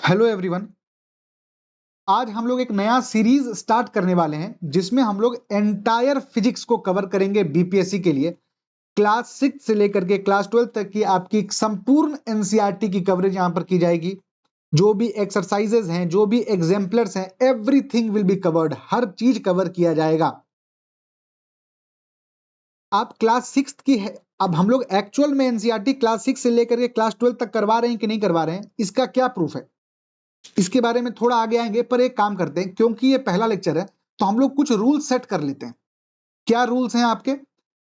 Hello everyone. आज हम लोग एक नया सीरीज स्टार्ट करने वाले हैं जिसमें हम लोग एंटायर फिजिक्स को कवर करेंगे बीपीएससी के लिए। क्लास 6 से लेकर के क्लास 12 तक की आपकी संपूर्ण एनसीईआरटी की कवरेज यहां पर की जाएगी। जो भी एक्सरसाइजेज हैं, जो भी एग्जाम्पलर्स हैं, एवरीथिंग विल बी कवर्ड। हर चीज कवर किया जाएगा। आप क्लास 6 की है, अब हम लोग एक्चुअल में एनसीईआरटी क्लास 6 से लेकर के क्लास 12 तक करवा रहे हैं कि नहीं करवा रहे हैं, इसका क्या प्रूफ है, इसके बारे में थोड़ा आगे आएंगे। पर एक काम करते हैं, क्योंकि ये पहला लेक्चर है तो हम लोग कुछ रूल सेट कर लेते हैं। क्या रूल्स हैं आपके?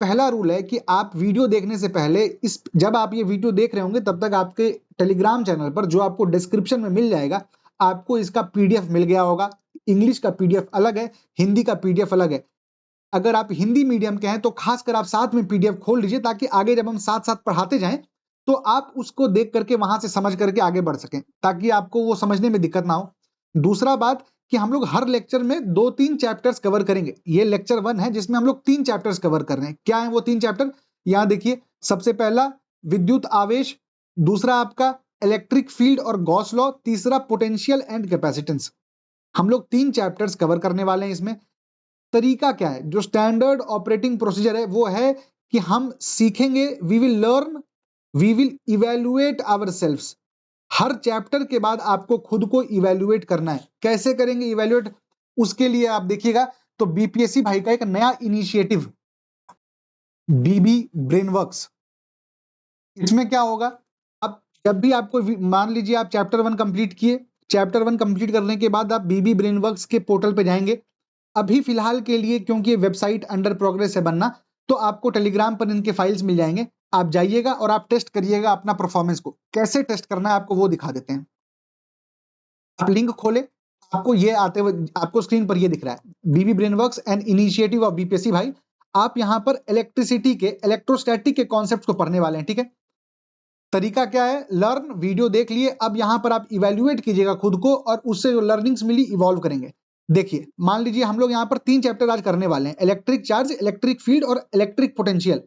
पहला रूल है कि आप वीडियो देखने से पहले, इस जब आप ये वीडियो देख रहे होंगे तब तक आपके टेलीग्राम चैनल पर, जो आपको डिस्क्रिप्शन में मिल जाएगा, आपको इसका पीडीएफ मिल गया होगा। इंग्लिश का पीडीएफ अलग है, हिंदी का पीडीएफ अलग है। अगर आप हिंदी मीडियम के हैं तो खासकर आप साथ में पीडीएफ खोल लीजिए, ताकि आगे जब हम साथ साथ पढ़ाते जाएं तो आप उसको देख करके वहां से समझ करके आगे बढ़ सकें, ताकि आपको वो समझने में दिक्कत ना हो। दूसरा बात कि हम लोग हर लेक्चर में 2-3 चैप्टर्स कवर करेंगे। ये लेक्चर 1 है जिसमें हम लोग 3 चैप्टर्स कवर कर रहे हैं। क्या है वो 3 चैप्टर? यहां देखिए, सबसे पहला विद्युत आवेश, दूसरा आपका इलेक्ट्रिक फील्ड और गॉस लॉ, तीसरा पोटेंशियल एंड कैपेसिटेंस। हम लोग 3 चैप्टर्स कवर करने वाले हैं इसमें। तरीका क्या है? जो स्टैंडर्ड ऑपरेटिंग प्रोसीजर है वो है कि हम सीखेंगे, we will learn, we will evaluate ourselves. हर चैप्टर के बाद आपको खुद को इवेल्युएट करना है। कैसे करेंगे इवेल्युएट? उसके लिए आप देखिएगा तो बीपीएससी भाई का एक नया इनिशिएटिव, बीबी ब्रेनवर्क्स। इसमें क्या होगा, अब जब भी आपको मान लीजिए आप चैप्टर 1 कंप्लीट किए, चैप्टर 1 कंप्लीट करने के बाद आप बीबी ब्रेनवर्क्स के पोर्टल पे जाएंगे। अभी फिलहाल के लिए, क्योंकि ये वेबसाइट अंडर प्रोग्रेस है बनना, तो आपको टेलीग्राम पर इनके फाइल्स मिल जाएंगे। आप जाइएगा और आप टेस्ट करिएगा अपना परफॉर्मेंस को। कैसे टेस्ट करना है आपको वो दिखा देते हैं। आप लिंक खोले, आपको ये आते हुए, आपको स्क्रीन पर ये दिख रहा है, बीबी ब्रेनवर्क्स एंड इनिशिएटिव ऑफ बीपीएससी भाई। आप यहां पर इलेक्ट्रिसिटी के, इलेक्ट्रोस्टैटिक के कॉन्सेप्ट को पढ़ने वाले हैं, ठीक है। तरीका क्या है? लर्न, वीडियो देख लिए, अब यहां पर आप इवेल्युएट कीजिएगा खुद को और उससे जो लर्निंग्स मिली इवॉल्व करेंगे। देखिए, मान लीजिए हम लोग यहां पर 3 चैप्टर आज करने वाले हैं, इलेक्ट्रिक चार्ज, इलेक्ट्रिक फील्ड और इलेक्ट्रिक पोटेंशियल।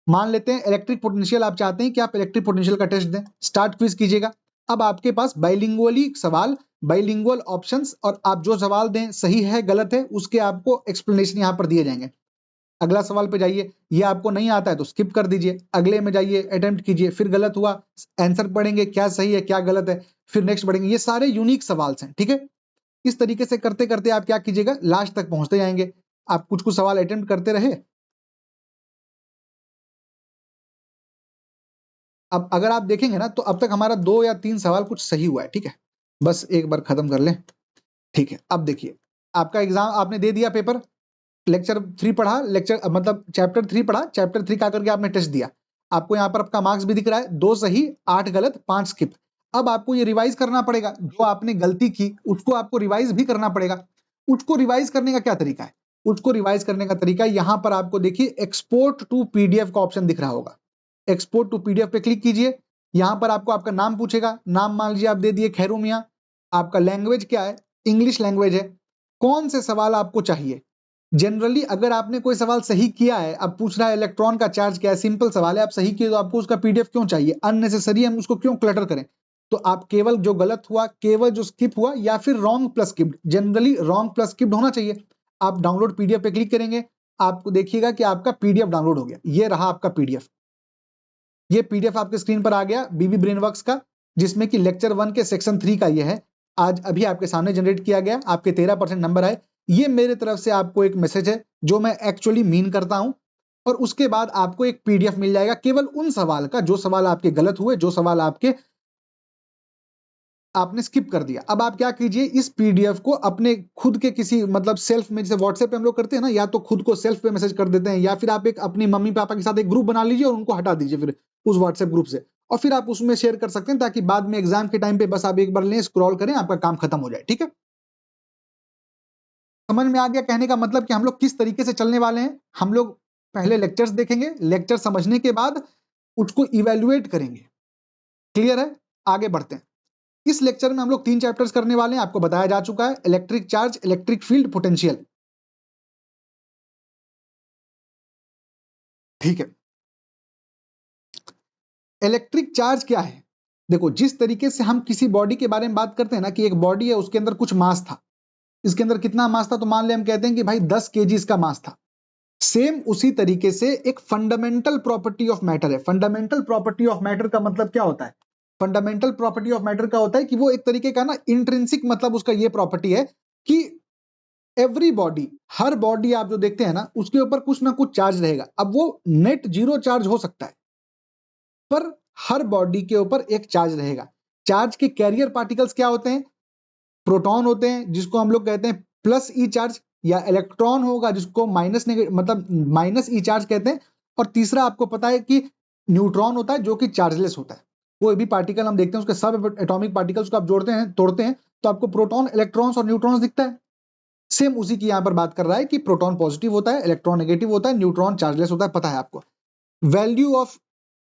मान लेते हैं इलेक्ट्रिक पोटेंशियल आप चाहते हैं कि आप इलेक्ट्रिक पोटेंशियल का टेस्ट दें। स्टार्ट क्विज कीजिएगा। अब आपके पास बाइलिंगुअली सवाल, बाइलिंगुअल ऑप्शंस, और आप जो सवाल दें सही है गलत है उसके आपको एक्सप्लेनेशन यहां पर दिए जाएंगे। अगला सवाल पे जाइए, ये आपको नहीं आता है तो स्किप कर दीजिए, अगले में जाइए, अटेम्प्ट कीजिए, फिर गलत हुआ, आंसर पढ़ेंगे क्या सही है क्या गलत है, फिर नेक्स्ट पढ़ेंगे। ये सारे यूनिक सवाल हैं, ठीक है। इस तरीके से करते करते आप क्या कीजिएगा, लास्ट तक पहुंचते जाएंगे। आप कुछ कुछ सवाल अटेम्प्ट करते रहे। अब अगर आप देखेंगे ना तो अब तक हमारा 2 या 3 सवाल कुछ सही हुआ है, ठीक है। बस एक बार खत्म कर लें, ठीक है। अब देखिए, आपका एग्जाम आपने दे दिया, पेपर लेक्चर 3 पढ़ा, लेक्चर मतलब चैप्टर 3 पढ़ा, चैप्टर 3 का करके आपने टेस्ट दिया। आपको यहाँ पर आपका मार्क्स भी दिख रहा है, 2 सही, 8 गलत, 5 स्किप। अब आपको ये रिवाइज करना पड़ेगा, जो आपने गलती की उसको आपको रिवाइज भी करना पड़ेगा। उसको रिवाइज करने का क्या तरीका है? उसको रिवाइज करने का तरीका यहाँ पर आपको देखिए, एक्सपोर्ट टू पीडीएफ का ऑप्शन दिख रहा होगा। एक्सपोर्ट टू पीडीएफ पे क्लिक कीजिए। यहाँ पर आपको आपका नाम पूछेगा, नाम मान लीजिए आप दे दिए खैरू मियाँ। आपका लैंग्वेज क्या है? इंग्लिश लैंग्वेज है। कौन से सवाल आपको चाहिए? जनरली अगर आपने कोई सवाल सही किया है, अब पूछ रहा है इलेक्ट्रॉन का चार्ज क्या है, सिंपल सवाल है, आप सही किए तो आपको उसका पीडीएफ क्यों चाहिए? अननेसेसरी हम उसको क्यों क्लटर करें? तो आप केवल जो गलत हुआ, केवल जो स्किप हुआ, या फिर wrong plus skipped, generally wrong plus skipped होना चाहिए। आप डाउनलोड पीडीएफ पे क्लिक करेंगे, आपको देखिएगा कि आपका पीडीएफ डाउनलोड हो गया। ये रहा आपका पीडीएफ। ये पीडीएफ आपके स्क्रीन पर आ गया बीबी ब्रेनवर्क्स का, जिसमें कि लेक्चर 1 के सेक्शन 3 का ये है। आज अभी आपके सामने जनरेट किया गया, आपके 13% नंबर आए। ये मेरे तरफ से आपको एक मैसेज है जो मैं एक्चुअली मीन करता हूं। और उसके बाद आपको एक पीडीएफ मिल जाएगा केवल उन सवाल का, जो सवाल आपके गलत हुए, जो सवाल आपने स्किप कर दिया। अब आप क्या कीजिए, इस पीडीएफ को अपने खुद के किसी मतलब सेल्फ में, जैसे व्हाट्सएप पे हम लोग करते हैं ना, या तो खुद को सेल्फ पे मैसेज कर देते हैं, या फिर आप एक अपनी मम्मी पापा के साथ एक ग्रुप बना लीजिए और उनको हटा दीजिए फिर उस व्हाट्सएप ग्रुप से, और फिर आप उसमें शेयर कर सकते हैं, ताकि बाद में एग्जाम के टाइम पे बस आप एक बार लें, स्क्रॉल करें, आपका काम खत्म हो जाए, ठीक है। समझ में आ गया कहने का मतलब कि हम लोग किस तरीके से चलने वाले हैं? हम लोग पहले लेक्चर्स देखेंगे, लेक्चर समझने के बाद उसको इवेल्युएट करेंगे। क्लियर है? आगे बढ़ते हैं। इस लेक्चर में हम लोग 3 चैप्टर्स करने वाले हैं, आपको बताया जा चुका है, electric charge, electric field, potential, ठीक है। इलेक्ट्रिक चार्ज क्या है? देखो जिस तरीके से हम किसी बॉडी के बारे में बात करते हैं ना कि एक बॉडी है, उसके अंदर कुछ मास था, इसके अंदर कितना मास था, तो मान ले हम कहते हैं कि भाई 10 केजी इसका मास था। सेम उसी तरीके से एक फंडामेंटल प्रॉपर्टी ऑफ मैटर है। फंडामेंटल प्रॉपर्टी ऑफ मैटर का मतलब क्या होता है? फंडामेंटल प्रॉपर्टी ऑफ मैटर का होता है कि वो एक तरीके का ना इंट्रिंसिक, मतलब उसका ये प्रॉपर्टी है कि एवरी बॉडी, हर बॉडी आप जो देखते हैं ना उसके ऊपर कुछ ना कुछ चार्ज रहेगा। अब वो नेट जीरो चार्ज हो सकता है, पर हर बॉडी के ऊपर एक चार्ज रहेगा। चार्ज के कैरियर पार्टिकल्स क्या होते हैं? प्रोटॉन होते हैं, जिसको हम लोग कहते हैं प्लस ई चार्ज, या इलेक्ट्रॉन होगा जिसको माइनस मतलब माइनस ई चार्ज कहते हैं। और तीसरा आपको पता है कि न्यूट्रॉन होता है जो कि चार्जलेस होता है। कोई भी पार्टिकल हम देखते हैं उसके सब एटॉमिक पार्टिकल्स को आप जोड़ते हैं, तोड़ते हैं, तो आपको प्रोटॉन, इलेक्ट्रॉन्स और न्यूट्रॉन्स दिखता है। सेम उसी की यहां पर बात कर रहा है कि प्रोटॉन पॉजिटिव होता है, इलेक्ट्रॉन नेगेटिव होता है, न्यूट्रॉन चार्जलेस होता है, पता है आपको। वैल्यू ऑफ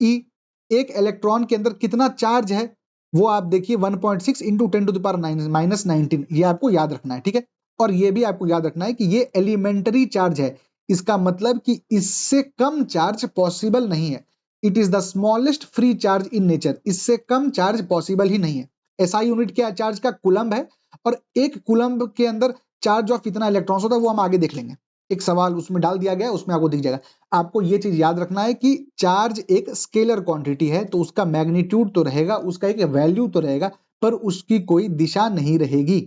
ई, एक इलेक्ट्रॉन के अंदर कितना चार्ज है वो आप देखिए 1.6 इंटू 10⁻⁻19, ये आपको याद रखना है, ठीक है। और ये भी आपको याद रखना है कि ये एलिमेंटरी चार्ज है, इसका मतलब कि इससे कम चार्ज पॉसिबल नहीं है। It is the smallest free charge in nature, इससे कम चार्ज पॉसिबल ही नहीं है। एसआई यूनिट क्या है? चार्ज का कूलम्ब है, और एक कूलम्ब के अंदर चार्ज ऑफ कितना इलेक्ट्रॉन्स होता है वो हम आगे देख लेंगे। एक सवाल उसमें डाल दिया गया है, उसमें आपको दिख जाएगा। आपको ये चीज याद रखना है कि चार्ज एक स्केलर क्वांटिटी है, तो उसका मैग्नीट्यूड तो रहेगा, उसका एक वैल्यू तो रहेगा, पर उसकी कोई दिशा नहीं रहेगी,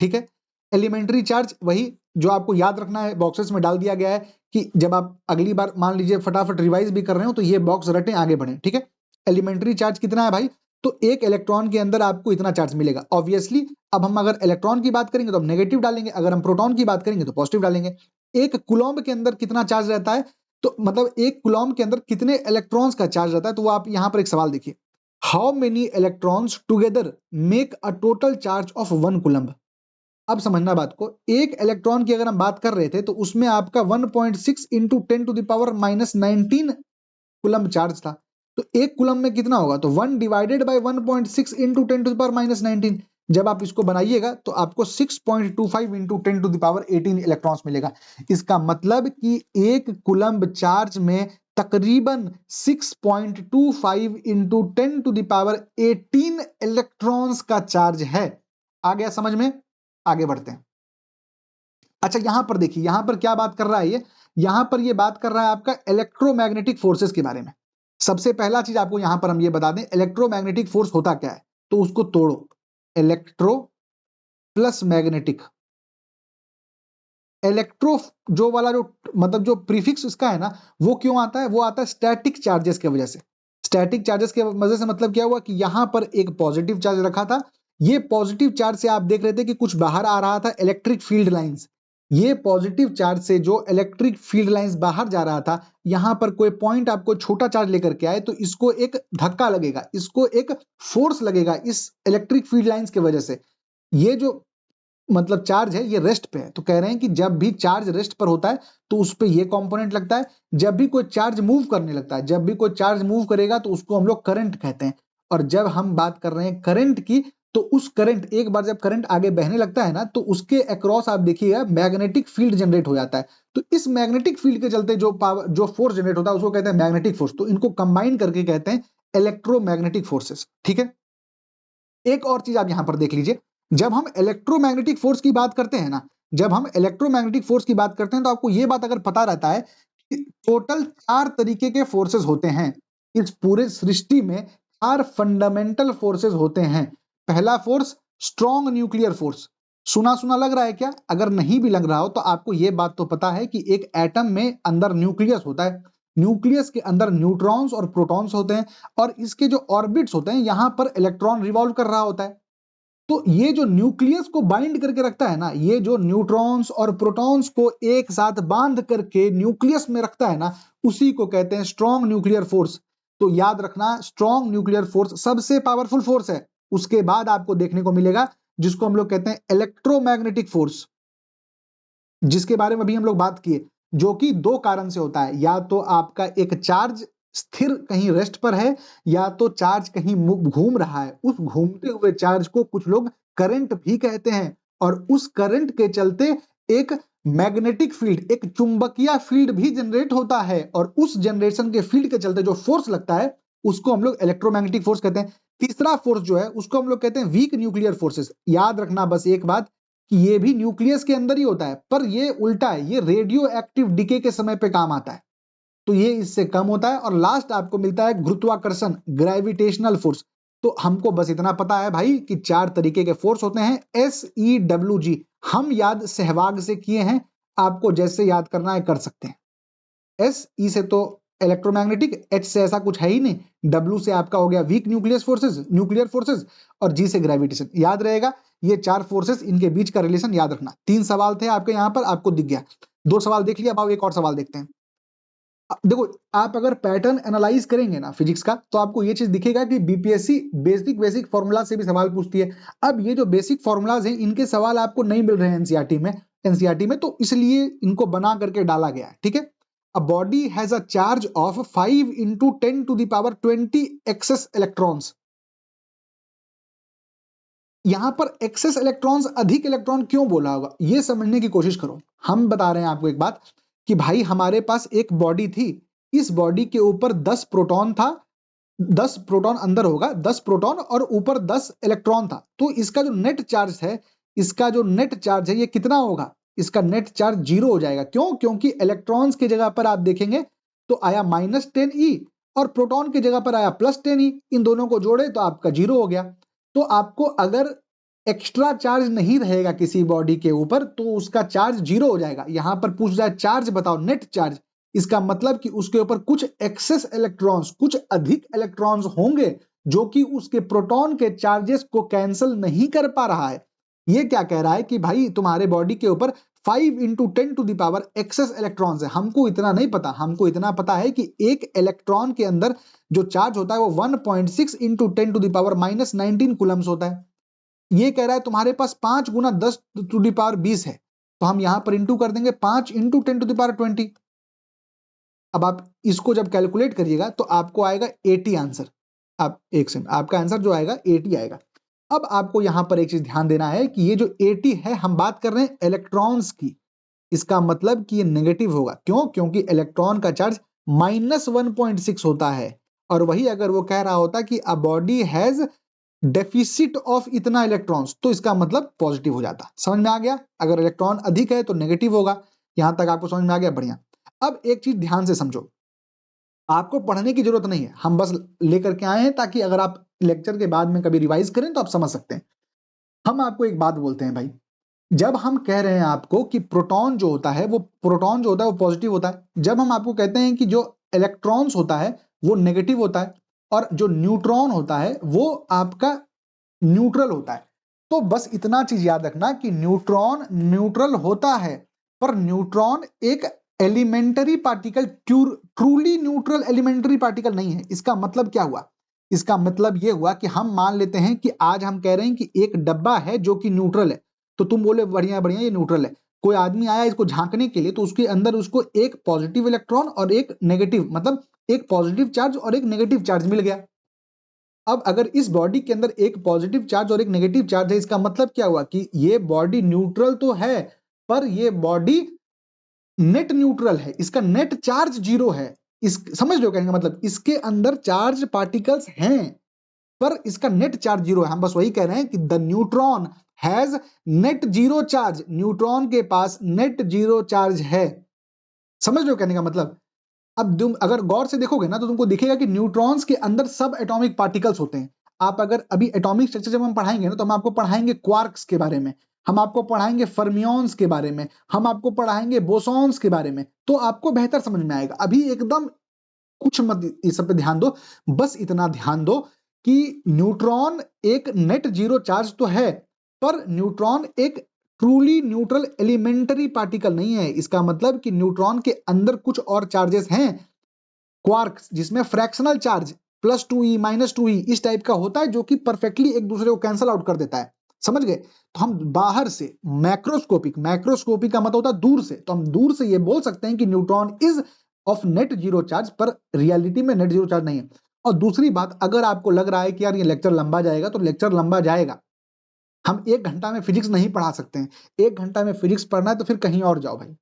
ठीक है। एलिमेंट्री चार्ज वही जो आपको याद रखना है, बॉक्सेस में डाल दिया गया है कि जब आप अगली बार मान लीजिए फटाफट रिवाइज भी कर रहे हो तो ये बॉक्स रटें, आगे बढ़े, ठीक है। एलिमेंट्री चार्ज कितना है भाई? तो एक इलेक्ट्रॉन के अंदर आपको इतना चार्ज मिलेगा। ऑब्वियसली अब हम अगर इलेक्ट्रॉन की बात करेंगे तो हम नेगेटिव डालेंगे, अगर हम प्रोटॉन की बात करेंगे तो पॉजिटिव डालेंगे। एक कूलम्ब के अंदर कितना चार्ज रहता है? तो मतलब एक कूलम्ब के अंदर कितने इलेक्ट्रॉन्स का चार्ज रहता है? तो वो आप यहां पर एक सवाल देखिए, how many electrons together make a total charge of 1 coulomb. अब समझना बात को, एक इलेक्ट्रॉन की अगर हम बात कर रहे थे तो उसमें आपका 1.6 इंटू 10⁻⁻19 कूलम्ब चार्ज था। तो एक कूलम्ब में कितना होगा? तो 1 डिवाइडेड बाय 1.6 इंटू 10⁻⁻19। जब आप इसको बनाइएगा तो आपको 6.25 इंटू 10⁻18 इलेक्ट्रॉन्स मिलेगा। इसका मतलब कि एक कूलम्ब चार्ज में तकरीबन 6.25 इंटू 10⁻18 इलेक्ट्रॉन्स का चार्ज है। आ गया समझ में? आगे बढ़ते हैं। अच्छा यहां पर देखिए, यहां पर क्या बात कर रहा है ये? यहां पर ये बात कर रहा है आपका इलेक्ट्रोमैग्नेटिक फोर्सेस के बारे में। सबसे पहला चीज आपको यहां पर हम ये बता दें, इलेक्ट्रोमैग्नेटिक फोर्स होता क्या है, तो उसको तोड़ो। Electro plus magnetic. इलेक्ट्रो जो वाला जो मतलब जो प्रीफिक्स इसका है ना, वो क्यों आता है? वो आता है स्टैटिक चार्जेस की वजह से। स्टैटिक चार्जेस की वजह से मतलब क्या हुआ कि यहां पर एक पॉजिटिव चार्ज रखा था, ये पॉजिटिव चार्ज से आप देख रहे थे कि कुछ बाहर आ रहा था इलेक्ट्रिक फील्ड लाइंस। ये पॉजिटिव चार्ज से जो इलेक्ट्रिक फील्ड लाइंस बाहर जा रहा था, यहां पर कोई पॉइंट आपको छोटा चार्ज लेकर के आए तो इसको एक धक्का लगेगा, इसको एक फोर्स लगेगा इस इलेक्ट्रिक फील्ड लाइंस की वजह से। ये जो मतलब चार्ज है ये रेस्ट पे है, तो कह रहे हैं कि जब भी चार्ज रेस्ट पर होता है तो उस पे ये कंपोनेंट लगता है। जब भी कोई चार्ज मूव करने लगता है, जब भी कोई चार्ज मूव करेगा तो उसको हम लोग करंट कहते हैं। और जब हम बात कर रहे हैं करंट की, तो उस करंट, एक बार जब करंट आगे बहने लगता है ना तो उसके अक्रॉस आप देखिएगा मैग्नेटिक फील्ड जनरेट हो जाता है। तो इस मैग्नेटिक फील्ड के चलते जो पावर, जो फोर्स जनरेट होता है उसको कहते हैं मैग्नेटिक फोर्स। तो इनको कंबाइन करके कहते हैं इलेक्ट्रोमैग्नेटिक फोर्सेस, ठीक है। एक और चीज आप यहां पर देख लीजिए, जब हम इलेक्ट्रोमैग्नेटिक फोर्स की बात करते हैं ना, जब हम इलेक्ट्रोमैग्नेटिक फोर्स की बात करते हैं तो आपको यह बात अगर पता रहता है कि टोटल 4 तरीके के फोर्सेस होते हैं इस पूरे सृष्टि में। 4 फंडामेंटल फोर्सेस होते हैं। पहला फोर्स स्ट्रॉन्ग न्यूक्लियर फोर्स। सुना सुना लग रहा है क्या? अगर नहीं भी लग रहा हो तो आपको यह बात तो पता है कि एक एटम में अंदर न्यूक्लियस होता है, न्यूक्लियस के अंदर न्यूट्रॉन्स और प्रोटॉन्स होते हैं, और इसके जो ऑर्बिट्स होते हैं यहां पर इलेक्ट्रॉन रिवॉल्व कर रहा होता है। तो ये जो न्यूक्लियस को बाइंड करके रखता है ना, ये जो न्यूट्रॉन्स और प्रोटॉन्स को एक साथ बांध करके न्यूक्लियस में रखता है ना, उसी को कहते हैं स्ट्रॉन्ग न्यूक्लियर फोर्स। तो याद रखना, स्ट्रॉन्ग न्यूक्लियर फोर्स सबसे पावरफुल फोर्स है। उसके बाद आपको देखने को मिलेगा जिसको हम लोग कहते हैं इलेक्ट्रोमैग्नेटिक फोर्स, जिसके बारे में अभी हम लोग बात किए, जो कि 2 कारण से होता है। या तो आपका एक चार्ज स्थिर कहीं रेस्ट पर है, या तो चार्ज कहीं घूम रहा है। उस घूमते हुए चार्ज को कुछ लोग करंट भी कहते हैं, और उस करंट के चलते एक मैग्नेटिक फील्ड, एक चुंबकीय फील्ड भी जनरेट होता है, और उस जनरेशन के फील्ड के चलते जो फोर्स लगता है उसको हम लोग इलेक्ट्रोमैग्नेटिक फोर्स कहते हैं। तीसरा फोर्स जो है उसको हम लोग कहते हैं वीक न्यूक्लियर फोर्सेस। याद रखना बस एक बात कि ये भी न्यूक्लियस के अंदर ही होता है, पर ये उल्टा है, ये रेडियो एक्टिव डिके के समय पे काम आता है, तो ये इससे कम होता है। और लास्ट आपको मिलता है गुरुत्वाकर्षण, ग्रेविटेशनल फोर्स। तो हमको बस इतना पता है भाई कि 4 तरीके के फोर्स होते हैं, SEWG। हम याद सहवाग से किए हैं, आपको जैसे याद करना है कर सकते हैं। SE से तो इलेक्ट्रोमैग्नेटिक, H से ऐसा कुछ है ही नहीं, W से आपका हो गया वीक न्यूक्लियर फोर्सेस, और G से ग्रेविटेशन। याद रहेगा ये 4 फोर्सेस, इनके बीच का रिलेशन याद रखना। 3 सवाल थे आपके यहाँ पर, आपको दिख गया, 2 सवाल देख लिया। अब एक और सवाल देखते हैं। देखो आप अगर पैटर्न एनालाइज करेंगे ना फिजिक्स का, तो आपको ये चीज दिखेगा कि बीपीएससी बेसिक फॉर्मूला से भी सवाल पूछती है। अब ये जो बेसिक फॉर्मूलाज हैं, इनके सवाल आपको नहीं मिल रहे हैं एनसीईआरटी में, तो इसलिए इनको बना करके डाला गया है, ठीक है। A body has a charge of 5 into 10 to the power 20 excess electrons. यहां पर एक्सेस इलेक्ट्रॉन्स, अधिक इलेक्ट्रॉन क्यों बोला होगा, ये समझने की कोशिश करो। हम बता रहे हैं आपको एक बात कि भाई हमारे पास एक बॉडी थी, इस बॉडी के ऊपर 10 प्रोटॉन था, 10 प्रोटॉन अंदर होगा, 10 प्रोटॉन और ऊपर 10 इलेक्ट्रॉन था। तो इसका जो नेट चार्ज है, इसका जो नेट चार्ज है ये कितना होगा, इसका नेट चार्ज 0 हो जाएगा। क्यों? क्योंकि इलेक्ट्रॉन्स की जगह पर आप देखेंगे तो आया -10e और प्रोटॉन की जगह पर आया +10e, इन दोनों को जोड़े तो आपका 0 हो गया। तो आपको अगर एक्स्ट्रा चार्ज नहीं रहेगा किसी बॉडी के ऊपर तो उसका चार्ज 0 हो जाएगा। यहां पर पूछ जाए चार्ज बताओ, नेट चार्ज, इसका मतलब कि उसके ऊपर कुछ एक्सेस इलेक्ट्रॉन्स, कुछ अधिक इलेक्ट्रॉन्स होंगे जो कि उसके प्रोटॉन के चार्जेस को कैंसिल नहीं कर पा रहा है। ये क्या कह रहा है कि भाई तुम्हारे बॉडी के ऊपर 5 into 10 to the power excess electrons है। हमको इतना नहीं पता, हमको इतना पता है कि एक इलेक्ट्रॉन के अंदर जो चार्ज होता है वो 1.6 into 10 to the power -19 Coulomb's होता है। ये कह रहा है तुम्हारे पास 5 गुना 10 टू दी पावर 20 है, तो हम यहां पर इंटू कर देंगे 5 into 10 to the power 20। अब आप इसको जब कैलकुलेट करिएगा तो आपको आएगा 80 आंसर। आप एक सेकंड, आपका आंसर जो आएगा 80 आएगा। अब आपको यहां पर एक चीज ध्यान देना है कि ये जो 80 है, हम बात कर रहे हैं इलेक्ट्रॉन्स की, इसका मतलब कि ये नेगेटिव होगा। क्यों? क्योंकि इलेक्ट्रॉन का चार्ज -1.6 होता है, और वही अगर वो कह रहा होता कि अ बॉडी हैज डेफिसिट ऑफ इतना इलेक्ट्रॉन्स, तो इसका मतलब पॉजिटिव हो जाता। समझ में आ गया? अगर इलेक्ट्रॉन अधिक है तो नेगेटिव होगा। यहां तक आपको समझ में आ गया? बढ़िया। अब एक चीज ध्यान से समझो, आपको पढ़ने की जरूरत नहीं है, हम बस लेकर के आए हैं ताकि अगर आप लेक्चर के बाद में कभी रिवाइज करें तो आप समझ सकते हैं। हम आपको एक बात बोलते हैं भाई, जब हम कह रहे हैं आपको कि प्रोटॉन जो होता है वो पॉजिटिव होता है, जब हम आपको कहते हैं कि जो इलेक्ट्रॉन्स होता है वो नेगेटिव होता है, और जो न्यूट्रॉन होता है वो आपका न्यूट्रल होता है। तो बस इतना चीज याद रखना कि न्यूट्रॉन न्यूट्रल होता है, पर न्यूट्रॉन एक elementary particle, truly neutral elementary particle नहीं है। इसका मतलब क्या हुआ? इसका मतलब यह हुआ कि हम मान लेते हैं कि आज हम कह रहे हैं कि एक डब्बा है जो कि न्यूट्रल है, तो तुम बोले बढ़िया बढ़िया ये न्यूट्रल है। कोई आदमी आया इसको झांकने के लिए, तो उसके अंदर उसको एक पॉजिटिव इलेक्ट्रॉन और एक नेगेटिव, मतलब एक पॉजिटिव चार्ज और एक नेगेटिव चार्ज मिल गया। अब अगर इस बॉडी के अंदर एक पॉजिटिव चार्ज और एक नेगेटिव चार्ज है, इसका मतलब क्या हुआ कि ये बॉडी न्यूट्रल तो है, पर ये बॉडी नेट न्यूट्रल है, इसका नेट चार्ज 0 है। इस समझ लो कहने का मतलब, इसके अंदर चार्ज पार्टिकल्स हैं पर इसका नेट चार्ज 0 है। हम बस वही कह रहे हैं कि the neutron has net 0 charge, neutron के पास नेट 0 चार्ज है। समझ लो कहने का मतलब। अब तुम अगर गौर से देखोगे ना तो तुमको दिखेगा कि न्यूट्रॉन्स के अंदर सब एटॉमिक पार्टिकल्स होते हैं। आप अगर अभी एटॉमिक स्ट्रक्चर जब हम पढ़ाएंगे ना, तो हम आपको पढ़ाएंगे क्वार्क्स के बारे में, हम आपको पढ़ाएंगे फर्मियॉन्स के बारे में, हम आपको पढ़ाएंगे बोसॉन्स के बारे में, तो आपको बेहतर समझ में आएगा। अभी एकदम कुछ मत इस सब पे ध्यान दो, बस इतना ध्यान दो कि न्यूट्रॉन एक नेट 0 चार्ज तो है, पर न्यूट्रॉन एक ट्रूली न्यूट्रल एलिमेंटरी पार्टिकल नहीं है। इसका मतलब कि न्यूट्रॉन के अंदर कुछ और चार्जेस हैं, क्वार्क्स, जिसमें फ्रैक्शनल चार्ज +2e -2e इस टाइप का होता है, जो कि परफेक्टली एक दूसरे को कैंसल आउट कर देता है। समझ गए? तो हम बाहर से मैक्रोस्कोपिक का मतलब होता है दूर से, तो हम दूर से ये बोल सकते हैं कि neutron is of net 0 charge, पर रियलिटी में नेट 0 चार्ज नहीं है। और दूसरी बात, अगर आपको लग रहा है कि यार ये लेक्चर लंबा जाएगा, तो लेक्चर लंबा जाएगा। हम 1 घंटा में फिजिक्स नहीं पढ़ा सकते हैं। 1 घंटा में फिजिक्स पढ़ना है तो फिर कहीं और जाओ भाई।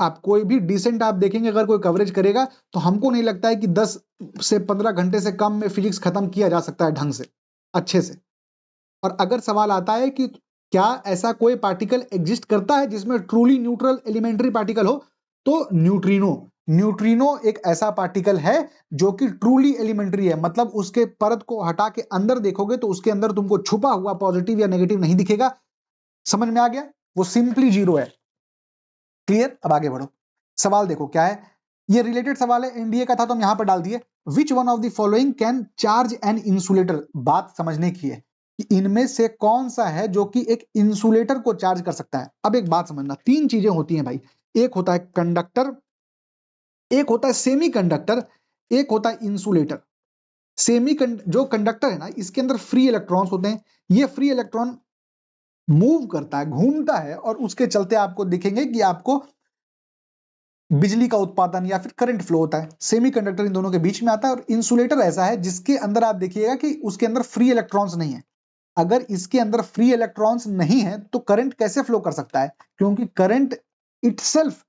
आप कोई भी डिसेंट आप देखेंगे अगर कोई कवरेज करेगा तो हमको नहीं लगता है कि 10 से 15 घंटे से कम में फिजिक्स खत्म किया जा सकता है ढंग से, अच्छे से। और अगर सवाल आता है कि क्या ऐसा कोई पार्टिकल एग्जिस्ट करता है जिसमें ट्रूली न्यूट्रल एलिमेंट्री पार्टिकल हो, तो न्यूट्रिनो एक ऐसा पार्टिकल है जो कि ट्रूली एलिमेंट्री है, मतलब उसके परत को हटा के अंदर देखोगे तो उसके अंदर तुमको छुपा हुआ पॉजिटिव या नेगेटिव नहीं दिखेगा। समझ में आ गया? वो सिंपली जीरो है। क्लियर? अब आगे बढ़ो, सवाल देखो क्या है। ये रिलेटेड सवाल है, एनडीए का था तो हम यहां पर डाल दिए। Which one of the following can charge an insulator? बात समझने की है कि इनमें से कौन सा है जो कि एक इंसुलेटर को चार्ज कर सकता है। अब एक बात समझना, तीन चीजें होती हैं भाई, एक होता है कंडक्टर, एक होता है सेमी कंडक्टर, एक होता है इंसुलेटर। जो कंडक्टर है ना, इसके अंदर फ्री इलेक्ट्रॉन्स होते हैं। ये फ्री इलेक्ट्रॉन मूव करता है, घूमता है, और उसके चलते आपको दिखेंगे कि आपको बिजली का उत्पादन या फिर करंट फ्लो होता है। सेमीकंडक्टर इन दोनों के बीच में आता है। और इंसुलेटर ऐसा है जिसके अंदर आप देखिएगा कि उसके अंदर फ्री इलेक्ट्रॉन्स नहीं है। अगर इसके अंदर फ्री इलेक्ट्रॉन्स नहीं है तो करंट कैसे फ्लो कर सकता है? क्योंकि करंट इटसेल्फ,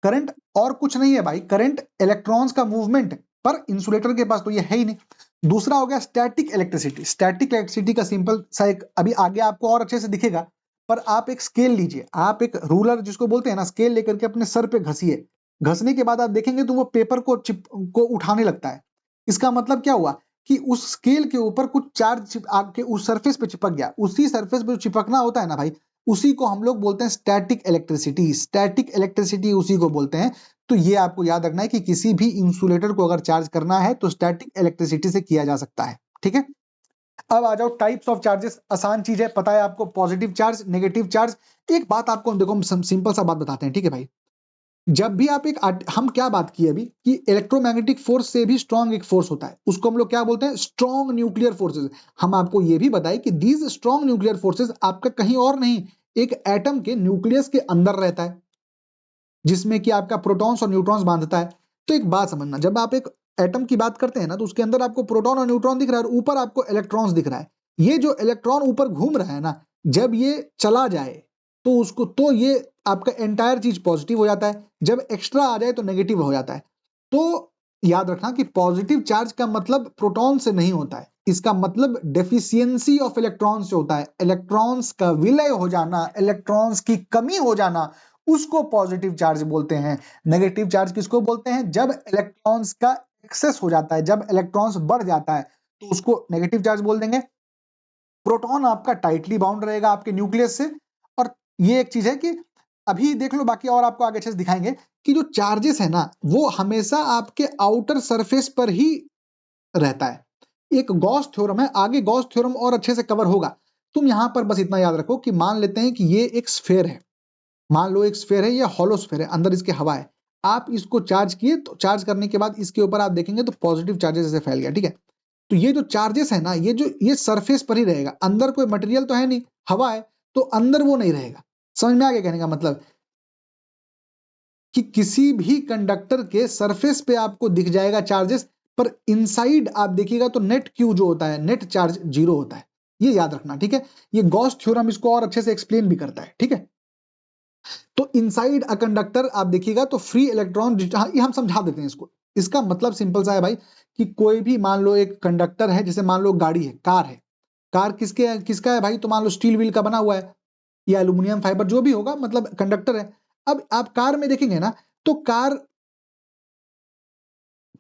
करंट और कुछ नहीं है भाई, करंट इलेक्ट्रॉन्स का मूवमेंट है, पर इंसुलेटर के पास तो ये है ही नहीं। दूसरा हो गया स्टैटिक इलेक्ट्रिसिटी। स्टैटिक इलेक्ट्रिसिटी का सिंपल सा एक अभी आगे आपको और अच्छे से दिखेगा, पर आप एक स्केल लीजिए, आप एक रूलर जिसको बोलते हैं ना, स्केल लेकर के अपने सर पे घसिए। घसने के बाद आप देखेंगे तो वो पेपर को उठाने लगता है। इसका मतलब क्या हुआ कि उस स्केल के ऊपर कुछ चार्ज आपके उस सरफेस पे चिपक गया। उसी सरफेस पे जो चिपकना होता है ना भाई, उसी को हम लोग बोलते हैं स्टैटिक इलेक्ट्रिसिटी। स्टैटिक इलेक्ट्रिसिटी उसी को बोलते हैं। तो ये आपको याद रखना है कि किसी भी इंसुलेटर को अगर चार्ज करना है तो स्टैटिक इलेक्ट्रिसिटी से किया जा सकता है। ठीक है, अब आ जाओ टाइप्स ऑफ चार्जेस। आसान चीज है, पता है आपको, पॉजिटिव चार्ज, नेगेटिव चार्ज। एक बात आपको देखो, हम सिंपल सा बात बताते हैं, ठीक है भाई। जब भी आप हम क्या बात की अभी कि इलेक्ट्रोमैग्नेटिक फोर्स से भी स्ट्रॉन्ग एक फोर्स होता है, उसको हम लोग क्या बोलते हैं? Strong nuclear forces. हम आपको ये भी बताएं कि दीज स्ट्रॉन्ग न्यूक्लियर फोर्सेस आपका कहीं और नहीं, एक एटम के न्यूक्लियस के अंदर रहता है, जिसमें कि आपका प्रोटॉन्स और न्यूट्रॉन्स बांधता है। तो एक बात समझना, जब आप एक एटम की बात करते हैं ना, तो उसके अंदर आपको प्रोटॉन और न्यूट्रॉन दिख रहा है और ऊपर आपको इलेक्ट्रॉन्स दिख रहा है। ये जो इलेक्ट्रॉन ऊपर घूम रहा है ना, जब ये चला जाए तो ये आपका एंटायर चीज पॉजिटिव हो जाता है, जब एक्स्ट्रा आ जाए तो नेगेटिव हो जाता है। तो याद रखना कि पॉजिटिव चार्ज का मतलब प्रोटॉन से नहीं होता है, इसका मतलब डेफिशिएंसी ऑफ इलेक्ट्रॉन्स से होता है। इलेक्ट्रॉन्स का विलय हो जाना, इलेक्ट्रॉन्स की कमी हो जाना, उसको पॉजिटिव चार्ज बोलते हैं। नेगेटिव चार्ज किसको बोलते हैं? जब इलेक्ट्रॉन्स का एक्सेस हो जाता है, जब इलेक्ट्रॉन्स बढ़ जाता है तो उसको नेगेटिव चार्ज बोल देंगे। प्रोटॉन आपका टाइटली बाउंड रहेगा आपके न्यूक्लियस से। और ये एक चीज है कि अभी देख लो, बाकी और आपको आगे अच्छे से दिखाएंगे कि जो चार्जेस है ना, वो हमेशा आपके आउटर सरफेस पर ही रहता है। एक गॉस थ्योरम है, आगे गॉस थ्योरम और अच्छे से कवर होगा। तुम यहां पर बस इतना याद रखो कि मान लेते हैं कि ये एक स्फेयर है, मान लो एक स्फेयर है, ये हॉलो स्फेयर है, अंदर इसके हवा है। आप इसको चार्ज किए, तो चार्ज करने के बाद इसके ऊपर आप देखेंगे तो पॉजिटिव चार्जेस ऐसे फैल गया, ठीक है। तो ये जो चार्जेस है ना, ये सरफेस पर ही रहेगा, अंदर कोई मटेरियल तो है नहीं, हवा है, तो अंदर वो नहीं रहेगा। समझ में आ गया कहने का मतलब? कि किसी भी कंडक्टर के सरफेस पे आपको दिख जाएगा चार्जेस, पर इनसाइड आप देखिएगा तो नेट क्यू जो होता है, नेट चार्ज जीरो होता है। ये याद रखना, ठीक है। ये गॉस थ्योरम इसको और अच्छे से एक्सप्लेन भी करता है, ठीक है। तो इनसाइड अ कंडक्टर आप देखिएगा तो फ्री इलेक्ट्रॉन, ये हम समझा देते हैं इसको। इसका मतलब सिंपल सा है भाई कि कोई भी मान लो एक कंडक्टर है, जैसे मान लो गाड़ी है, कार है। कार किसका है भाई? तो मान लो स्टील व्हील का बना हुआ है या एल्यूमिनियम फाइबर, जो भी होगा, मतलब कंडक्टर है। अब आप कार में देखेंगे ना, तो कार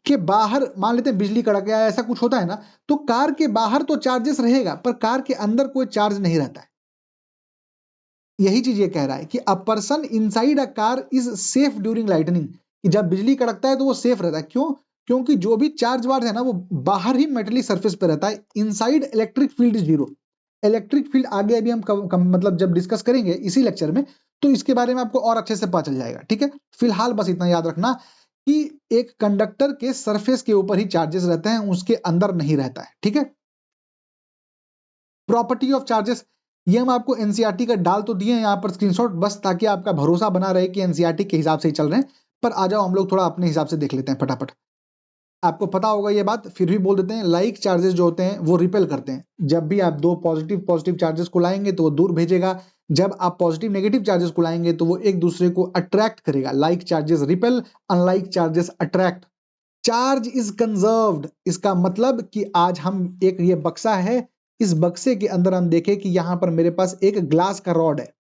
के बाहर मान लेते हैं बिजली कड़क गया, ऐसा कुछ होता है ना, तो कार के बाहर तो चार्जेस रहेगा, पर कार के अंदर कोई चार्ज नहीं रहता है। यही चीज ये कह रहा है कि a person inside a car is safe during lightning, कि जब बिजली कड़कता है तो वो सेफ रहता है। क्यों? क्योंकि जो भी चार्ज वार्ज है ना, वो बाहर ही मेटलिक सरफेस पे रहता है। Inside electric field is zero. Electric field आगे अभी हम मतलब जब डिस्कस करेंगे इसी लेक्चर में, तो इसके बारे में आपको और अच्छे से पता चल जाएगा, ठीक है। फिलहाल बस इतना याद रखना कि एक कंडक्टर के सरफेस के ऊपर ही चार्जेस रहते हैं, उसके अंदर नहीं रहता है, ठीक है। प्रॉपर्टी ऑफ चार्जेस, ये हम आपको एनसीईआरटी का डाल तो दिए हैं यहाँ पर स्क्रीनशॉट, बस ताकि आपका भरोसा बना रहे कि एनसीईआरटी के हिसाब से ही चल रहे हैं। पर आ जाओ हम लोग थोड़ा अपने हिसाब से देख लेते हैं फटाफट। आपको पता होगा ये बात, फिर भी बोल देते हैं, लाइक चार्जेस जो होते हैं वो रिपेल करते हैं। जब भी आप दो पॉजिटिव पॉजिटिव चार्जेस को लाएंगे तो वो दूर भेजेगा, जब आप पॉजिटिव नेगेटिव चार्जेस को लाएंगे तो वो एक दूसरे को अट्रैक्ट करेगा। Like charges repel, unlike charges attract. Charge is conserved, इसका मतलब कि आज हम एक ये बक्सा है, इस बक्से के अंदर हम देखें कि यहां पर मेरे पास एक ग्लास का रॉड है।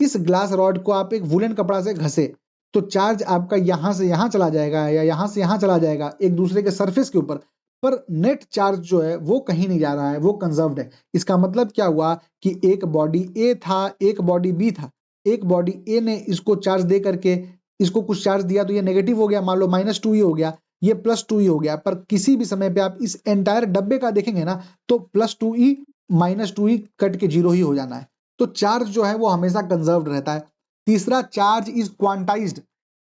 इस ग्लास रॉड को आप एक वुलन कपड़ा से घसे तो चार्ज आपका यहां से यहां चला जाएगा या यहां से यहां चला जाएगा एक दूसरे के सरफेस के ऊपर, पर नेट चार्ज जो है वो कहीं नहीं जा रहा है, वो कंजर्व्ड है। इसका मतलब क्या हुआ कि एक बॉडी ए था, एक बॉडी बी था। एक बॉडी ए ने इसको चार्ज दे करके इसको कुछ चार्ज दिया तो ये नेगेटिव हो गया, मान लो -2e हो गया, ये +2e हो गया। पर किसी भी समय पे आप इस एंटायर डब्बे का देखेंगे ना तो +2e -2e कट के 0 ही हो जाना है। तो चार्ज जो है वो हमेशा कंजर्व्ड रहता है। तीसरा, चार्ज इज क्वांटाइज्ड।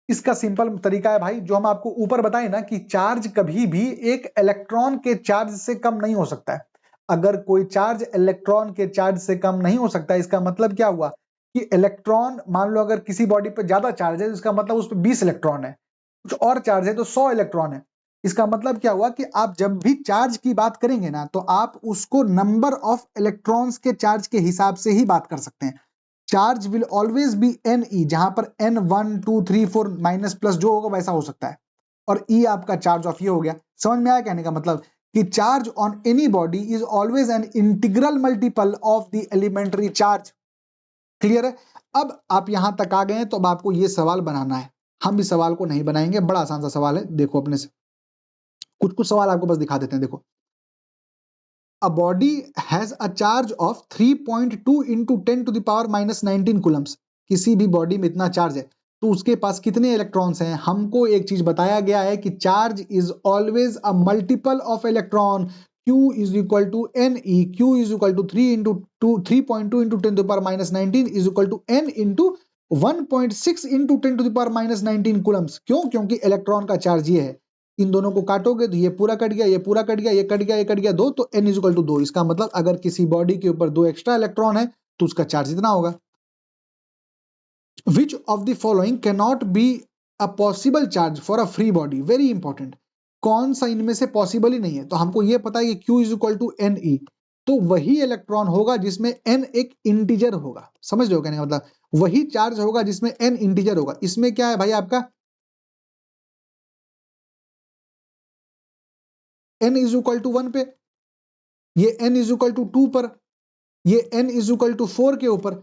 इसका सिंपल तरीका है भाई, जो हम आपको ऊपर बताए ना कि चार्ज कभी भी एक इलेक्ट्रॉन के चार्ज से कम नहीं हो सकता है। अगर कोई चार्ज इलेक्ट्रॉन के चार्ज से कम नहीं हो सकता, इसका मतलब क्या हुआ कि इलेक्ट्रॉन, मान लो अगर किसी बॉडी पर ज्यादा चार्ज है, इसका मतलब उस पर 20 इलेक्ट्रॉन है, कुछ और चार्ज है तो 100 इलेक्ट्रॉन है। इसका मतलब क्या हुआ कि आप जब भी चार्ज की बात करेंगे ना तो आप उसको नंबर ऑफ इलेक्ट्रॉन्स के चार्ज के हिसाब से ही बात कर सकते हैं। Charge will always be n e, जहां पर n 1 2 3 4 माइनस प्लस जो होगा वैसा हो सकता है, और E आपका चार्ज ऑफ ये हो गया। समझ में आया कहने का मतलब कि charge on any body is always an integral multiple of the elementary charge. Clear है? अब आप यहां तक आ गए हैं तो अब आपको ये सवाल बनाना है। हम इस सवाल को नहीं बनाएंगे, बड़ा आसान सा सवाल है, देखो अपने से कुछ कुछ सवाल आपको बस दिखा देते हैं। देखो, a body has a charge of 3.2 into 10 to the power minus 19 coulombs। किसी भी बॉडी में इतना चार्ज है तो उसके पास कितने इलेक्ट्रॉन्स हैं? हमको एक चीज बताया गया है कि charge is always a multiple of electron. Q is equal to Ne, Q is equal to 3 into 2, 3.2 into 10 to the power minus 19 is equal to N into 1.6 into 10 to the power minus 19 coulombs। क्यों? क्योंकि electron का charge ये है, इन दोनों को काटोगे तो ये पूरा कट गया, ये पूरा कट गया, ये कट गया, ये कट गया, 2, तो n इज इक्वल टू 2। इसका मतलब अगर किसी बॉडी के ऊपर 2 एक्स्ट्रा इलेक्ट्रॉन है तो उसका चार्ज इतना होगा। Which of the following can not be a possible charge for a free body? Very important, कौन सा इनमें से पॉसिबल ही नहीं है? तो हमको ये पता है कि Q is equal to n e, तो वही इलेक्ट्रॉन होगा जिसमें n एक इंटीजर होगा। समझ रहे हो कहने का मतलब? वही चार्ज होगा जिसमें n इंटीजर होगा। इसमें क्या है भाई आपका n इज इक्वल टू 1 पे, ये n इज इक्वल टू 2 पर, ये n इज इक्वल टू 4 के ऊपर,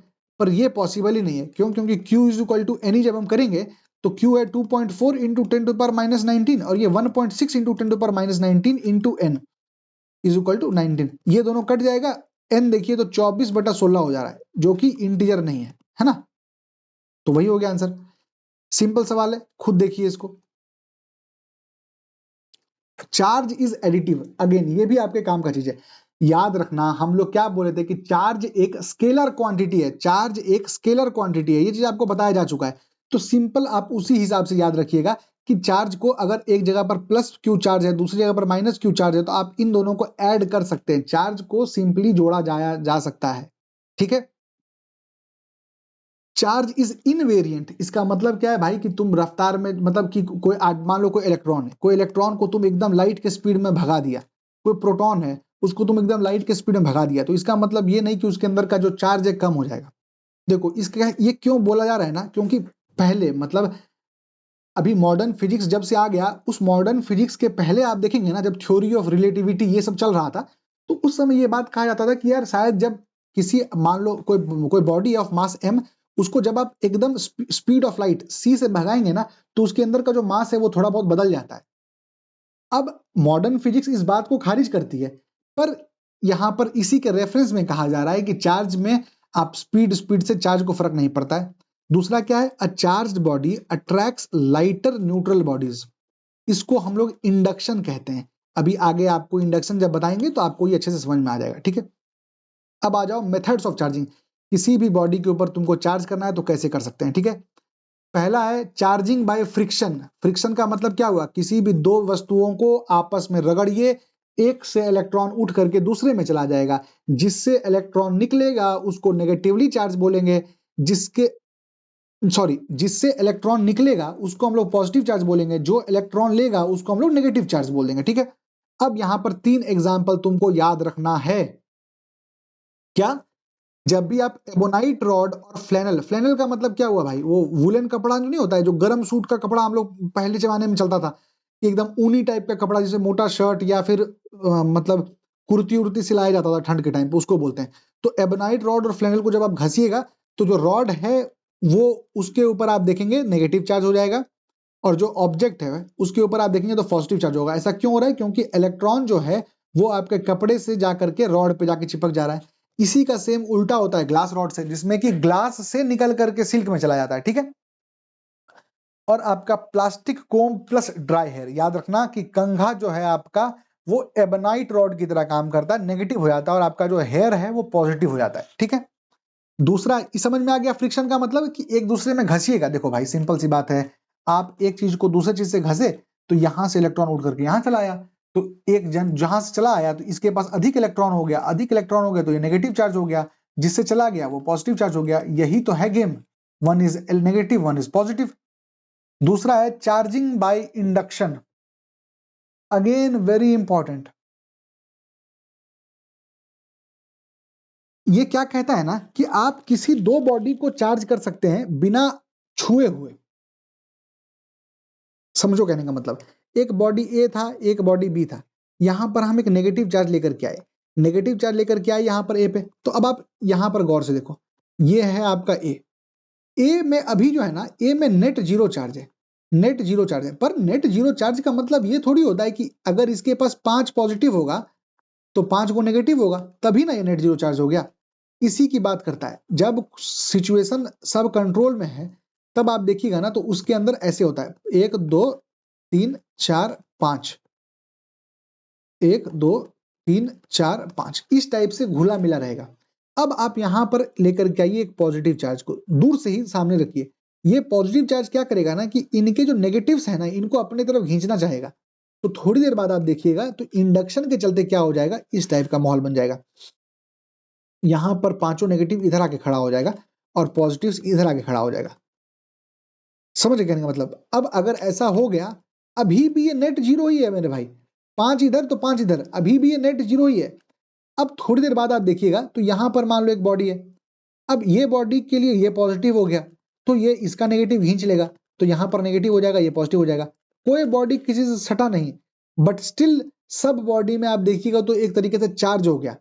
पर ये पॉसिबल ही नहीं है। क्यों? क्योंकि Q is equal to n जब हम करेंगे तो Q है 2.4 इंटू 10 टू पावर माइनस 19 और ये 1.6 into 10 to power minus 19 into n is equal to 19। ये दोनों कट जाएगा, n देखिए तो 24/16 हो जा रहा है जो कि इंटीजर नहीं है ना? तो वही हो गया आंसर। सिंपल सवाल है, खुद देखिए इसको। चार्ज इज एडिटिव, अगेन ये भी आपके काम का चीज है। याद रखना, हम लोग क्या बोले थे कि चार्ज एक स्केलर क्वांटिटी है, चार्ज एक स्केलर क्वांटिटी है, ये चीज आपको बताया जा चुका है। तो सिंपल आप उसी हिसाब से याद रखिएगा कि चार्ज को अगर एक जगह पर प्लस क्यू चार्ज है, दूसरी जगह पर माइनस क्यू चार्ज है, तो आप इन दोनों को ऐड कर सकते हैं, चार्ज को सिंपली जोड़ा जा सकता है। ठीक है? चार्ज इज इनवेरिएंट, इसका मतलब क्या है भाई कि तुम रफ्तार में, मतलब कि कोई मान लो कोई इलेक्ट्रॉन है, कोई इलेक्ट्रॉन को तुम एकदम लाइट के स्पीड में भगा दिया, कोई प्रोटॉन है उसको तुम एकदम लाइट के स्पीड में भगा दिया, तो इसका मतलब ये नहीं कि उसके अंदर का जो चार्ज है कम हो जाएगा। देखो इसका ये क्यों बोला जा रहा है ना, क्योंकि पहले मतलब अभी मॉडर्न फिजिक्स जब से आ गया, उस मॉडर्न फिजिक्स के पहले आप देखेंगे ना, जब थ्योरी ऑफ रिलेटिविटी ये सब चल रहा था, तो उस समय ये बात कहा जाता था कि यार शायद जब किसी, मान लो कोई बॉडी ऑफ मास m, उसको जब आप एकदम स्पीड ऑफ लाइट c से भगाएंगे ना तो उसके अंदर का जो मास है वो थोड़ा बहुत बदल जाता है। अब मॉडर्न फिजिक्स इस बात को खारिज करती है, पर यहां पर इसी के रेफरेंस में कहा जा रहा है कि चार्ज में आप स्पीड से चार्ज को फर्क नहीं पड़ता है। दूसरा क्या है? A charged body attracts lighter neutral bodies, इसको हम लोग इंडक्शन कहते हैं। अभी आगे आपको इंडक्शन जब बताएंगे तो आपको ये अच्छे से समझ में आ जाएगा। ठीक है? अब आ जाओ मेथड्स ऑफ चार्जिंग। किसी भी बॉडी के ऊपर तुमको चार्ज करना है तो कैसे कर सकते हैं? ठीक है? पहला है चार्जिंग बाय फ्रिक्शन। फ्रिक्शन का मतलब क्या हुआ? किसी भी दो वस्तुओं को आपस में रगड़िए, एक से इलेक्ट्रॉन उठ करके दूसरे में चला जाएगा, जिससे इलेक्ट्रॉन निकलेगा उसको नेगेटिवली चार्ज बोलेंगे, जिसके सॉरी, जिससे इलेक्ट्रॉन निकलेगा उसको हम लोग पॉजिटिव चार्ज बोलेंगे, जो इलेक्ट्रॉन लेगा उसको हम लोग नेगेटिव चार्ज बोल देंगे, ठीक है। अब यहां पर 3 एग्जाम्पल तुमको याद रखना है। क्या? जब भी आप एबोनाइट रॉड और फ्लैनल, फ्लैनल का मतलब क्या हुआ भाई, वो वुलन कपड़ा जो नहीं होता है, जो गर्म सूट का कपड़ा हम लोग पहले जमाने में चलता था, एकदम ऊनी टाइप का कपड़ा, जैसे मोटा शर्ट या फिर मतलब कुर्ती उर्ती सिलाया जाता था ठंड के टाइम पे, उसको बोलते हैं। तो एबोनाइट रॉड और फ्लैनल को जब आप घसीएगा तो जो रॉड है वो, उसके ऊपर आप देखेंगे नेगेटिव चार्ज हो जाएगा, और जो ऑब्जेक्ट है उसके ऊपर आप देखेंगे तो पॉजिटिव चार्ज होगा। ऐसा क्यों हो रहा है? क्योंकि इलेक्ट्रॉन जो है वो आपके कपड़े से जाकर के रॉड पे जाके चिपक जा रहा है। इसी का सेम उल्टा होता है ग्लास रॉड से, जिसमें कि ग्लास से निकल करके सिल्क में चला जाता है, ठीक है। और आपका प्लास्टिक कोम प्लस ड्राई हेयर, याद रखना कि कंघा जो है आपका वो एबनाइट रॉड की तरह काम करता है, नेगेटिव हो जाता है, और आपका जो हेयर है वो पॉजिटिव हो जाता है, ठीक है। दूसरा, इस समझ में आ गया फ्रिक्शन का मतलब कि एक दूसरे में घसीएगा। देखो भाई सिंपल सी बात है, आप एक चीज को दूसरे चीज से घसे तो यहां से इलेक्ट्रॉन उड़ करके यहां चला आया, तो एक जन जहां से चला आया तो इसके पास अधिक इलेक्ट्रॉन हो गया, अधिक इलेक्ट्रॉन हो गया तो ये नेगेटिव चार्ज हो गया, जिससे चला गया वो पॉजिटिव चार्ज हो गया। यही तो है game, one is negative one is positive. दूसरा है charging by induction, again very important. ये क्या कहता है ना कि आप किसी दो बॉडी को चार्ज कर सकते हैं बिना छुए हुए। समझो कहने का मतलब, एक बॉडी ए था, एक बॉडी बी था, यहां पर हम एक नेगेटिव चार्ज लेकर के आए, नेगेटिव चार्ज लेकर के आए यहां पर ए पे। तो अब आप यहां पर गौर से देखो, ये है आपका ए में अभी जो है ना, ए में नेट जीरो चार्ज है, नेट जीरो चार्ज है। पर नेट जीरो चार्ज का मतलब ये थोड़ी होता है कि अगर इसके पास 5 पॉजिटिव होगा तो 5 को नेगेटिव होगा, तभी ना ये नेट जीरो चार्ज हो गया। इसी की बात करता है। जब सिचुएशन सब कंट्रोल में है तब आप देखिएगा ना, तो उसके अंदर ऐसे होता है 1 2 3 4 5, 1 2 3 4 5, इस टाइप से घुला मिला रहेगा। अब आप यहां पर लेकर के आइए एक पॉजिटिव चार्ज को, दूर से ही सामने रखिए। ये पॉजिटिव चार्ज क्या करेगा ना कि इनके जो नेगेटिव्स है ना, इनको अपने तरफ खींचना चाहेगा। तो थोड़ी देर बाद आप देखिएगा तो इंडक्शन के चलते क्या हो जाएगा, इस टाइप का माहौल बन जाएगा। यहां पर पांचों नेगेटिव इधर आके खड़ा हो जाएगा और पॉजिटिव इधर आके खड़ा हो जाएगा। समझ गए कहने का मतलब? अब अगर ऐसा हो गया, अभी भी ये नेट जीरो ही है मेरे भाई, 5 इधर तो 5 इधर, अभी भी ये नेट जीरो ही है। अब थोड़ी देर बाद आप देखिएगा तो यहां पर मान लो एक बॉडी है, अब ये बॉडी के लिए ये पॉजिटिव हो गया तो ये इसका नेगेटिव खींच लेगा, तो यहां पर नेगेटिव हो जाएगा, ये पॉजिटिव हो जाएगा। कोई बॉडी किसी से सटा नहीं, बट स्टिल सब बॉडी में आप देखिएगा तो एक तरीके से चार्ज हो गया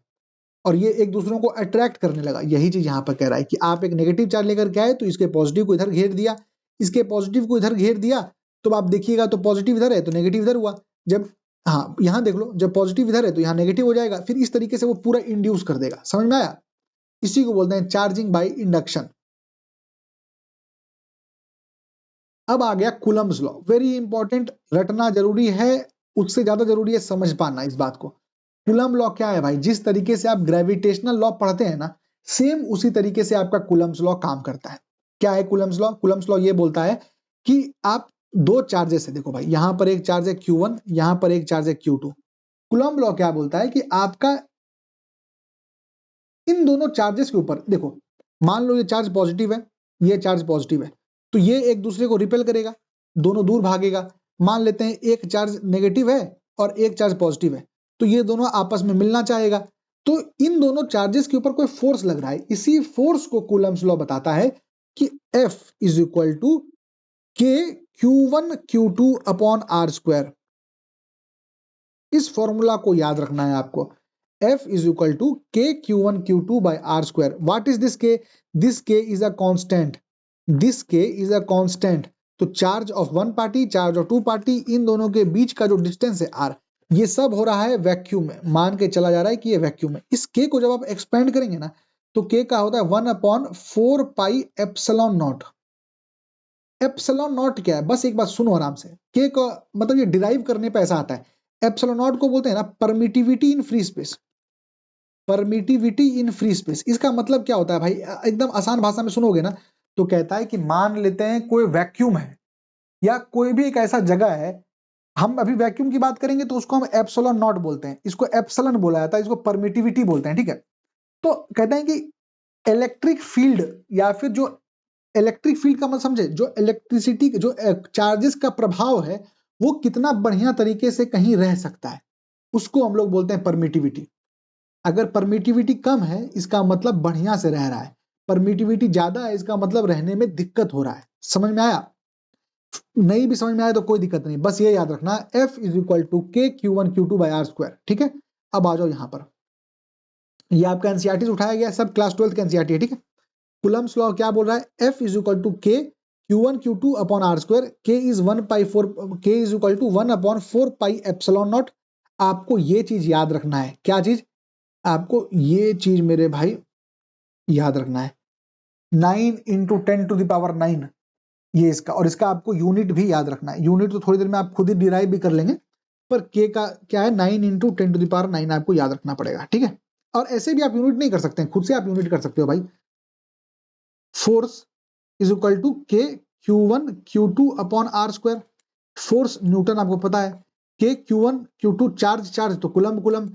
और ये एक दूसरों को अट्रैक्ट करने लगा। यही चीज यहाँ पर कह रहा है कि आप एक नेगेटिव चार्ज लेकर के आए तो इसके पॉजिटिव को इधर घेर दिया, इसके पॉजिटिव को इधर घेर दिया, तो आप देखिएगा तो पॉजिटिव इधर है तो नेगेटिव इधर हुआ। जब, हाँ यहाँ देख लो, जब पॉजिटिव इधर है तो यहाँ नेगेटिव हो जाएगा, फिर इस तरीके से वो पूरा इंड्यूस कर देगा। समझ में आया? इसी को बोलते हैं चार्जिंग बाय इंडक्शन। अब आ गया कूलम्स लॉ, वेरी इंपॉर्टेंट, रटना जरूरी है, उससे ज्यादा जरूरी है समझ पाना इस बात को। कूलम लॉ क्या है भाई? जिस तरीके से आप ग्रेविटेशनल लॉ पढ़ते हैं ना, सेम उसी तरीके से आपका कूलम्स लॉ काम करता है। क्या है कूलम्स लॉ? कूलम्स लॉ ये बोलता है कि आप दो चार्जेस है, देखो भाई यहां पर एक चार्ज है Q1, यहां पर एक चार्ज है Q2। कूलम लॉ क्या बोलता है कि आपका इन दोनों चार्जेस के ऊपर देखो, मान लो ये चार्ज पॉजिटिव है, ये चार्ज पॉजिटिव है, तो ये एक दूसरे को रिपेल करेगा, दोनों दूर भागेगा। मान लेते हैं एक चार्ज नेगेटिव है और एक चार्ज पॉजिटिव है, तो ये दोनों आपस में मिलना चाहेगा, तो इन दोनों चार्जेस के ऊपर कोई फोर्स लग रहा है। इसी फोर्स को कूलम्स लॉ बताता है कि F is equal to k Q1 Q2 upon are square. इस फॉर्मूला को याद रखना है आपको, F is equal to K Q1 Q2 by R square. What is this K? This K is a constant. This K is a constant. तो charge of one party, charge of two party, इन दोनों के बीच का जो distance है R, ये सब हो रहा है वैक्यूम में, मान के चला जा रहा है कि ये वैक्यूम है। इस K को जब आप एक्सपेंड करेंगे ना, तो K का होता है 1/4 pi epsilon naught. Epsilon not क्या है? बस एक बात सुनो आराम से, K का मतलब ये डिराइव करने पे ऐसा आता है। एप्सिलॉन नॉट को बोलते हैं ना permittivity in free space. Permittivity in free space, इसका मतलब क्या होता है भाई? एकदम आसान भाषा में सुनोगे ना, तो कहता है कि मान लेते हैं कोई वैक्यूम है या कोई भी एक ऐसा जगह है, हम अभी वैक्यूम की बात करेंगे तो उसको हम एप्सिलॉन नॉट बोलते हैं, इसको एप्सिलॉन बोला जाता है, इसको परमिटिविटी बोलते हैं, ठीक है। तो कहते हैं कि इलेक्ट्रिक फील्ड या फिर जो इलेक्ट्रिक फील्ड का मतलब समझे, जो इलेक्ट्रिसिटी जो चार्जेस का प्रभाव है वो कितना बढ़िया तरीके से कहीं रह सकता है, उसको हम लोग बोलते हैं परमिटिविटी। अगर परमिटिविटी कम है इसका मतलब बढ़िया से रह रहा है, परमिटिविटी ज्यादा है इसका मतलब रहने में दिक्कत हो रहा है। समझ में आया? नहीं भी समझ में आया तो कोई दिक्कत नहीं, बस ये याद रखना F is equal to k Q1 Q2 bye are square. ठीक है, अब आ जाओ यहाँ पर, ये आपका एनसीईआरटी से उठाया गया, सब क्लास 12 का एनसीईआरटी है। ठीक है, कुलम्स लॉ क्या बोल रहा है? F is equal to k Q1 Q2 upon are square, k is 1/4, k is equal to 1/4 pi epsilon naught. आपको ये चीज याद रखना है, क्या चीज? आपको ये चीज मेरे भाई याद रखना है, 9 इंटू 10⁹ ये इसका, और इसका आपको यूनिट भी याद रखना है। यूनिट तो थोड़ी देर में आप खुद ही डिराइव भी कर लेंगे, पर के का क्या है, 9 इंटू 10⁹ आपको याद रखना पड़ेगा। ठीक है, और ऐसे भी आप यूनिट नहीं कर सकते हैं, खुद से आप यूनिट कर सकते हो भाई। Force is equal to k Q1 Q2 upon are square. Force newton आपको पता है, k Q1 Q2 charge, charge तो कुलम कुलम,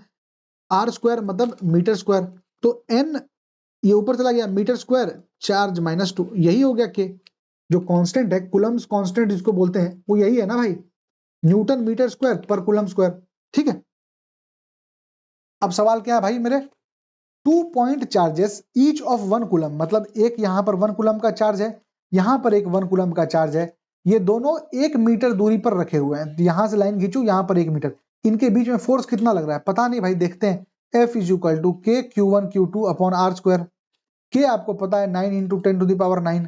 आर स्क्वायर मतलब मीटर स्क्वायर, तो एन ये ऊपर चला गया, मीटर स्क्वायर चार्ज -2, यही हो गया के। जो कांस्टेंट है, कुलम्स कांस्टेंट जिसको बोलते हैं, वो यही है ना भाई, Newton metre square per coulomb square. ठीक है, अब सवाल क्या है भाई मेरे, 2 point charges each of 1 coulomb, मतलब एक यहां पर 1 कूलम का चार्ज है, यहां पर एक 1 कूलम का चार्ज है, ये दोनों 1 मीटर दूरी पर रखे हुए हैं। यहां से लाइन खींचू, यहां पर 1 मीटर, इनके बीच में फोर्स कितना लग रहा है पता नहीं भाई, देखते हैं। F is equal to k Q1 Q2 upon are square. के आपको पता है 9 इंटू 10⁹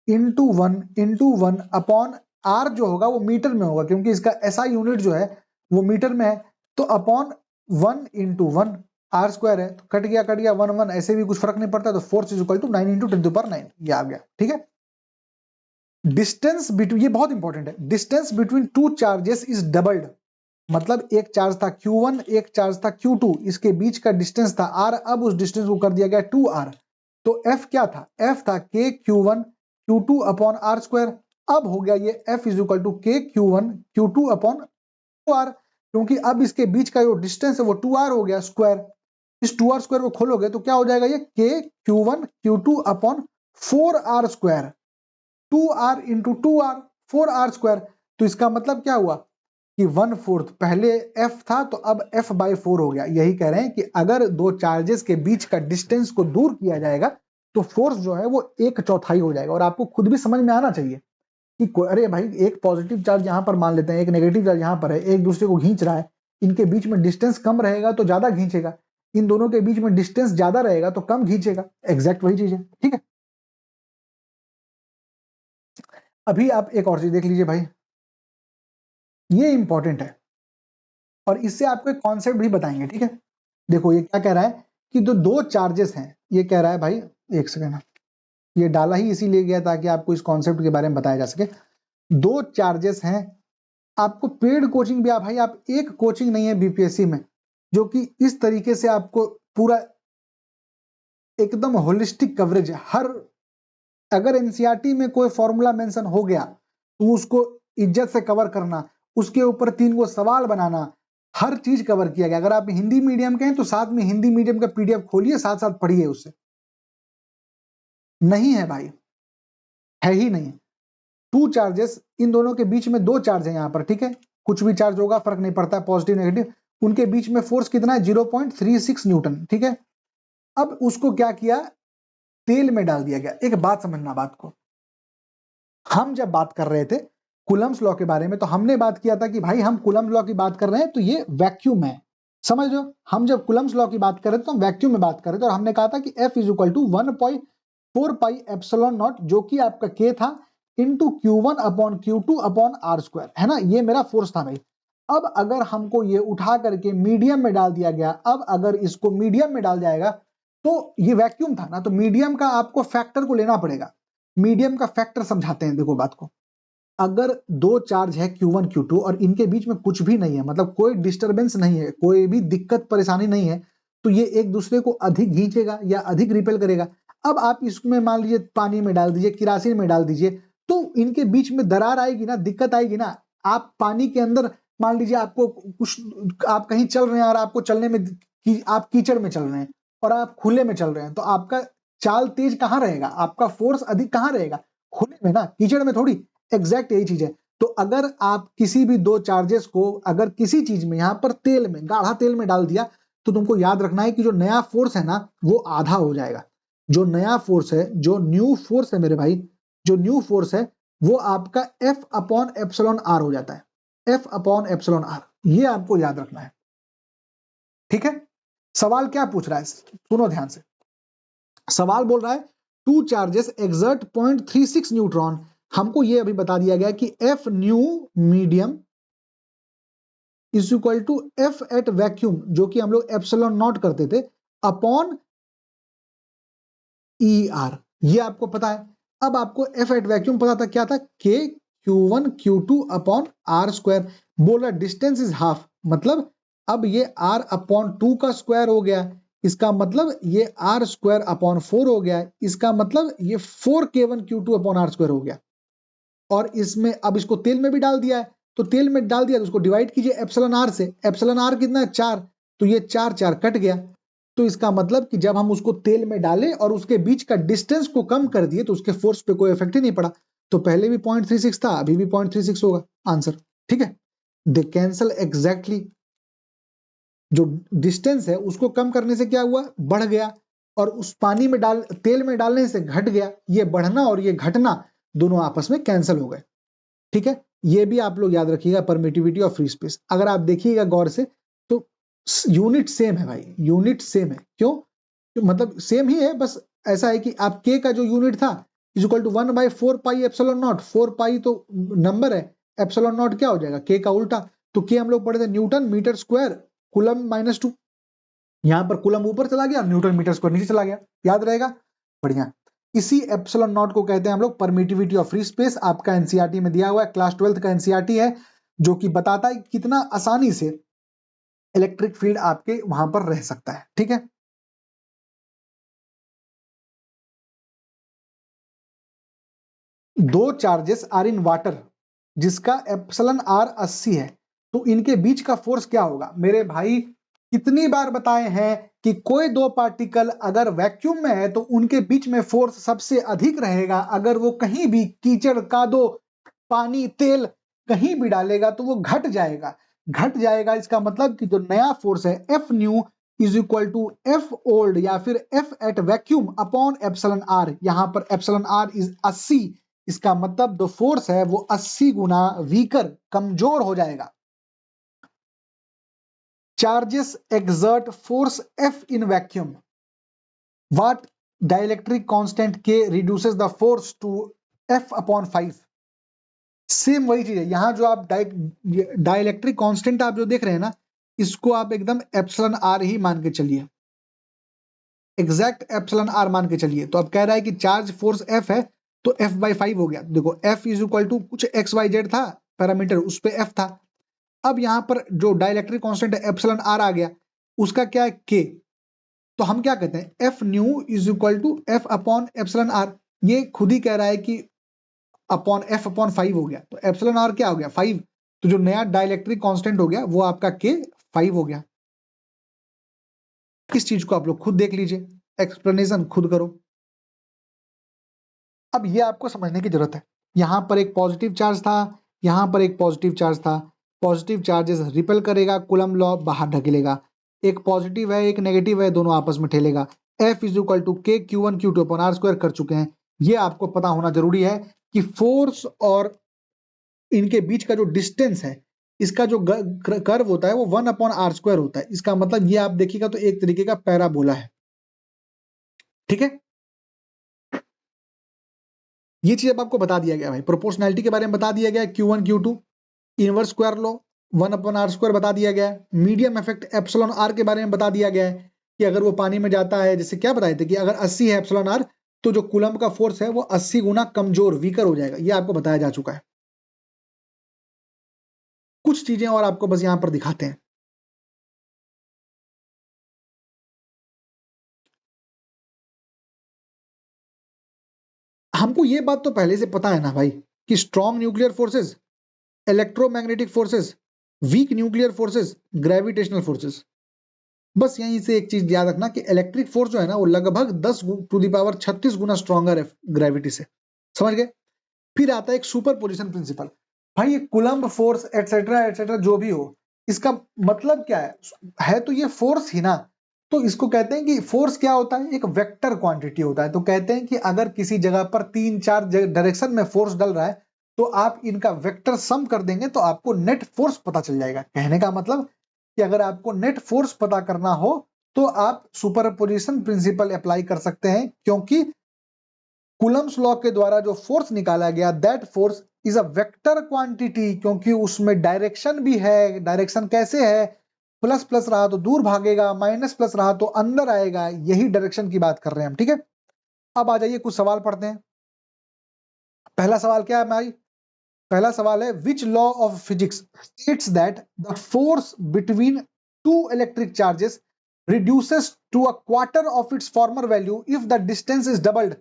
इंटू 1 अपॉन आर जो होगा वो मीटर में होगा, क्योंकि इसका SI यूनिट जो है वो मीटर में है, तो अपॉन 1 इंटू 1 आर स्क्वायर है, तो कट गया 1 1, ऐसे भी कुछ फर्क नहीं पड़ता, तो force is equal to 9 into 10⁹ ये आ गया। ठीक है, डिस्टेंस बिटवीन, ये बहुत इंपॉर्टेंट है, distance between two charges is doubled. मतलब एक चार्ज था Q1, एक चार्ज था Q2, इसके बीच का डिस्टेंस था R, अब उस डिस्टेंस को कर दिया गया 2R। तो F क्या था? F था K Q1 Q2 upon are square. अब हो गया ये F is equal to k Q1 Q2 upon 2R, क्योंकि अब इसके बीच का जो डिस्टेंस है वो 2R हो गया स्क्वायर। इस 2R स्क्वायर को खोलोगे तो क्या हो जाएगा, ये K Q1 Q2 upon 4R square, 2R into 2R, 4R square. तो इसका मतलब क्या हुआ कि 1/4, पहले F था तो अब F/4 हो गया। यही कह रहे हैं कि अगर दो चार्जेस के बीच का डिस्टेंस को दूर किया जाएगा तो फोर्स जो है वो 1/4 हो जाएगा। और आपको खुद भी समझ में आना चाहिए कि अरे भाई, एक पॉजिटिव चार्ज यहाँ पर मान लेते हैं, एक नेगेटिव चार्ज यहाँ पर है, एक दूसरे को खींच रहा है, इनके बीच में डिस्टेंस कम रहेगा तो ज्यादा खींचेगा, इन दोनों के बीच में डिस्टेंस ज्यादा रहेगा तो कम खींचेगा। एग्जैक्ट वही चीज है। ठीक है, अभी आप एक और चीज देख लीजिए भाई, ये इंपॉर्टेंट है और इससे आपको एक कॉन्सेप्ट भी बताएंगे। ठीक है, देखो ये क्या कह रहा है कि जो दो चार्जेस हैं, ये कह रहा है भाई, एक सेकेंड, ये डाला ही इसीलिए गया ताकि आपको इस कॉन्सेप्ट के बारे में बताया जा सके। दो चार्जेस हैं, आपको पेड कोचिंग भी, आप भाई आप एक कोचिंग नहीं है बीपीएससी में जो कि इस तरीके से आपको पूरा एकदम होलिस्टिक कवरेज है। हर, अगर एनसीईआरटी में कोई फॉर्मूला मेंशन हो गया तो उसको इज्जत से कवर करना, उसके ऊपर 3 को सवाल बनाना, हर चीज कवर किया गया। अगर आप हिंदी मीडियम के हैं तो साथ में हिंदी मीडियम का पीडीएफ खोलिए, साथ साथ पढ़िए उससे। नहीं है भाई, है ही नहीं। 2 चार्जेस, इन दोनों के बीच में 2 चार्ज है यहाँ पर। ठीक है, कुछ भी चार्ज होगा फर्क नहीं पड़ता, पॉजिटिव नेगेटिव, उनके बीच में फोर्स कितना है, 0.36 न्यूटन। ठीक है, अब उसको क्या किया, तेल में डाल दिया गया। एक बात समझना, बात को, हम जब बात कर रहे थे कूलम्स लॉ के बारे में तो हमने बात किया था कि भाई हम कूलम्स लॉ की बात कर रहे हैं तो ये वैक्यूम है, समझ लो। हम जब कूलम्स लॉ की बात कर रहे थे तो हम वैक्यूम में बात कर रहे थे, और हमने कहा था कि F is equal to 1/4 pi epsilon naught, जो कि आपका K था, into Q1 upon Q2 upon are square, है ना, ये मेरा फोर्स था भाई। अब अगर हमको ये उठा करके मीडियम में डाल दिया गया, अब अगर इसको मीडियम में डाल जाएगा तो ये वैक्यूम था ना, तो मीडियम का आपको फैक्टर को लेना पड़ेगा। मीडियम का फैक्टर समझाते हैं, देखो बात को। अगर दो चार्ज है Q1 Q2 और इनके बीच में कुछ भी नहीं है, मतलब कोई डिस्टरबेंस नहीं है, कोई भी दिक्कत परेशानी नहीं है, तो ये एक दूसरे को अधिक खींचेगा या अधिक रिपेल करेगा। अब आप इसमें मान लीजिए पानी में डाल दीजिए, किरासिन में डाल दीजिए, तो इनके बीच में दरार आएगी ना, दिक्कत आएगी ना। आप पानी के अंदर मान लीजिए आपको कुछ, आप कहीं चल रहे हैं और आपको चलने में आप कीचड़ में चल रहे हैं और आप खुले में चल रहे हैं, तो आपका चाल तेज कहाँ रहेगा, आपका फोर्स अधिक कहाँ रहेगा, खुले में ना, कीचड़ में थोड़ी। एग्जैक्ट यही चीज है। तो अगर आप किसी भी दो चार्जेस को अगर किसी चीज में, यहाँ पर तेल में, गाढ़ा तेल में डाल दिया, तो तुमको याद रखना है कि जो नया फोर्स है ना वो आधा हो जाएगा। जो नया फोर्स है, जो न्यू फोर्स है मेरे भाई, जो न्यू फोर्स है वो आपका F अपॉन एप्सिलॉन आर हो जाता है। F अपॉन एप्सिलॉन आर, ये आपको याद रखना है। ठीक है, सवाल क्या पूछ रहा है, सुनो ध्यान से। सवाल बोल रहा है टू चार्जेस एक्सर्ट 0.36 न्यूट्रॉन। हमको ये अभी बता दिया गया कि F new medium is equal to F at vacuum, जो कि हम लोग एप्सिलॉन नॉट करते थे, अपॉन ई आर, ये आपको पता है। अब आपको F एट वैक्यूम पता था, क्या था, K Q1 Q2 upon are square. बोला डिस्टेंस इज हाफ, मतलब अब ये R अपॉन 2 का स्क्वायर हो गया, इसका मतलब ये R स्क्वायर अपॉन 4 हो गया, इसका मतलब ये 4K1 Q2 upon are square हो गया। और इसमें अब इसको तेल में भी डाल दिया है, तो तेल में डाल दिया तो उसको डिवाइड कीजिए एप्सिलॉन आर से। एप्सिलॉन आर कितना है, 4, तो ये 4 4 कट गया। तो इसका मतलब कि जब हम उसको तेल में डाले और उसके बीच का डिस्टेंस को कम कर दिए तो उसके फोर्स पे कोई इफेक्ट ही नहीं पड़ा। तो पहले भी 0.36 था, अभी भी 0.36 होगा आंसर। ठीक है, दे कैंसल एग्जैक्टली। जो डिस्टेंस है उसको कम करने से क्या हुआ, बढ़ गया, और उस पानी में डाल, तेल में डालने से घट गया। ये बढ़ना और ये घटना दोनों आपस में कैंसिल हो गए। ठीक है, ये भी आप लोग याद रखिएगा, परमिटिविटी ऑफ फ्री स्पेस। अगर आप देखिएगा गौर से तो यूनिट सेम है भाई, यूनिट सेम है। क्यों, तो मतलब सेम ही है, बस ऐसा है कि आप के का जो यूनिट था is equal to 1/4 pi epsilon naught. 4 pi तो नंबर है, एप्सिलॉन नॉट क्या हो जाएगा, के का उल्टा। तो के हम लोग पढ़े थे न्यूटन मीटर स्क्वायर कूलम -2। यहां पर कूलम ऊपर चला गया, न्यूटन मीटर स्क्वायर नीचे चला गया, याद रहेगा, बढ़िया। इसी एप्सिलॉन नॉट को कहते हैं हम लोग परमिटिविटी ऑफ फ्री स्पेस। आपका एनसीईआरटी में दिया हुआ है, क्लास 12th का एनसीईआरटी है, जो कि बताता है कितना आसानी से इलेक्ट्रिक फील्ड आपके वहां पर रह सकता है। ठीक है, दो चार्जेस आर इन वाटर जिसका एप्सिलॉन आर 80 है, तो इनके बीच का फोर्स क्या होगा मेरे भाई। कितनी बार बताए हैं कि कोई दो पार्टिकल अगर वैक्यूम में है तो उनके बीच में फोर्स सबसे अधिक रहेगा। अगर वो कहीं भी कीचड़, कादो, पानी, तेल कहीं भी डालेगा तो वो घट जाएगा, घट जाएगा। इसका मतलब कि जो नया फोर्स है F new is equal to F old या फिर F at vacuum upon epsilon r. यहां पर एप्सिलॉन आर इज 80, इसका मतलब जो फोर्स है वो 80 गुना वीकर, कमजोर हो जाएगा। Charges exert force F in vacuum, what dielectric constant K reduces the force to F upon 5। Same वही चीज है, यहां जो आप डाइलेक्ट्रिक कांस्टेंट आप जो देख रहे हैं ना, इसको आप एकदम एप्सिलॉन आर ही मान के चलिए, एग्जैक्ट एप्सिलॉन आर मान के चलिए। तो अब कह रहा है कि चार्ज फोर्स एफ है तो एफ बाई 5 हो गया। देखो एफ इज इक्वल टू कुछ एक्स वाई जेड था पैरामीटर, उस पे एफ था। अब यहां पर जो डाइलेक्ट्रिक कांस्टेंट है एप्सिलॉन आर आ गया, उसका क्या है, के। तो हम क्या कहते हैं, F new is equal to F upon epsilon r. ये खुद ही कह रहा है कि अपॉन एफ अपॉन 5 हो गया, तो एप्सिलॉन आर क्या हो गया, 5। तो जो नया डाइलेक्ट्रिक कांस्टेंट हो गया वो आपका के 5 हो गया। इस चीज को आप लोग खुद देख लीजिए, एक्सप्लेनेशन खुद करो। अब ये आपको समझने की जरूरत है, यहां पर एक पॉजिटिव चार्ज था, यहां पर एक पॉजिटिव चार्ज था। पॉजिटिव चार्जेस रिपेल करेगा, कूलम लॉ बाहर ढकेलेगा। एक पॉजिटिव है एक नेगेटिव है, दोनों आपस में ठेलेगा। F is equal to k Q1 Q2 upon are square कर चुके हैं। ये आपको पता होना जरूरी है कि फोर्स और इनके बीच का जो डिस्टेंस है, इसका जो कर्व होता है वो 1 अपॉन आर स्क्वायर होता है। इसका मतलब ये आप देखिएगा तो एक तरीके का पैराबोला है। ठीक है, ये चीज अब आपको बता दिया गया भाई। प्रोपोर्शनैलिटी के बारे में बता दिया गया, Q1 Q2, inverse square law 1 upon are square बता दिया गया है। मीडियम इफेक्ट एप्सिलॉन आर के बारे में बता दिया गया है कि अगर वो पानी में जाता है, जैसे क्या बताए थे कि अगर 80 है एप्सिलॉन आर तो जो कूलम का फोर्स है वो 80 गुना कमजोर, वीकर हो जाएगा। ये आपको बताया जा चुका है। कुछ चीजें और आपको बस यहां पर दिखाते हैं। हमको ये बात तो पहले से पता है ना भाई कि strong nuclear forces, electromagnetic forces, weak nuclear forces, gravitational forces. बस यहीं से एक चीज याद रखना कि इलेक्ट्रिक फोर्स जो है ना वो लगभग 10 टू दी पावर 36 गुना स्ट्रॉन्गर है ग्रेविटी से। समझ गए। फिर आता है एक सुपर पोजिशन प्रिंसिपल। भाई ये कूलम्ब फोर्स एटसेट्रा जो भी हो, इसका मतलब क्या है तो ये फोर्स ही ना। तो इसको कहते हैं कि फोर्स क्या होता है, एक वेक्टर क्वांटिटी होता है। तो कहते हैं कि अगर किसी जगह पर 3-4 डायरेक्शन में फोर्स डल रहा है तो आप इनका वेक्टर सम कर देंगे तो आपको नेट फोर्स पता चल जाएगा। कहने का मतलब कि अगर आपको नेट फोर्स पता करना हो तो आप सुपरपोजिशन प्रिंसिपल अप्लाई कर सकते हैं, क्योंकि कूलम्ब्स लॉ के द्वारा जो फोर्स निकाला गया that force is a vector quantity, क्योंकि उसमें डायरेक्शन भी है। डायरेक्शन कैसे है, प्लस प्लस रहा तो दूर भागेगा, माइनस प्लस रहा तो अंदर आएगा, यही डायरेक्शन की बात कर रहे हैं हम। ठीक है, अब आ जाइए कुछ सवाल पढ़ते हैं। पहला सवाल क्या है भाई, पहला सवाल है which law of physics states that the force between two electric charges reduces to a quarter of its former value if the distance is doubled।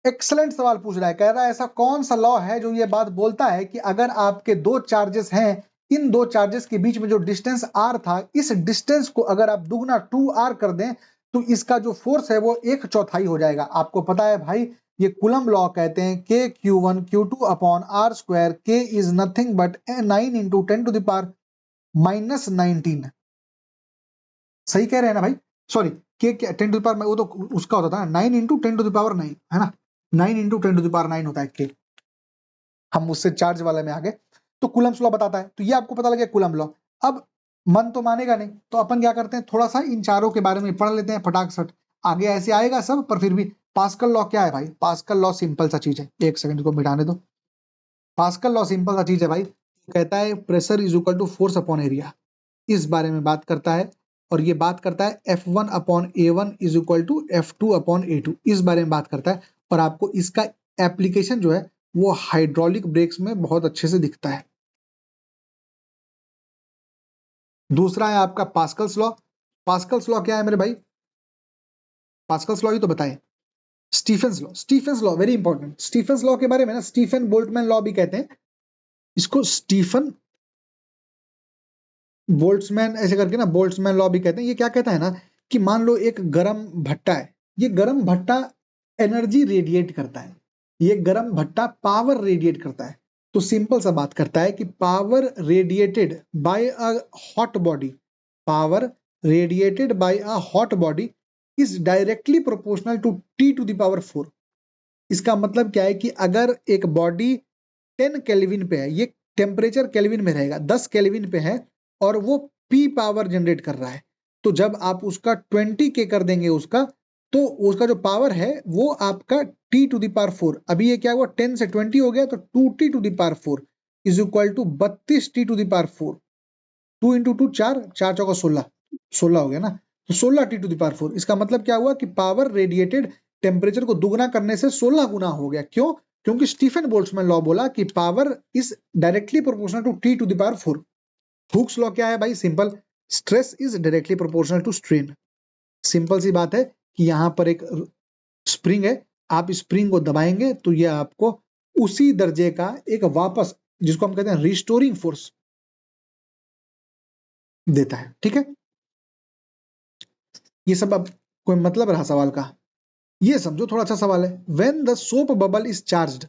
Excellent सवाल पूछ रहा है, कह रहा है ऐसा कौन सा लॉ है जो ये बात बोलता है कि अगर आपके दो चार्जेस हैं, इन दो चार्जेस के बीच में जो डिस्टेंस r था, इस डिस्टेंस को अगर आप दुगना 2r कर दें तो इसका जो फोर्स है वो 1/4 हो जाएगा। आपको पता है भाई ये कूलम्ब लॉ कहते हैं k q1 q2 upon r square, k is nothing but 9 into 10 to the power -19। सही कह रहे हैं ना भाई, sorry k 10 to the power, वो तो उसका होता था 9 इंटू 10 टू द पावर 9 है ना, 9 इंटू 10 टू द पावर 9 होता है k। हम उससे चार्ज वाले में आ गए। तो कूलम्ब्स लॉ बताता है, तो ये आपको पता लगे कूलम्ब लॉ। अब मन तो मानेगा नहीं, तो अपन क्या करते हैं थोड़ा सा इन चारों के बारे में पढ़ लेते हैं फटाक सट। आगे ऐसे आएगा सब, पर फिर भी पास्कल लॉ क्या है भाई, पास्कल लॉ सिंपल सा चीज है, एक सेकंड को मिटाने दो। पास्कल लॉ सिंपल सा चीज है भाई, कहता है pressure is equal to force upon area, इस बारे में बात करता है। और ये बात करता है F1 upon A1 is equal to F2 upon A2, इस बारे में बात करता है। और आपको इसका एप्लीकेशन जो है वो हाइड्रोलिक ब्रेक्स में बहुत अच्छे से दिखता है। दूसरा है आपका पास्कल्स लॉ। पास्कल्स लॉ क्या है मेरे भाई, पास्कल्स लॉ ही तो बताएं। Stephen's law, Stephen's law very important. Stephen's law के बारे में ना स्टीफन बोल्ट्जमैन लॉ भी कहते हैं इसको, स्टीफन बोल्ट्जमैन ऐसे करके ना, बोल्ट्जमैन लॉ भी कहते हैं। ये क्या कहता है ना कि मान लो एक गरम भट्टा है, ये गरम भट्टा एनर्जी रेडिएट करता है, ये गरम भट्टा पावर रेडिएट करता है। तो सिंपल सा बात करता है कि power radiated by a hot body, power radiated by a hot body is directly proportional to T to the power 4। इसका मतलब क्या है कि अगर एक बॉडी 10 केल्विन पे है, ये टेम्परेचर केल्विन में रहेगा, 10 केल्विन पे है और वो P पावर जनरेट कर रहा है, तो जब आप उसका 20 के कर देंगे उसका, तो उसका जो पावर है वो आपका T टू द पावर 4। अभी ये क्या हुआ 10 से 20 हो गया, तो 2T to the power 4 is equal to 32T to the power 4। 2 into 2 4, 4 चौका 16, 16 हो गया ना, तो 16T टू द पावर 4। इसका मतलब क्या हुआ कि पावर रेडिएटेड टेम्परेचर को दुगना करने से 16 गुना हो गया। क्यों, क्योंकि स्टीफन बोल्ट्जमैन लॉ बोला कि power is directly proportional to T to the power 4। Hooke's law क्या है भाई, simple, stress is directly proportional to strain. Simple सी बात है कि यहां पर एक स्प्रिंग है, आप स्प्रिंग को दबाएंगे तो ये आपको उसी दर्जे का एक वापस, जिसको हम कहते हैं रिस्टोरिंग फोर्स देता है। ठीक है, ये सब अब कोई मतलब रहा सवाल का, ये समझो थोड़ा अच्छा सवाल है। When the soap bubble is charged,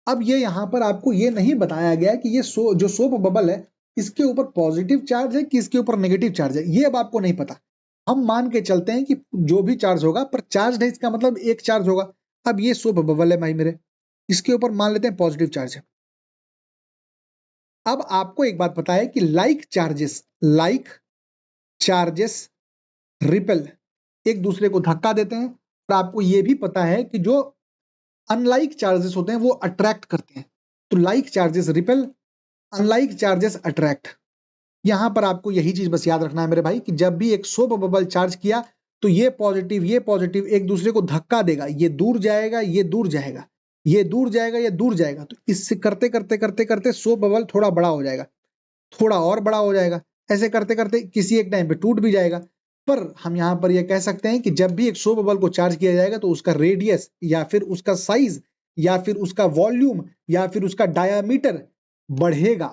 अब ये यहां पर आपको ये नहीं बताया गया कि ये जो सोप बबल है इसके ऊपर पॉजिटिव चार्ज है कि इसके ऊपर नेगेटिव चार्ज है, ये अब आपको नहीं पता। हम मान के चलते हैं कि जो भी चार्ज होगा पर चार्ज है, इसका मतलब एक चार्ज होगा। अब ये सोप बबल है भाई मेरे, इसके ऊपर मान लेते हैं पॉजिटिव चार्ज है। अब आपको एक बात पता है कि लाइक चार्जेस रिपेल, एक दूसरे को धक्का देते हैं। और आपको यह भी पता है कि जो अनलाइक चार्जेस होते हैं वो अट्रैक्ट करते हैं। तो like charges repel, unlike charges attract. यहां पर आपको यही चीज बस याद रखना है मेरे भाई कि जब भी एक सोप बबल चार्ज किया तो ये पॉजिटिव एक दूसरे को धक्का देगा, ये दूर जाएगा, ये दूर जाएगा, ये दूर जाएगा, ये दूर जाएगा। तो इससे करते करते करते करते सोप बबल थोड़ा बड़ा हो जाएगा, थोड़ा और बड़ा हो जाएगा, ऐसे करते करते किसी एक टाइम पे टूट भी जाएगा। पर हम यहां पर यह कह सकते हैं कि जब भी एक सोप बबल को चार्ज किया जाएगा तो उसका रेडियस या फिर उसका साइज या फिर उसका वॉल्यूम या फिर उसका डायामीटर बढ़ेगा।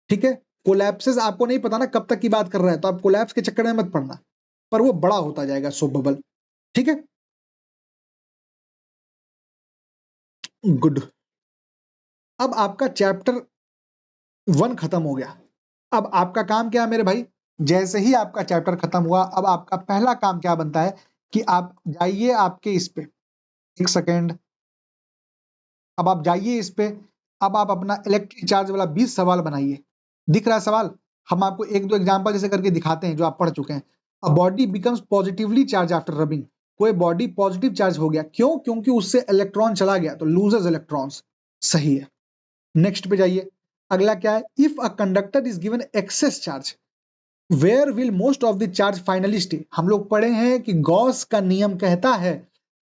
ठीक है, कोलैप्सेस आपको नहीं पता ना कब तक की बात कर रहा है, तो आप कोलैप्स के चक्कर में मत पड़ना, पर वो बड़ा होता जाएगा सोप बबल। ठीक है, गुड। अब आपका चैप्टर 1 खत्म हो गया। अब आपका काम क्या है मेरे भाई, जैसे ही आपका चैप्टर खत्म हुआ, अब आपका पहला काम क्या बनता है कि आप जाइए आपके इस पे, एक सेकेंड, अब आप जाइए इस पे, अब आप अपना इलेक्ट्रिक चार्ज वाला 20 सवाल बनाइए। दिख रहा है सवाल? हम आपको एक दो एग्जांपल जैसे करके दिखाते हैं जो आप पढ़ चुके हैं। A body becomes positively charge after rubbing, कोई बॉडी पॉजिटिव चार्ज हो गया, क्यों? क्योंकि उससे इलेक्ट्रॉन चला गया, तो लूजेस इलेक्ट्रॉन्स। सही है। नेक्स्ट पे जाइए, अगला क्या है, if a conductor is given excess charge where will most of the charge finally stay. हम लोग पढ़े हैं कि गॉस का नियम कहता है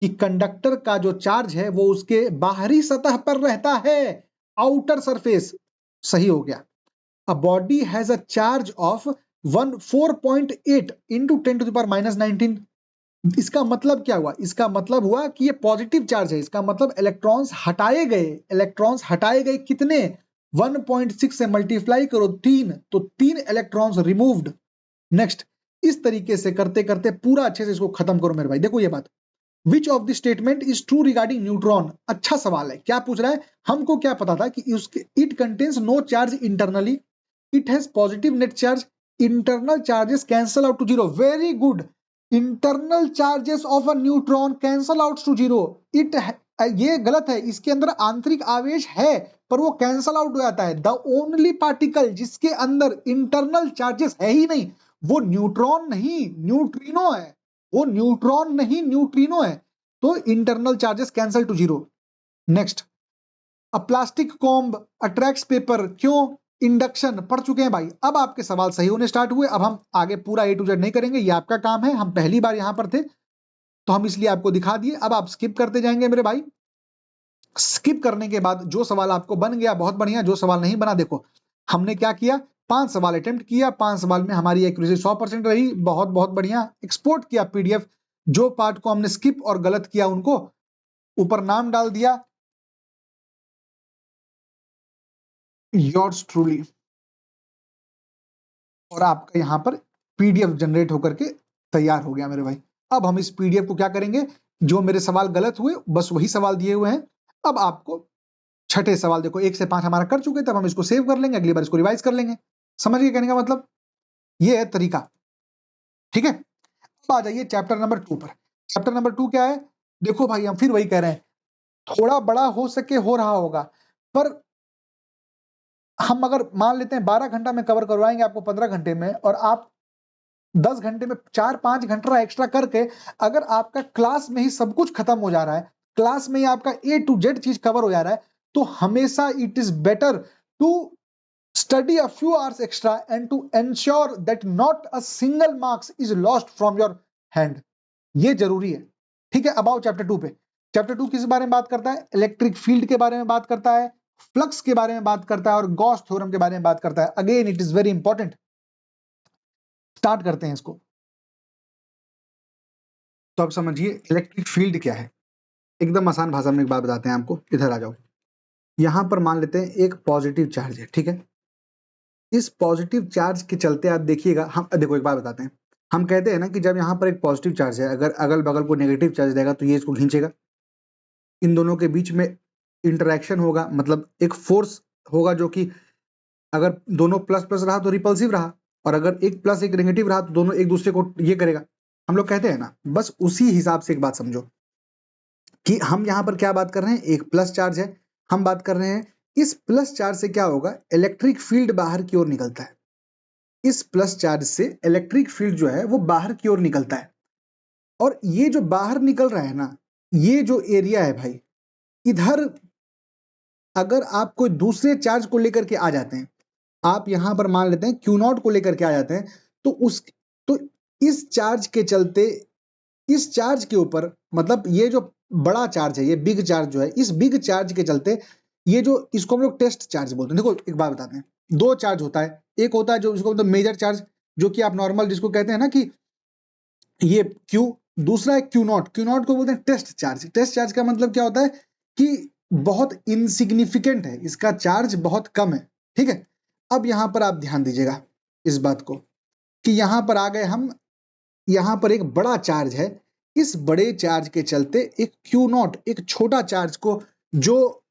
कि कंडक्टर का जो चार्ज है वो उसके बाहरी सतह पर रहता है, आउटर सरफेस। सही हो गया। अ body has a charge of 4.8 into 10⁻19। इसका मतलब क्या हुआ? इसका मतलब हुआ कि ये पॉजिटिव चार्ज है, इसका मतलब इलेक्ट्रॉन्स हटाए गए। इलेक्ट्रॉन्स हटाए गए कितने? 1.6 से मल्टीप्लाई करो 3, तो 3 इलेक्ट्रॉन्स रिमूव्ड। नेक्स्ट, इस तरीके से करते करते पूरा अच्छे से इसको खत्म करो मेरे भाई। देखो ये बात, which of the statement is true regarding neutron. अच्छा सवाल है। क्या पूछ रहा है? हमको क्या पता था कि उसके it contains no charge internally, it has positive net charge, internal charges cancel out to zero. Very good. Internal charges of a neutron cancel out to zero. It, ये गलत है, इसके अंदर आंतरिक आवेश है पर वो कैंसल आउट हो जाता है। द ओनली पार्टिकल जिसके अंदर इंटरनल चार्जेस है ही नहीं, वो न्यूट्रॉन नहीं न्यूट्रिनो है। वो न्यूट्रॉन नहीं न्यूट्रिनो है। तो internal charges cancel two zero. Next, अ प्लास्टिक कॉम्ब अट्रैक्ट्स पेपर, क्यों? इंडक्शन पढ़ चुके हैं भाई। अब आपके सवाल सही होने स्टार्ट हुए। अब हम आगे पूरा A to Z नहीं करेंगे, ये आपका काम है। हम पहली बार यहां पर थे तो हम इसलिए आपको दिखा दिए। अब आप स्किप करते जाएंगे मेरे भाई। स्किप करने के बाद जो सवाल आपको बन गया बहुत बढ़िया, जो सवाल नहीं बना, देखो हमने क्या किया, 5 सवाल अटेम्प्ट किया, 5 सवाल में हमारी एक्यूरेसी 100% रही। बहुत बहुत बढ़िया। एक्सपोर्ट किया PDF, जो पार्ट को हमने स्किप और गलत किया उनको ऊपर नाम डाल दिया, योर्स ट्रूली, और आपका यहां पर PDF जनरेट होकर के तैयार हो गया मेरे भाई। अब हम इस PDF को क्या करेंगे, जो मेरे सवाल गलत हुए बस वही सवाल दिए हुए हैं। अब आपको छठे सवाल, देखो 1 से 5 हमारा कर चुके, तब हम इसको सेव कर लेंगे, अगली बार इसको रिवाइज कर लेंगे। समझ गए कहने का मतलब? ये है तरीका। ठीक है। अब आ जाइए चैप्टर नंबर 2 पर। चैप्टर नंबर 2 क्या है? देखो भाई, हम फिर वही कह रहे हैं, थोड़ा बड़ा हो सके हो रहा होगा, पर हम अगर मान लेते हैं 12 घंटा में कवर करवाएंगे आपको 15 घंटे में, और आप 10 घंटे में 4-5 घंटा एक्स्ट्रा करके, अगर आपका क्लास में ही सब कुछ खत्म हो जा रहा है, क्लास में ही आपका A to Z चीज कवर हो जा रहा है, तो हमेशा it is better to study a few hours extra and to ensure that not a single marks is lost from your hand. ये जरूरी है। ठीक है। अबाउट चैप्टर 2 पे, चैप्टर 2 किस बारे में बात करता है? इलेक्ट्रिक फील्ड के बारे में बात करता है, फ्लक्स के बारे में बात करता है, और गॉस थ्योरम के बारे में बात करता है। Again it is very important. Start करते हैं इसको। तो अब समझिए इलेक्ट्रिक फील्ड क्या है। एकदम आसान भाषा में एक बात बताते हैं आपको, इधर आ जाओ। यहां पर मान लेते हैं एक पॉजिटिव चार्ज है, ठीक है। इस पॉजिटिव चार्ज के चलते आप देखिएगा, हम देखो एक बात बताते हैं, हम कहते हैं ना कि जब यहाँ पर एक पॉजिटिव चार्ज है, अगर अगल बगल को नेगेटिव चार्ज देगा तो ये इसको खींचेगा, इन दोनों के बीच में इंटरेक्शन होगा, मतलब एक फोर्स होगा जो कि अगर दोनों प्लस प्लस रहा तो रिपल्सिव रहा, और अगर एक प्लस एक नेगेटिव रहा तो दोनों एक दूसरे को ये करेगा। हम लोग कहते हैं ना, बस उसी हिसाब से एक बात समझो कि हम यहाँ पर क्या बात कर रहे हैं, एक प्लस चार्ज है, हम बात कर रहे हैं इस प्लस चार्ज से क्या होगा, इलेक्ट्रिक फील्ड बाहर की ओर निकलता है। इस प्लस चार्ज से इलेक्ट्रिक फील्ड जो है वो बाहर की ओर निकलता है, और ये जो बाहर निकल रहा है ना, ये जो एरिया है भाई, इधर अगर आप कोई दूसरे चार्ज को लेकर के आ जाते हैं, आप यहां पर मान लेते हैं Q0 को लेकर के आ जाते हैं, तो इस चार्ज के चलते, इस चार्ज के ऊपर, मतलब ये जो बड़ा चार्ज है, ये बिग चार्ज जो है, इस बिग चार्ज के चलते ये जो, इसको हम लोग टेस्ट चार्ज बोलते हैं। देखो एक बात बताते हैं, दो चार्ज होता है, एक होता है जो इसको मतलब मेजर चार्ज, जो कि आप नॉर्मल जिसको कहते हैं ना कि ये Q, दूसरा है Q0। Q0 को बोलते हैं टेस्ट चार्ज। टेस्ट चार्ज का मतलब क्या होता है कि बहुत इनसिग्निफिकेंट है, इसका चार्ज बहुत कम है। ठीक है। अब यहां पर आप ध्यान दीजिएगा इस बात को कि यहां पर आ गए हम, यहां पर एक बड़ा चार्ज है, इस बड़े चार्ज के चलते एक Q0, एक छोटा चार्ज को जो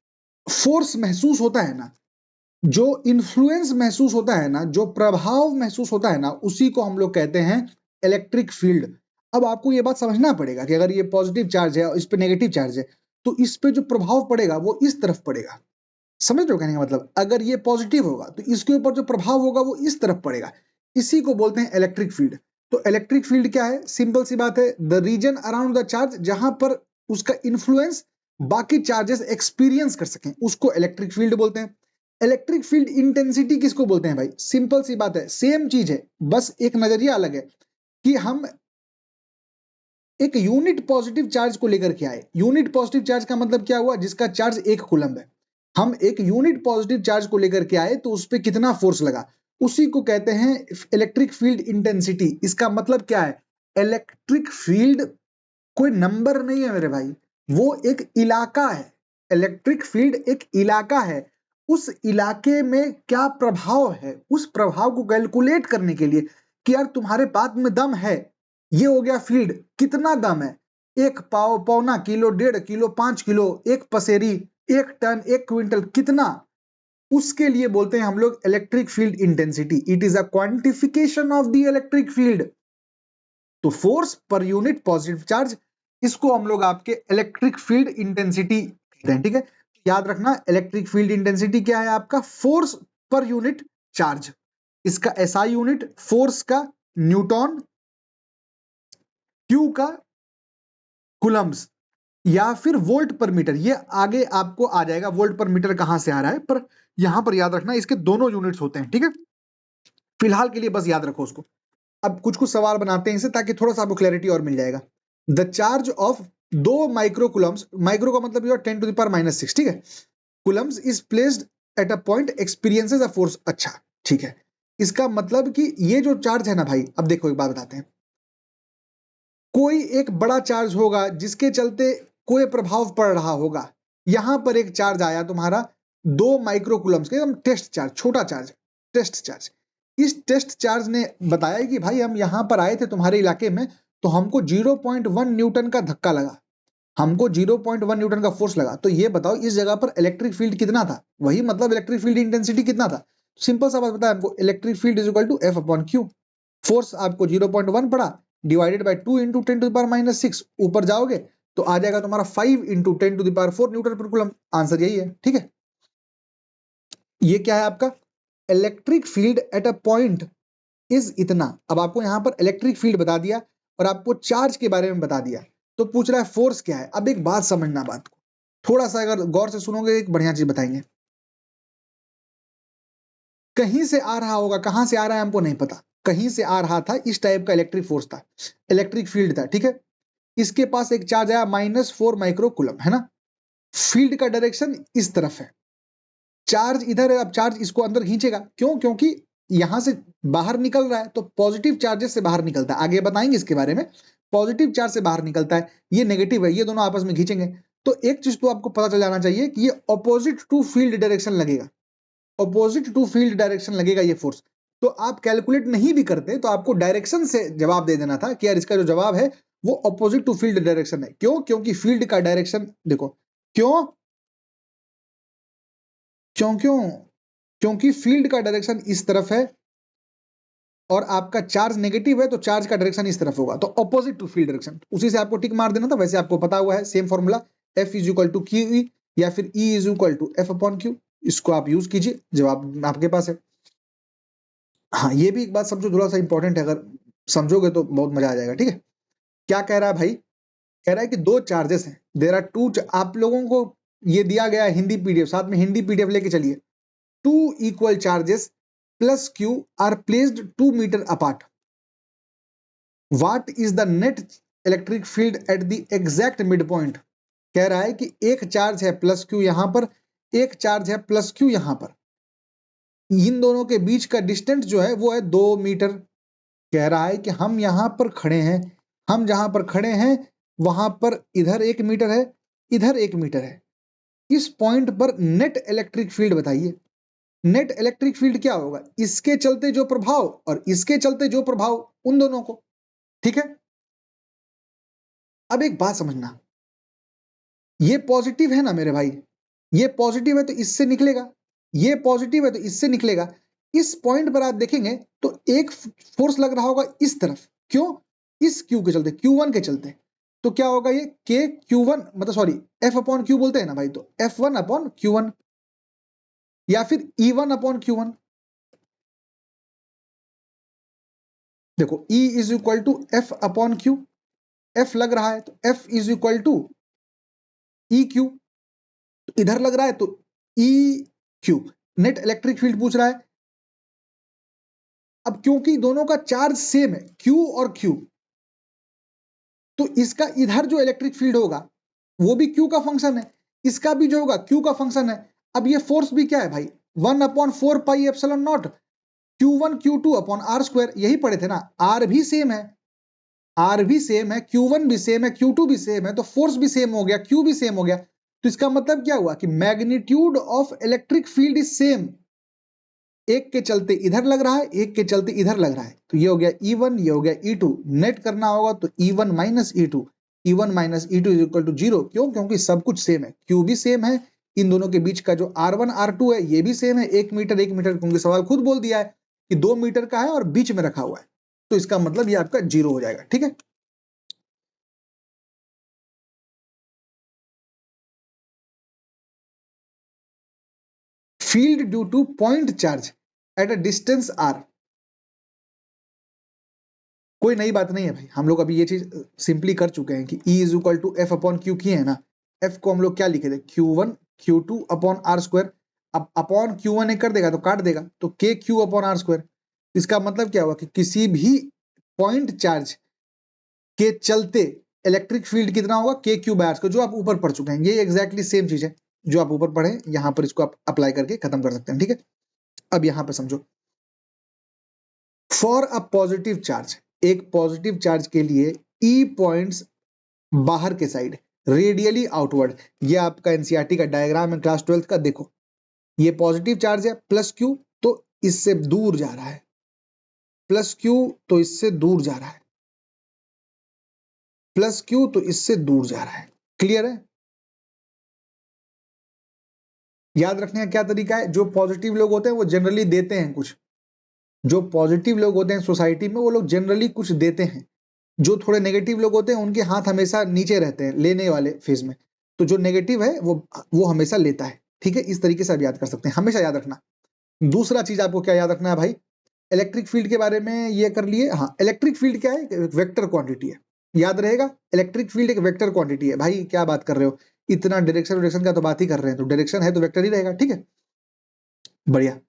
फोर्स महसूस होता है ना, जो इन्फ्लुएंस महसूस होता है ना, जो प्रभाव महसूस होता है ना, उसी को हम लोग कहते हैं इलेक्ट्रिक फील्ड। अब आपको ये बात समझना पड़ेगा कि अगर ये पॉजिटिव चार्ज है और इस पे नेगेटिव चार्ज है, तो इस पे जो प्रभाव पड़ेगा वो इस तरफ पड़ेगा। समझ रहे हो कहने का मतलब? अगर ये पॉजिटिव होगा तो इसके ऊपर जो प्रभाव होगा वो इस तरफ पड़ेगा। इसी को बोलते हैं इलेक्ट्रिक फील्ड। तो इलेक्ट्रिक फील्ड क्या है? सिंपल सी बात है, the region around the charge, जहां पर उसका इन्फ्लुएंस बाकी चार्जेस एक्सपीरियंस कर सकें, उसको इलेक्ट्रिक फील्ड बोलते हैं। इलेक्ट्रिक फील्ड इंटेंसिटी किसको बोलते हैं भाई? सिंपल सी बात है, सेम चीज है, बस एक नजरिया अलग है कि हम एक यूनिट पॉजिटिव चार्ज को लेकर के आए। यूनिट पॉजिटिव चार्ज का मतलब क्या हुआ? जिसका चार्ज 1 कूलम्ब है। हम एक यूनिट पॉजिटिव चार्ज को लेकर के आए तो उस पर कितना फोर्स लगा, उसी को कहते हैं इलेक्ट्रिक फील्ड इंटेंसिटी। इसका मतलब क्या है? इलेक्ट्रिक फील्ड कोई नंबर नहीं है मेरे भाई, वो एक इलाका है। इलेक्ट्रिक फील्ड एक इलाका है। उस इलाके में क्या प्रभाव है, उस प्रभाव को कैलकुलेट करने के लिए कि यार तुम्हारे बात में दम है, ये हो गया फील्ड। कितना दम है? 1 पाव, पौना किलो, 1.5 किलो, 5 किलो, 1 पसेरी, 1 टन, 1 क्विंटल, कितना? उसके लिए बोलते हैं हम लोग electric field intensity. It is a quantification of the electric field. तो force per unit positive charge, इसको हम लोग आपके इलेक्ट्रिक फील्ड इंटेंसिटी कहते हैं। ठीक है, याद रखना, इलेक्ट्रिक फील्ड इंटेंसिटी क्या है? आपका फोर्स पर यूनिट चार्ज। इसका एसआई यूनिट, फोर्स का न्यूटन, क्यू का कूलम्ब्स, या फिर वोल्ट पर मीटर। ये आगे आपको आ जाएगा वोल्ट पर मीटर कहां से आ रहा है, पर यहां पर याद रखना इसके दोनों यूनिट्स होते हैं। ठीक है, फिलहाल के लिए बस याद रखो उसको। अब कुछ कुछ सवाल बनाते हैं इसे, ताकि थोड़ा सा आपको क्लैरिटी और मिल जाएगा। The charge of 2 micro Coulomb's, micro का मतलब 10⁻⁶, ठीक है, Coulomb's is placed at a point experiences a force. अच्छा ठीक है, इसका मतलब कि ये जो चार्ज है ना भाई, अब देखो एक बात बताते हैं, कोई एक बड़ा चार्ज होगा जिसके चलते कोई प्रभाव पड़ रहा होगा। यहां पर एक चार्ज आया तुम्हारा 2 माइक्रो कूलम्स का, एकदम टेस्ट चार्ज, छोटा चार्ज, टेस्ट चार्ज। इस टेस्ट चार्ज ने बताया कि भाई हम यहां पर आए थे तुम्हारे इलाके में, तो हमको 0.1 न्यूटन का धक्का लगा, हमको 0.1 न्यूटन का फोर्स लगा। तो ये बताओ इस जगह पर इलेक्ट्रिक फील्ड कितना था? वही मतलब इलेक्ट्रिक फील्ड इंटेंसिटी कितना था? सिंपल सा बात बताया हमको, electric field is equal to F upon Q. Force आपको 0.1 पड़ा, डिवाइडेड बाय 2 इंटू 10⁻⁶, ऊपर जाओगे तो आ जाएगा तुम्हारा 5 into 10⁴ Newton per coulomb. Answer यही है। ठीक है, ये क्या है आपका? Electric field at a point is इतना। अब आपको यहां पर इलेक्ट्रिक फील्ड बता दिया और आपको चार्ज के बारे में बता दिया, तो पूछ रहा है फोर्स क्या है। अब एक बात समझना, बात को थोड़ा सा अगर गौर से सुनोगे एक बढ़िया चीज बताएंगे। कहीं से आ रहा होगा, कहां से आ रहा है हमको नहीं पता, कहीं से आ रहा था, इस टाइप का इलेक्ट्रिक फोर्स था, इलेक्ट्रिक फील्ड था। ठीक है, इसके पास एक चार्ज आया -4 माइक्रो कूलम, है ना? फील्ड का डायरेक्शन इस तरफ है, चार्ज इधर है। अब चार्ज इसको अंदर खींचेगा, क्यों? क्योंकि यहां से बाहर निकल रहा है, तो पॉजिटिव चार्जेस से बाहर निकलता है, आगे बताएंगे इसके बारे में। पॉजिटिव चार्ज से बाहर निकलता है, ये नेगेटिव है, ये दोनों आपस में खींचेंगे। तो एक चीज तो आपको पता चल जाना चाहिए कि ये ऑपोजिट टू फील्ड डायरेक्शन लगेगा, ऑपोजिट टू फील्ड डायरेक्शन लगेगा ये फोर्स। तो आप कैलकुलेट नहीं भी करते तो आपको डायरेक्शन से जवाब दे देना था कि यार इसका जो जवाब है वो ऑपोजिट टू फील्ड डायरेक्शन है। क्यों? क्योंकि फील्ड का डायरेक्शन देखो, क्यों क्यों क्यों क्योंकि फील्ड का डायरेक्शन इस तरफ है और आपका चार्ज नेगेटिव है, तो चार्ज का डायरेक्शन इस तरफ होगा, तो ऑपोजिट टू फील्ड डायरेक्शन। उसी से आपको टिक मार देना था। वैसे आपको पता हुआ है same formula, F is equal to Q E या फिर E is equal to F upon Q. इसको आप यूज कीजिए, जवाब आपके पास है। हाँ, ये भी एक बात समझो, थोड़ा सा इंपॉर्टेंट है, अगर समझोगे तो बहुत मजा आ जाएगा। ठीक है, क्या कह रहा है भाई? कह रहा है कि 2 चार्जेस हैं, देयर आर 2। आप लोगों को ये दिया गया है हिंदी पीडीएफ, साथ में हिंदी पीडीएफ लेके चलिए। 2 equal charges plus Q are placed 2 metre apart. What is the net electric field at the exact mid point? कह रहा है कि एक चार्ज है प्लस क्यू यहां पर, एक चार्ज है प्लस क्यू यहां पर, इन दोनों के बीच का डिस्टेंस जो है वो है 2 मीटर। कह रहा है कि हम यहां पर खड़े हैं, हम जहां पर खड़े हैं वहां पर इधर 1 मीटर है, इधर 1 मीटर है। इस पॉइंट पर नेट इलेक्ट्रिक फील्ड बताइए। नेट इलेक्ट्रिक फील्ड क्या होगा? इसके चलते जो प्रभाव और इसके चलते जो प्रभाव, उन दोनों को। ठीक है, अब एक बात समझना, ये पॉजिटिव है ना मेरे भाई, ये पॉजिटिव है तो इससे निकलेगा, ये पॉजिटिव है तो इससे निकलेगा। इस पॉइंट पर आप देखेंगे तो एक फोर्स लग रहा होगा इस तरफ, क्यों? इस क्यू के चलते, Q1 के चलते। तो क्या होगा ये K Q1 मतलब सॉरी F अपॉन Q बोलते हैं ना भाई, तो F1 अपॉन Q1 या फिर E1 अपॉन Q1। देखो E is equal to F upon Q, F लग रहा है तो F is equal to EQ, तो इधर लग रहा है तो EQ। नेट इलेक्ट्रिक फील्ड पूछ रहा है। अब क्योंकि दोनों का चार्ज सेम है Q और Q, तो इसका इधर जो इलेक्ट्रिक फील्ड होगा वो भी Q का फंक्शन है, इसका भी जो होगा Q का फंक्शन है। अब ये फोर्स भी क्या है भाई, 1/4 pi epsilon not Q1 Q2 upon R square, यही पढ़े थे ना। R भी सेम है, R भी सेम है, Q1 भी सेम है, Q2 भी सेम है, तो फोर्स भी सेम हो गया, Q भी सेम हो गया। तो इसका मतलब क्या हुआ कि magnitude of electric field is same. एक के चलते इधर लग रहा है, एक के चलते इधर लग रहा है, तो ये हो गया E1, ये हो गया E2। नेट करना होगा तो E1 minus E2, E1 minus E2 is equal to 0। क्यों? क्योंकि सब कुछ सेम है, Q भी सेम है, इन दोनों के बीच का जो R1 R2 है ये भी सेम है, 1 मीटर 1 मीटर, क्योंकि सवाल खुद बोल दिया है कि 2 मीटर का है और बीच में रखा हुआ है, तो इसका मतलब ये आपका 0 हो जाएगा। ठीक है, field due two point charge at a distance R। कोई नई बात नहीं है भाई, हम लोग अभी ये चीज सिंपली कर चुके हैं कि E is equal to F upon Q किए है ना। F को हम लोग क्या लिखे थे, Q1 Q2 upon R square. अब अपॉन Q1 एक कर देगा तो काट देगा, तो KQ अपॉन R स्क्वायर। इसका मतलब क्या हुआ कि किसी भी पॉइंट चार्ज के चलते इलेक्ट्रिक फील्ड कितना होगा, KQ बाय R, जो आप ऊपर पढ़ चुके हैं। ये एग्जैक्टली सेम चीज है जो आप ऊपर पढ़े, यहां पर इसको आप अप्लाई करके खत्म कर सकते हैं। ठीक है, अब यहां पर समझो, फॉर अ पॉजिटिव चार्ज, एक पॉजिटिव चार्ज के लिए ई पॉइंट्स बाहर के साइड रेडियली आउटवर्ड, ये आपका एनसीईआरटी का डायग्राम है क्लास 12 का। देखो ये पॉजिटिव चार्ज है प्लस क्यू, तो इससे दूर जा रहा है, प्लस क्यू तो इससे दूर जा रहा है, प्लस क्यू तो इससे दूर जा रहा है। क्लियर है? याद रखने का क्या तरीका है, जो पॉजिटिव लोग होते हैं वो जनरली देते हैं कुछ, जो पॉजिटिव लोग होते हैं सोसाइटी में वो लोग जनरली कुछ देते हैं, जो थोड़े नेगेटिव लोग होते हैं उनके हाथ हमेशा नीचे रहते हैं लेने वाले फेज में, तो जो नेगेटिव है वो हमेशा लेता है। ठीक है, इस तरीके से आप याद कर सकते हैं, हमेशा याद रखना। दूसरा चीज आपको क्या याद रखना है भाई, इलेक्ट्रिक फील्ड के बारे में ये कर लिए। हाँ, इलेक्ट्रिक फील्ड क्या है, वेक्टर क्वांटिटी है, याद रहेगा। इलेक्ट्रिक फील्ड एक वेक्टर क्वांटिटी है। भाई क्या बात कर रहे हो, इतना डायरेक्शन का तो बात ही कर रहे हैं, तो डायरेक्शन है तो वेक्टर ही रहेगा। ठीक है, बढ़िया।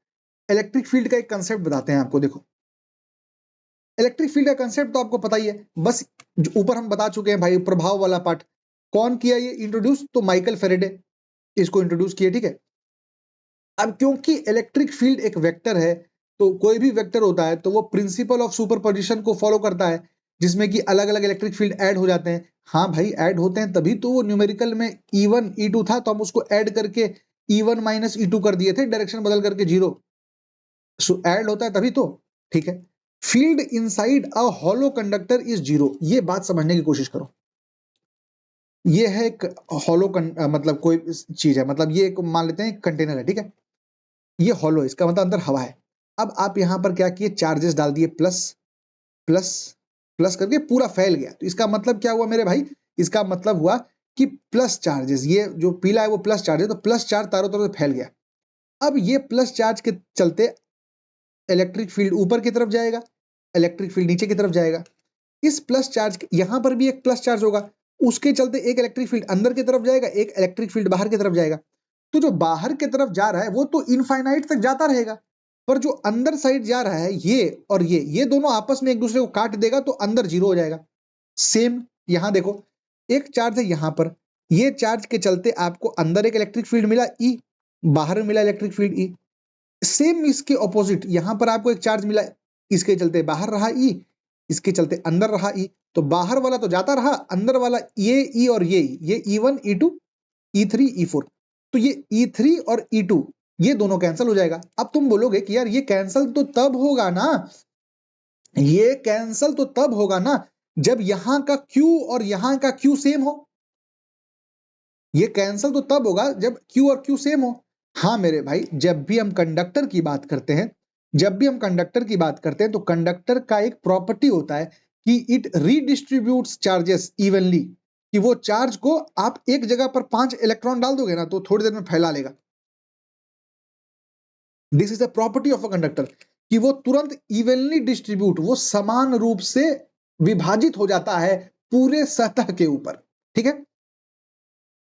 इलेक्ट्रिक फील्ड का एक कंसेप्ट बताते हैं आपको। देखो इलेक्ट्रिक फील्ड का कंसेप्ट तो आपको पता ही है, बस ऊपर हम बता चुके हैं भाई, प्रभाव वाला पार्ट कौन किया ये इंट्रोड्यूस, तो माइकल फेरेडे इसको इंट्रोड्यूस किए। ठीक है, अब क्योंकि इलेक्ट्रिक फील्ड एक वेक्टर है, तो कोई भी वेक्टर होता है तो वो प्रिंसिपल ऑफ सुपरपोजिशन को फॉलो करता है, जिसमें कि अलग अलग इलेक्ट्रिक फील्ड ऐड हो जाते हैं। हाँ भाई ऐड होते हैं, तभी तो वो न्यूमेरिकल में E1 E2 था, तो हम उसको ऐड करके E1 माइनस E2 कर दिए थे, डायरेक्शन बदल करके 0। सो ऐड होता है तभी तो। ठीक है, field inside a hollow conductor is 0, ये बात समझने की कोशिश करो। ये है एक हॉलो मतलब कोई चीज है, मतलब ये एक मान लेते हैं कंटेनर है। ठीक है, ये हॉलो है, इसका मतलब अंदर हवा है। अब आप यहां पर क्या किए, चार्जेस डाल दिए, प्लस प्लस प्लस करके पूरा फैल गया। तो इसका मतलब क्या हुआ मेरे भाई, इसका मतलब हुआ कि प्लस चार्जेस, ये जो पीला है वो प्लस चार्ज है, तो प्लस चार्ज चारों तरफ से फैल गया। अब ये प्लस चार्ज के चलते इलेक्ट्रिक फील्ड ऊपर की तरफ जाएगा, इलेक्ट्रिक फील्ड नीचे की तरफ जाएगा। इस प्लस चार्ज यहां पर भी एक प्लस चार्ज होगा, उसके चलते एक इलेक्ट्रिक फील्ड अंदर की तरफ जाएगा, एक इलेक्ट्रिक फील्ड बाहर की तरफ जाएगा। तो जो बाहर की तरफ जा रहा है वो तो इनफाइनाइट तक जाता रहेगा, पर जो अंदर साइड जा रहा है ये और ये दोनों आपस में एक दूसरे को काट देगा, तो अंदर 0 हो जाएगा। सेम यहां देखो, एक चार्ज है यहां पर, ये चार्ज के चलते आपको अंदर एक इलेक्ट्रिक फील्ड मिला E, बाहर मिला इलेक्ट्रिक फील्ड E। सेम इसके ऑपोजिट यहां पर आपको एक चार्ज मिला, इसके चलते बाहर रहा E, इसके चलते अंदर रहा E। तो बाहर वाला तो जाता रहा, अंदर वाला ये E और ये E1 E2 E3 E4, तो ये E3 और E2 ये दोनों कैंसिल हो जाएगा। अब तुम बोलोगे कि यार ये कैंसिल तो तब होगा ना, ये कैंसिल तो तब होगा ना जब यहां का Q और यहां का Q सेम हो। ये कैंसिल तो तब होगा जब Q और Q सेम हो। हाँ मेरे भाई, जब भी हम कंडक्टर की बात करते हैं, तो कंडक्टर का एक प्रॉपर्टी होता है कि इट रीडिस्ट्रीब्यूट्स चार्जेस इवनली, कि वो चार्ज को आप एक जगह पर 5 इलेक्ट्रॉन डाल दोगे ना तो थोड़ी देर में फैला लेगा। This is the property of a conductor, कि वो तुरंत इवनली डिस्ट्रीब्यूट, वो समान रूप से विभाजित हो जाता है पूरे सतह के ऊपर। ठीक है,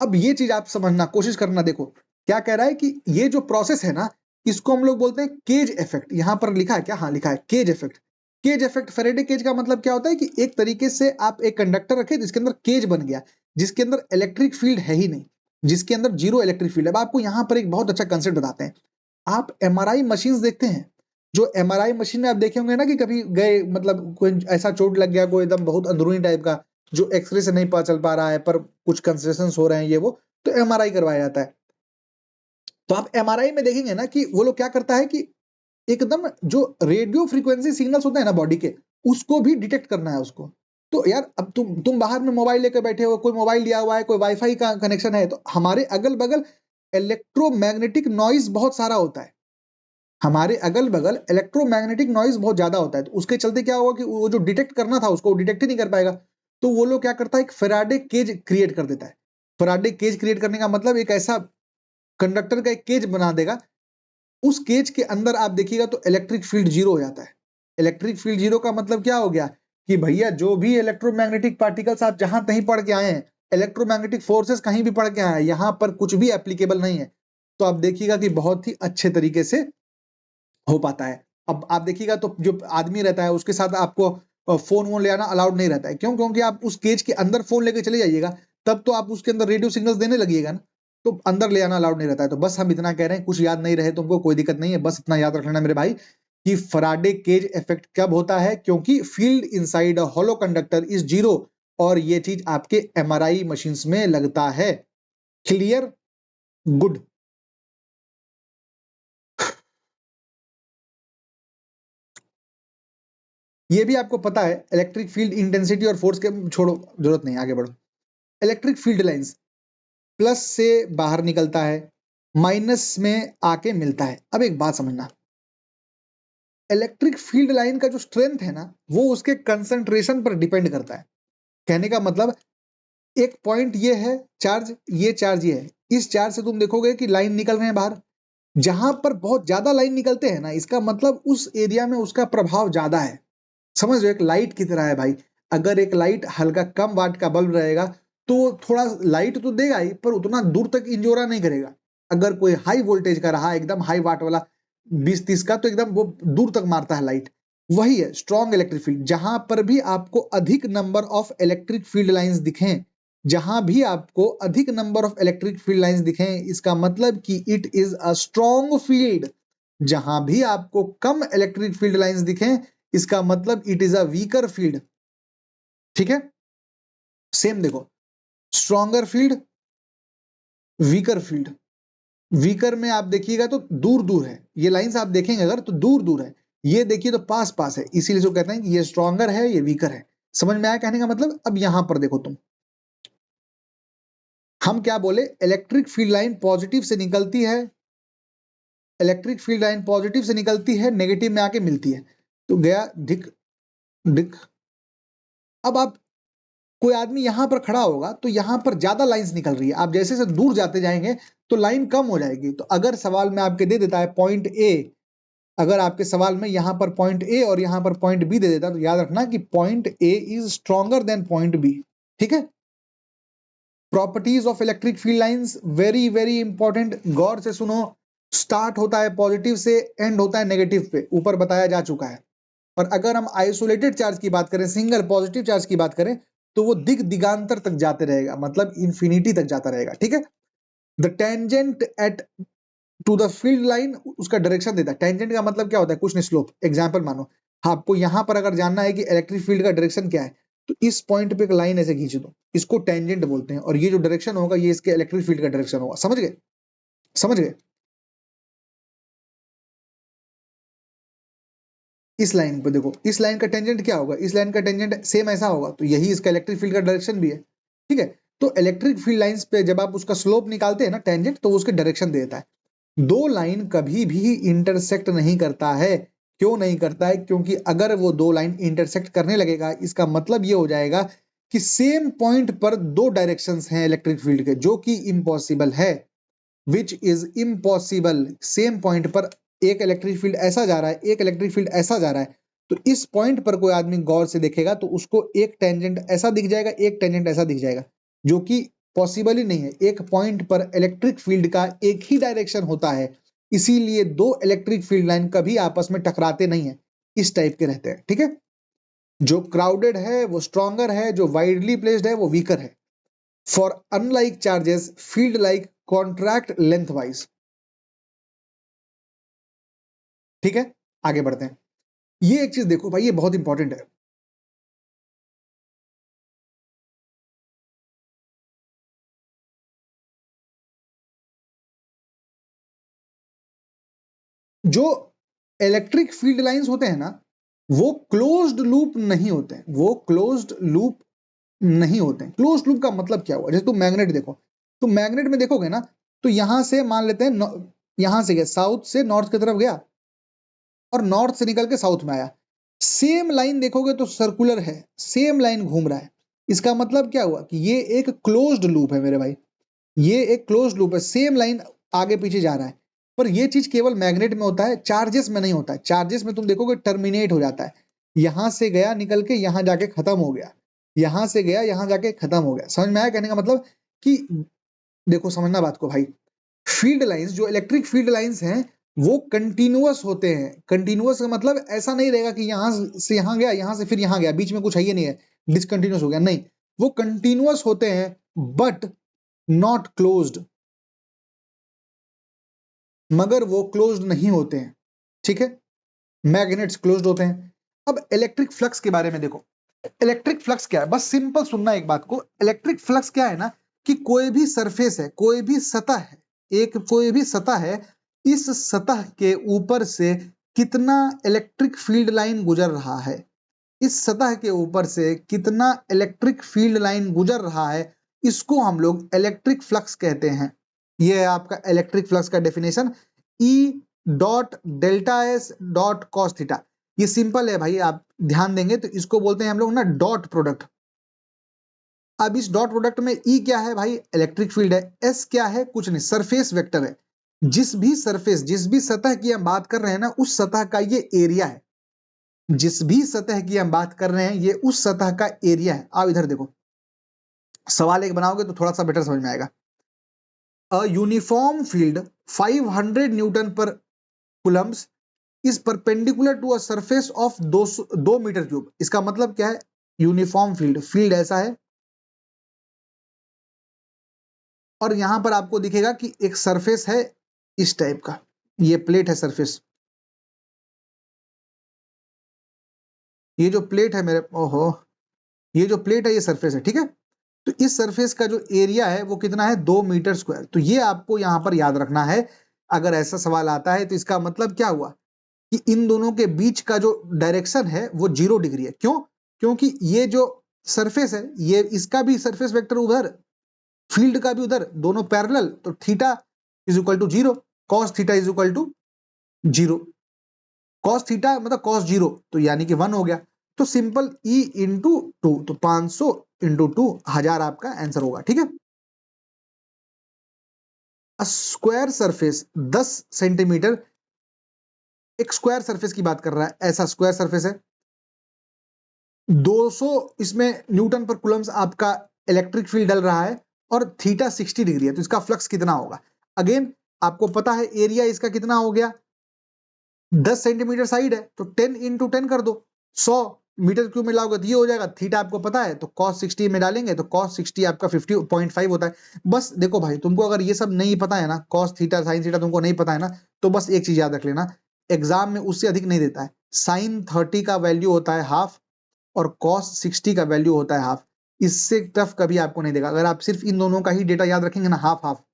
अब ये चीज आप समझना कोशिश करना। देखो क्या कह रहा है कि ये जो प्रोसेस है ना, इसको हम लोग बोलते हैं केज इफेक्ट। यहां पर लिखा है क्या? हाँ लिखा है cage effect. Cage effect, Faraday cage का मतलब क्या होता है कि एक तरीके से आप एक कंडक्टर रखे जिसके अंदर केज बन गया, जिसके अंदर इलेक्ट्रिक फील्ड है ही नहीं, जिसके अंदर जीरो इलेक्ट्रिक फील्ड है। अब आपको यहां पर एक बहुत अच्छा कंसेप्ट बताते हैं। आप एमआरआई मशीन देखते हैं, जो एमआरआई मशीन में आप देखे होंगे ना कि कभी गए, मतलब कोई ऐसा चोट लग गया, कोई एकदम बहुत अंदरूनी टाइप का, जो एक्सरे से नहीं पता चल पा रहा है पर कुछ कंसेशन हो रहे हैं ये वो, तो एमआरआई करवाया जाता है। तो आप एमआरआई में देखेंगे ना कि वो लोग क्या करता है कि एकदम जो रेडियो फ्रीक्वेंसी सिग्नल्स होते हैं ना बॉडी के, उसको भी डिटेक्ट करना है उसको। तो यार अब तुम बाहर में मोबाइल लेकर बैठे हो, कोई मोबाइल लिया हुआ है, कोई वाईफाई का कनेक्शन है, तो हमारे अगल बगल इलेक्ट्रोमैग्नेटिक नॉइज बहुत सारा होता है। हमारे अगल बगल इलेक्ट्रोमैग्नेटिक नॉइज बहुत ज्यादा होता है, तो उसके चलते क्या होगा कि वो जो डिटेक्ट करना था उसको डिटेक्ट ही नहीं कर पाएगा। तो वो लोग क्या करता है, एक फेराडे केज क्रिएट कर देता है। फेराडे केज क्रिएट करने का मतलब एक ऐसा कंडक्टर का एक केज बना देगा, उस केज के अंदर आप देखिएगा तो इलेक्ट्रिक फील्ड जीरो हो जाता है। इलेक्ट्रिक फील्ड जीरो का मतलब क्या हो गया कि भैया जो भी इलेक्ट्रोमैग्नेटिक पार्टिकल्स आप जहां कहीं पढ़ के आए हैं, इलेक्ट्रोमैग्नेटिक फोर्सेस कहीं भी पढ़ के आए हैं, यहां पर कुछ भी एप्लीकेबल नहीं है। तो आप देखिएगा कि बहुत ही अच्छे तरीके से हो पाता है। अब आप देखिएगा तो जो आदमी रहता है उसके साथ आपको फोन वोन ले आना अलाउड नहीं रहता है। क्यों? क्योंकि आप उस केज के अंदर फोन लेके चले जाइएगा, तब तो आप उसके अंदर रेडियो सिग्नल्स देने लगिएगा ना, तो अंदर ले आना अलाउड नहीं रहता है। तो बस हम इतना कह रहे हैं, कुछ याद नहीं रहे तुमको कोई दिक्कत नहीं है, बस इतना याद रख लेना मेरे भाई कि फराडे केज इफेक्ट कब होता है, क्योंकि field inside a hollow conductor is zero, और ये चीज आपके एमआरआई मशीन्स में लगता है। क्लियर? गुड। ये भी आपको पता है, इलेक्ट्रिक फील्ड इंटेंसिटी और फोर्स के छोड़ो, जरूरत नहीं, आगे बढ़ो। इलेक्ट्रिक फील्ड लाइंस प्लस से बाहर निकलता है, माइनस में आके मिलता है। अब एक बात समझना, इलेक्ट्रिक फील्ड लाइन का जो स्ट्रेंथ है ना, वो उसके कंसंट्रेशन पर डिपेंड करता है। कहने का मतलब, एक पॉइंट ये है चार्ज, ये चार्ज ये है, इस चार्ज से तुम देखोगे कि लाइन निकल रहे हैं बाहर। जहां पर बहुत ज्यादा लाइन निकलते हैं ना, इसका मतलब उस एरिया में उसका प्रभाव ज्यादा है। समझ लो, एक लाइट की तरह है भाई। अगर एक लाइट हल्का कम वाट का बल्ब रहेगा तो थोड़ा लाइट तो देगा ही, पर उतना दूर तक इंजोरा नहीं करेगा। अगर कोई हाई वोल्टेज का रहा, एकदम हाई वाट वाला 20-30 का, तो एकदम वो दूर तक मारता है लाइट। वही है स्ट्रॉन्ग इलेक्ट्रिक फील्ड। जहां पर भी आपको अधिक number of electric field lines दिखें, जहां भी आपको अधिक number of electric field lines दिखें, इसका मतलब कि it is a strong field. जहां भी आपको कम इलेक्ट्रिक फील्ड लाइंस दिखें, इसका मतलब it is a weaker field. ठीक है, सेम देखो, stronger field, weaker field. Weaker में आप देखिएगा तो दूर दूर है, ये लाइंस आप देखेंगे अगर तो दूर दूर है, ये देखिए तो पास पास है, इसीलिए जो कहते हैं कि ये स्ट्रॉन्गर है, ये वीकर है। समझ में आया कहने का मतलब? अब यहां पर देखो तुम, हम क्या बोले, इलेक्ट्रिक फील्ड लाइन पॉजिटिव से निकलती है, इलेक्ट्रिक फील्ड लाइन पॉजिटिव से निकलती है, नेगेटिव में आके मिलती है, तो गया धिक धिक। अब आप, कोई आदमी यहां पर खड़ा होगा तो यहां पर ज्यादा लाइंस निकल रही है, आप जैसे जैसे दूर जाते जाएंगे तो लाइन कम हो जाएगी। तो अगर सवाल में आपके दे देता है पॉइंट ए, अगर आपके सवाल में यहां पर पॉइंट ए और यहां पर पॉइंट बी दे देता, तो याद रखना कि point A is stronger than point B. ठीक है, properties of electric field lines very very important, गौर से सुनो। स्टार्ट होता है पॉजिटिव से, एंड होता है नेगेटिव पे, ऊपर बताया जा चुका है। और अगर हम आइसोलेटेड चार्ज की बात करें, सिंगल पॉजिटिव चार्ज की बात करें, तो वो दिग दिगांतर तक जाते रहेगा, मतलब इंफिनिटी तक जाता रहेगा। ठीक है, the tangent at to the field line उसका डायरेक्शन देता है। टेंजेंट का मतलब क्या होता है? कुछ नहीं, स्लोप। एग्जांपल मानो, आपको यहां पर अगर जानना है कि इलेक्ट्रिक फील्ड का डायरेक्शन क्या है, तो इस पॉइंट पे एक लाइन ऐसे खींच दो, इसको टेंजेंट बोलते हैं, और ये जो डायरेक्शन होगा ये इसके इलेक्ट्रिक फील्ड का डायरेक्शन होगा। समझ गए? समझ गए? इस लाइन पे देखो, इस लाइन का टेंजेंट क्या होगा, इस लाइन का टेंजेंट सेम ऐसा होगा, तो यही इसका इलेक्ट्रिक फील्ड का डायरेक्शन भी है। ठीक है, तो इलेक्ट्रिक फील्ड लाइंस पे जब आप उसका स्लोप निकालते हैं ना, टेंजेंट, तो उसके डायरेक्शन देता है। दो लाइन कभी भी इंटरसेक्ट नहीं करता है। क्यों नहीं करता है? क्योंकि अगर वो दो लाइन इंटरसेक्ट करने लगेगा, इसका मतलब ये हो जाएगा कि सेम पॉइंट पर दो डायरेक्शंस हैं इलेक्ट्रिक फील्ड के, जो कि इम्पॉसिबल है, which is impossible. Same point पर एक इलेक्ट्रिक फील्ड ऐसा जा रहा है, एक इलेक्ट्रिक फील्ड ऐसा जा रहा है, तो इस पॉइंट पर कोई आदमी गौर से देखेगा तो उसको एक टेंजेंट ऐसा दिख जाएगा, एक टेंजेंट ऐसा दिख जाएगा, जो कि पॉसिबल ही नहीं है। एक पॉइंट पर इलेक्ट्रिक फील्ड का एक ही डायरेक्शन होता है, इसीलिए दो इलेक्ट्रिक फील्ड लाइन कभी आपस में टकराते नहीं है, इस टाइप के रहते हैं। ठीक है, जो क्राउडेड है वो स्ट्रॉन्गर है, जो वाइडली प्लेस्ड है वो वीकर है। For unlike charges field like contract length wise. ठीक है, आगे बढ़ते हैं। ये एक चीज देखो भाई, ये बहुत इंपॉर्टेंट है। जो इलेक्ट्रिक फील्ड लाइंस होते हैं ना, वो क्लोज्ड लूप नहीं होते हैं, वो क्लोज्ड लूप नहीं होते हैं। क्लोज्ड लूप का मतलब क्या हुआ? जैसे तुम मैग्नेट देखो, तुम मैग्नेट में देखोगे ना, तो यहां से मान लेते हैं, यहां से गया साउथ से नॉर्थ की तरफ गया, और नॉर्थ से निकल के साउथ में आया। सेम लाइन देखोगे तो सर्कुलर है, सेम लाइन घूम रहा है। इसका मतलब क्या हुआ कि ये एक क्लोज्ड लूप है मेरे भाई, ये एक क्लोज्ड लूप है, सेम लाइन आगे पीछे जा रहा है। पर ये चीज केवल मैग्नेट में होता है, चार्जेस में नहीं होता है। चार्जेस में तुम देखोगे टर्मिनेट हो जाता है, यहां से गया निकल के यहां जाके खत्म हो गया, यहां से गया यहां जाके खत्म हो गया। समझ में आया कहने का मतलब? कि देखो, समझना बात को भाई, फील्ड लाइंस, जो इलेक्ट्रिक फील्ड लाइंस हैं, वो कंटिन्यूअस होते हैं। कंटिन्यूअस का मतलब ऐसा नहीं रहेगा कि यहां से यहां गया, यहां से फिर यहां गया, बीच में कुछ है ही नहीं है, डिसकंटिन्यूअस हो गया, नहीं। वो कंटिन्यूअस होते हैं, बट नॉट क्लोज्ड, मगर वो क्लोज्ड नहीं होते हैं। ठीक है, मैग्नेट्स क्लोज्ड होते हैं। अब इलेक्ट्रिक फ्लक्स के बारे में देखो। इलेक्ट्रिक फ्लक्स क्या है? बस सिंपल सुनना एक बात को। इलेक्ट्रिक फ्लक्स क्या है ना, कि कोई भी सरफेस है, कोई भी सतह है, एक कोई भी सतह है, इस सतह के ऊपर से कितना इलेक्ट्रिक फील्ड लाइन गुजर रहा है, इस सतह के ऊपर से कितना इलेक्ट्रिक फील्ड लाइन गुजर रहा है, इसको हम लोग इलेक्ट्रिक फ्लक्स कहते हैं। ये है आपका इलेक्ट्रिक फ्लक्स का definition, E dot delta S dot cos theta. ये सिंपल है भाई, आप ध्यान देंगे तो इसको बोलते हैं हम लोग ना डॉट प्रोडक्ट। अब इस डॉट प्रोडक्ट में ई क्या है भाई? इलेक्ट्रिक फील्ड है। एस क्या है? कुछ नहीं, सरफेस वेक्टर है। जिस भी सरफेस, जिस भी सतह की हम बात कर रहे हैं ना, उस सतह का ये एरिया है। जिस भी सतह की हम बात कर रहे हैं, ये उस सतह का एरिया है। आप इधर देखो, सवाल एक बनाओगे तो थोड़ा सा बेटर समझ में आएगा। A uniform field 500 newton per coulombs is perpendicular to a surface of 2 metre cube. इसका मतलब क्या है? यूनिफॉर्म फील्ड, फील्ड ऐसा है, और यहां पर आपको दिखेगा कि एक सरफेस है इस टाइप का, ये प्लेट है सरफेस, ये जो प्लेट है मेरे, ओहो, ये जो प्लेट है ये सरफेस है। ठीक है, तो इस सरफेस का जो एरिया है वो कितना है? 2 मीटर स्क्वायर। तो ये आपको यहां पर याद रखना है। अगर ऐसा सवाल आता है तो इसका मतलब क्या हुआ कि इन दोनों के बीच का जो डायरेक्शन है वो 0 डिग्री है। क्यों? क्योंकि ये जो सरफेस है, ये इसका भी सरफेस वेक्टर उधर, फील्ड का भी उधर, दोनों पैरेलल, तो theta is equal to 0, cos theta is equal to 0। Cos theta मतलब कॉस 0, तो यानी कि 1 हो गया। तो सिंपल ई इंटू 2, तो 500 इंटू 2, 1000 आपका आंसर होगा। ठीक है, स्क्वायर सरफेस 10 सेंटीमीटर, एक स्क्वायर सरफेस की बात कर रहा है, ऐसा स्क्वायर सरफेस है, 200 इसमें न्यूटन पर कूलम्स आपका इलेक्ट्रिक फील्ड डल रहा है, और थीटा 60 डिग्री है, तो इसका फ्लक्स कितना होगा? अगेन आपको पता है एरिया इसका कितना हो गया, 10 सेंटीमीटर साइड है, तो 10 इंटू 10 कर दो, 100 मीटर क्यूब में लाओगे तो ये हो जाएगा। थीटा आपको पता है, तो cos 60 में डालेंगे तो cos 60 आपका 50.5 होता है। बस देखो भाई, तुमको अगर ये सब नहीं पता है ना, cos थीटा sin थीटा तुमको नहीं पता है ना, तो बस एक चीज याद रख लेना, एग्जाम में उससे अधिक नहीं देता है। sin 30 का वैल्यू होता है हाफ, और cos 60 का वैल्यू होता है हाफ। इससे टफ कभी आपको नहीं देगा। अगर आप सिर्फ इन दोनों का ही डेटा याद रखेंगे ना, हाफ हाफ,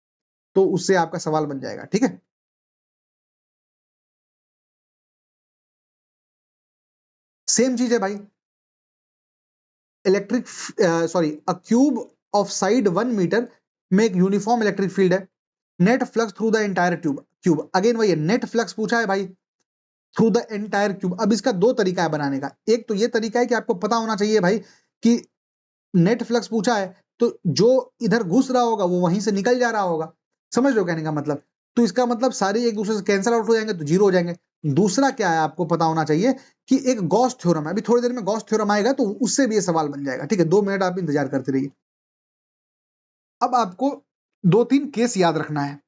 तो उससे आपका सवाल बन जाएगा। ठीक है, सेम चीज है भाई। Electric, sorry, a cube of side 1 metre में एक यूनिफॉर्म इलेक्ट्रिक फील्ड है, net flux through the entire cube again वही है, नेट फ्लक्स पूछा है भाई थ्रू द एंटायर क्यूब। अब इसका दो तरीका है बनाने का, एक तो ये तरीका है कि आपको पता होना चाहिए भाई कि नेट फ्लक्स पूछा है तो जो इधर घुस रहा होगा वो वहीं से निकल जा रहा होगा, समझ लो कहने का मतलब। तो इसका मतलब सारे एक दूसरे से कैंसिल आउट हो जाएंगे तो जीरो हो जाएंगे। दूसरा क्या है आपको पता होना चाहिए कि एक गॉस थ्योरम है, अभी थोड़ी देर में गॉस थ्योरम आएगा तो उससे भी ये सवाल बन जाएगा, ठीक है, 2 मिनट आप इंतजार करते रहिए। अब आपको 2-3 केस याद रखना है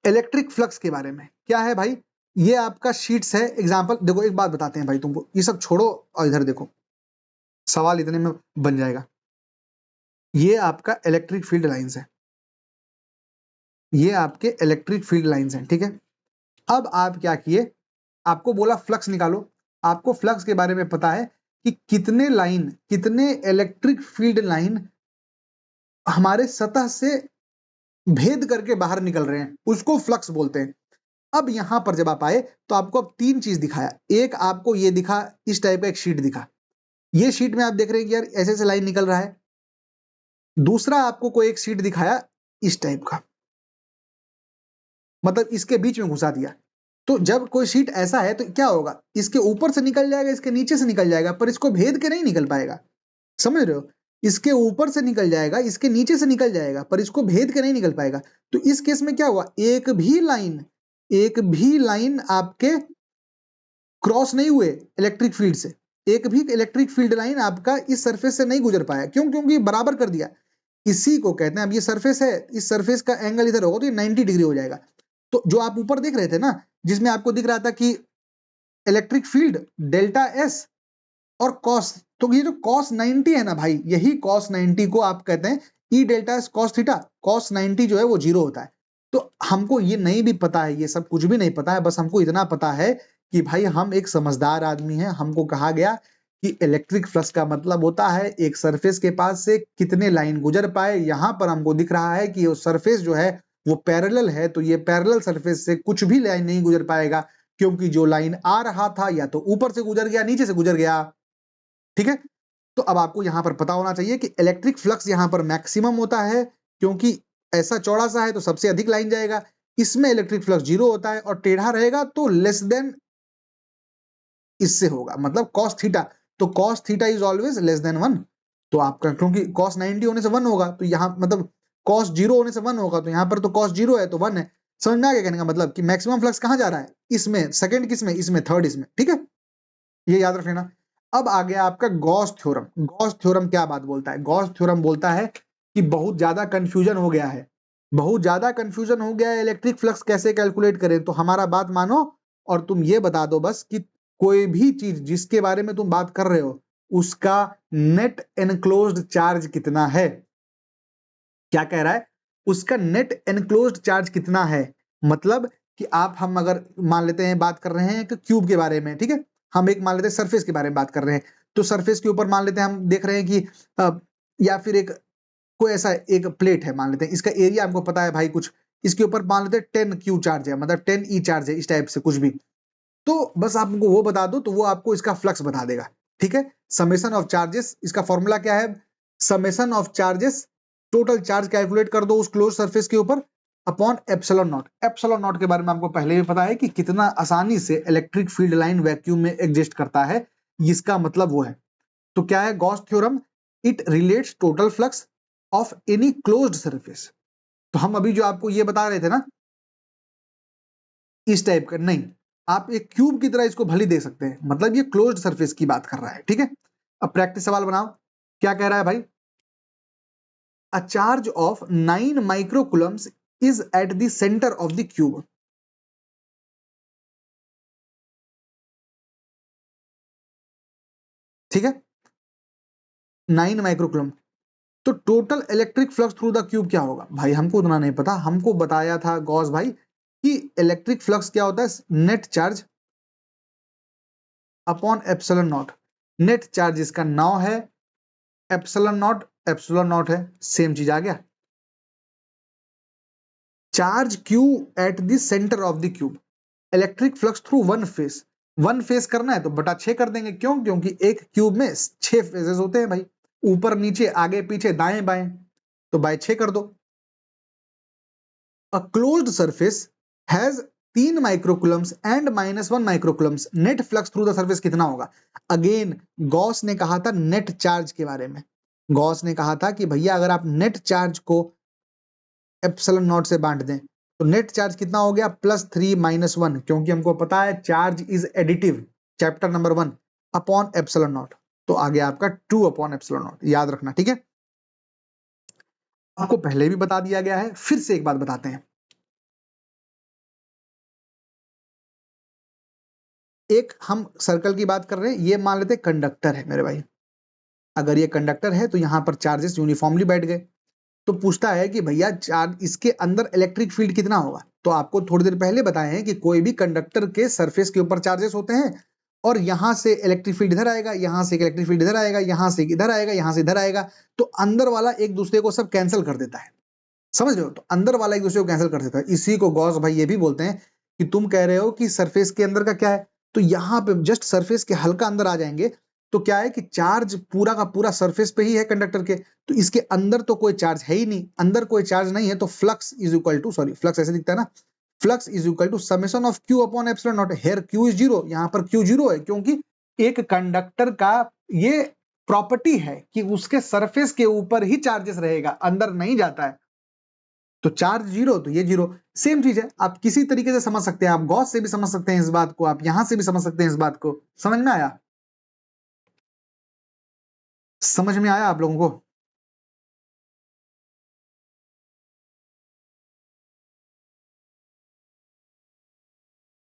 इलेक्ट्रिक फ्लक्स के बारे में। क्या है भाई, ये आपका शीट्स है एग्जांपल। देखो एक बात बताते हैं भाई तुमको, ये सब छोड़ो और इधर देखो, सवाल इतने में बन जाएगा। ये आपका इलेक्ट्रिक फील्ड लाइंस है, ये आपके इलेक्ट्रिक फील्ड लाइंस हैं, ठीक है। अब आप क्या किए, आपको बोला फ्लक्स निकालो, आपको फ्लक्स के बारे में पता है कि कितने लाइन, कितने इलेक्ट्रिक फील्ड लाइन हमारे सतह से भेद करके बाहर निकल रहे हैं, उसको फ्लक्स बोलते हैं। अब यहां पर जब आप आए तो आपको अब 3 चीज दिखाया, एक आपको ये दिखा, इस टाइप का एक शीट दिखा, ये शीट में आप देख रहे हैं कि यार ऐसे ऐसे लाइन निकल रहा है। दूसरा आपको कोई एक शीट दिखाया इस टाइप का, मतलब इसके बीच में घुसा दिया। तो जब कोई शीट ऐसा है तो क्या होगा, इसके ऊपर से निकल जाएगा, इसके नीचे से निकल जाएगा, पर इसको भेद के नहीं निकल पाएगा, समझ रहे हो। इसके ऊपर से निकल जाएगा, इसके नीचे से निकल जाएगा, पर इसको भेद के नहीं निकल पाएगा। तो इस केस में क्या हुआ, एक भी लाइन आपके क्रॉस नहीं हुए इलेक्ट्रिक फील्ड से, एक भी इलेक्ट्रिक फील्ड लाइन आपका इस सरफेस से नहीं गुजर पाया। क्यों, क्योंकि बराबर कर दिया। इसी को कहते हैं, अब ये सरफेस है, इस सरफेस का एंगल इधर होगा तो ये 90 डिग्री हो जाएगा। तो जो आप ऊपर देख रहे थे ना, जिसमें आपको दिख रहा था कि इलेक्ट्रिक फील्ड डेल्टा एस और कॉस, तो ये जो कॉस 90 है ना भाई, यही कॉस 90 को आप कहते हैं ई delta S cos theta. Cos 90 जो है वो जीरो होता है। तो हमको ये नहीं भी पता है, ये सब कुछ भी नहीं पता है, बस हमको इतना पता है कि भाई हम एक समझदार आदमी हैं, हमको कहा गया कि इलेक्ट्रिक फ्लक्स का मतलब होता है एक सरफेस के पास से कितने लाइन गुजर पाए। यहां पर हमको दिख रहा है कि वो सरफेस जो है वो पैरेलल है, तो ये पैरेलल सरफेस से कुछ भी लाइन नहीं गुजर पाएगा, क्योंकि जो लाइन आ रहा था या तो ऊपर से गुजर गया, नीचे से गुजर गया, ठीक है। तो अब आपको यहां पर पता होना चाहिए कि इलेक्ट्रिक फ्लक्स यहां पर मैक्सिमम होता है, क्योंकि ऐसा चौड़ा सा है तो सबसे अधिक लाइन जाएगा। इसमें इलेक्ट्रिक फ्लक्स जीरो होता है, और टेढ़ा रहेगा तो लेस देन इससे होगा, मतलब कॉस थीटा, तो cos theta is always less than 1। तो आपका क्योंकि कॉस 90 होने से 1 होगा, तो यहाँ मतलब कॉस 0 होने से 1 होगा, तो यहाँ पर तो कॉस 0 है तो 1 है। समझ में आ गया कहने का मतलब कि मैक्सिमम फ्लक्स कहां जा रहा है, इसमें, सेकंड किसमें, इसमें, थर्ड इसमें, ठीक है, ये याद रख लेना। अब आ गया आपका गॉस थ्योरम। गॉस थ्योरम क्या बात बोलता है, गॉस थ्योरम बोलता है कि बहुत ज्यादा कंफ्यूजन हो गया है, बहुत ज्यादा कंफ्यूजन हो गया है, इलेक्ट्रिक फ्लक्स कैसे कैलकुलेट करें। तो हमारा बात मानो और तुम ये बता दो बस कि कोई भी चीज जिसके बारे में तुम बात कर रहे हो उसका नेट एनक्लोज्ड चार्ज कितना है। क्या कह रहा है, उसका नेट एनक्लोज्ड चार्ज कितना है। मतलब कि आप, हम अगर मान लेते हैं बात कर रहे हैं एक क्यूब के बारे में, ठीक है, हम एक मान लेते हैं सरफेस के बारे में बात कर रहे हैं, तो सरफेस के ऊपर मान लेते हैं हम देख रहे हैं कि या फिर एक कोई ऐसा एक प्लेट है, मान लेते हैं इसका एरिया हमको पता है भाई कुछ, इसके ऊपर मान लेते हैं 10 क्यू चार्ज है, मतलब 10 ई चार्ज है, इस टाइप से कुछ भी। तो बस आप हमको वो बता दो तो वो आपको इसका फ्लक्स बता देगा, ठीक है। समेशन ऑफ चार्जेस, इसका फॉर्मूला क्या है, summation of charges, total charge calculate कर दो उस क्लोज सरफेस के ऊपर upon epsilon naught. Epsilon not के बारे में आपको पहले भी पता है कि कितना आसानी से इलेक्ट्रिक फील्ड लाइन वैक्यूम में एग्जिस्ट करता है, इसका मतलब वो है। तो क्या है Gauss theorem, it relates total flux of any closed surface. तो हम अभी जो आपको ये बता रहे थे ना, इस टाइप का नहीं, आप एक क्यूब की तरह इसको भली दे सकते हैं, मतलब ये क्लोज्ड सरफेस की बात कर रहा है, ठीक है। अब प्रैक्टिस सवाल बनाओ, क्या कह रहा है भाई, a charge of 9 microcoulombs is at the centre of the cube. ठीक है, 9 माइक्रोकूलम, तो total electric flux through the cube क्या होगा भाई, हमको उतना नहीं पता। हमको बताया था गॉस भाई कि इलेक्ट्रिक फ्लक्स क्या होता है, net charge upon epsilon not. Net charge इसका 9 है, एप्सिलॉन नॉट है, सेम चीज आ गया। Charge Q eight the centre of the cube, electric flux through one face करना है तो बटा 6 कर देंगे, क्यों, क्योंकि एक क्यूब में 6 फेजेस होते हैं भाई। ऊपर नीचे आगे पीछे दाएं बाएं, तो बाय 6 कर दो। A closed surface has 3 microcoulombs and -1 microcoulombs, net flux through the surface कितना होगा? अगेन गॉस ने कहा था नेट चार्ज के बारे में। गॉस ने कहा था कि भैया अगर आप नेट चार्ज को एप्सिलॉन नॉट से बांट दें तो नेट चार्ज कितना हो गया? +3 -1, क्योंकि हमको पता है charge is additive, chapter number 1, upon epsilon not. तो आ गया आपका 2 अपॉन एप्सिलॉन नॉट, याद रखना, ठीक है। आपको पहले भी बता दिया गया है, फिर से एक बात बताते हैं। एक हम सर्कल की बात कर रहे हैं, ये मान लेते कंडक्टर है मेरे भाई। अगर ये कंडक्टर है तो यहां पर चार्जेस यूनिफॉर्मली बैठ गए। तो पूछता है कि भैया चार्ज इसके अंदर इलेक्ट्रिक फील्ड कितना होगा? तो आपको थोड़ी देर पहले बताए हैं कि कोई भी कंडक्टर के सरफेस के ऊपर चार्जेस होते हैं और यहां से इलेक्ट्रिक फील्ड इधर आएगा, यहां से इलेक्ट्रिक फील्ड इधर आएगा, यहां से इधर आएगा, यहां से इधर आएगा, तो अंदर वाला एक दूसरे को सब कैंसिल कर देता है। समझ रहे हो? तो अंदर वाला एक दूसरे को कैंसिल कर देता है। इसी को गॉस भाई ये भी बोलते हैं कि तुम कह रहे हो कि सरफेस के अंदर का क्या है, तो यहाँ पे जस्ट सरफेस के हल्का अंदर आ जाएंगे तो क्या है कि चार्ज पूरा का पूरा सरफेस पे ही है कंडक्टर के, तो इसके अंदर तो कोई चार्ज है ही नहीं, अंदर कोई चार्ज नहीं है, तो flux is equal to, sorry flux ऐसे दिखता है ना, flux is equal to summation of Q upon epsilon naught. Here Q is zero, यहाँ पर क्यू जीरो है, क्योंकि एक कंडक्टर का ये प्रॉपर्टी है कि उसके सरफेस के ऊपर ही चार्जेस रहेगा, अंदर नहीं जाता है। तो चार्ज जीरो तो ये जीरो, सेम चीज है। आप किसी तरीके से समझ सकते हैं, आप गॉस से भी समझ सकते हैं इस बात को, आप यहां से भी समझ सकते हैं इस बात को। समझ में आया? समझ में आया आप लोगों को?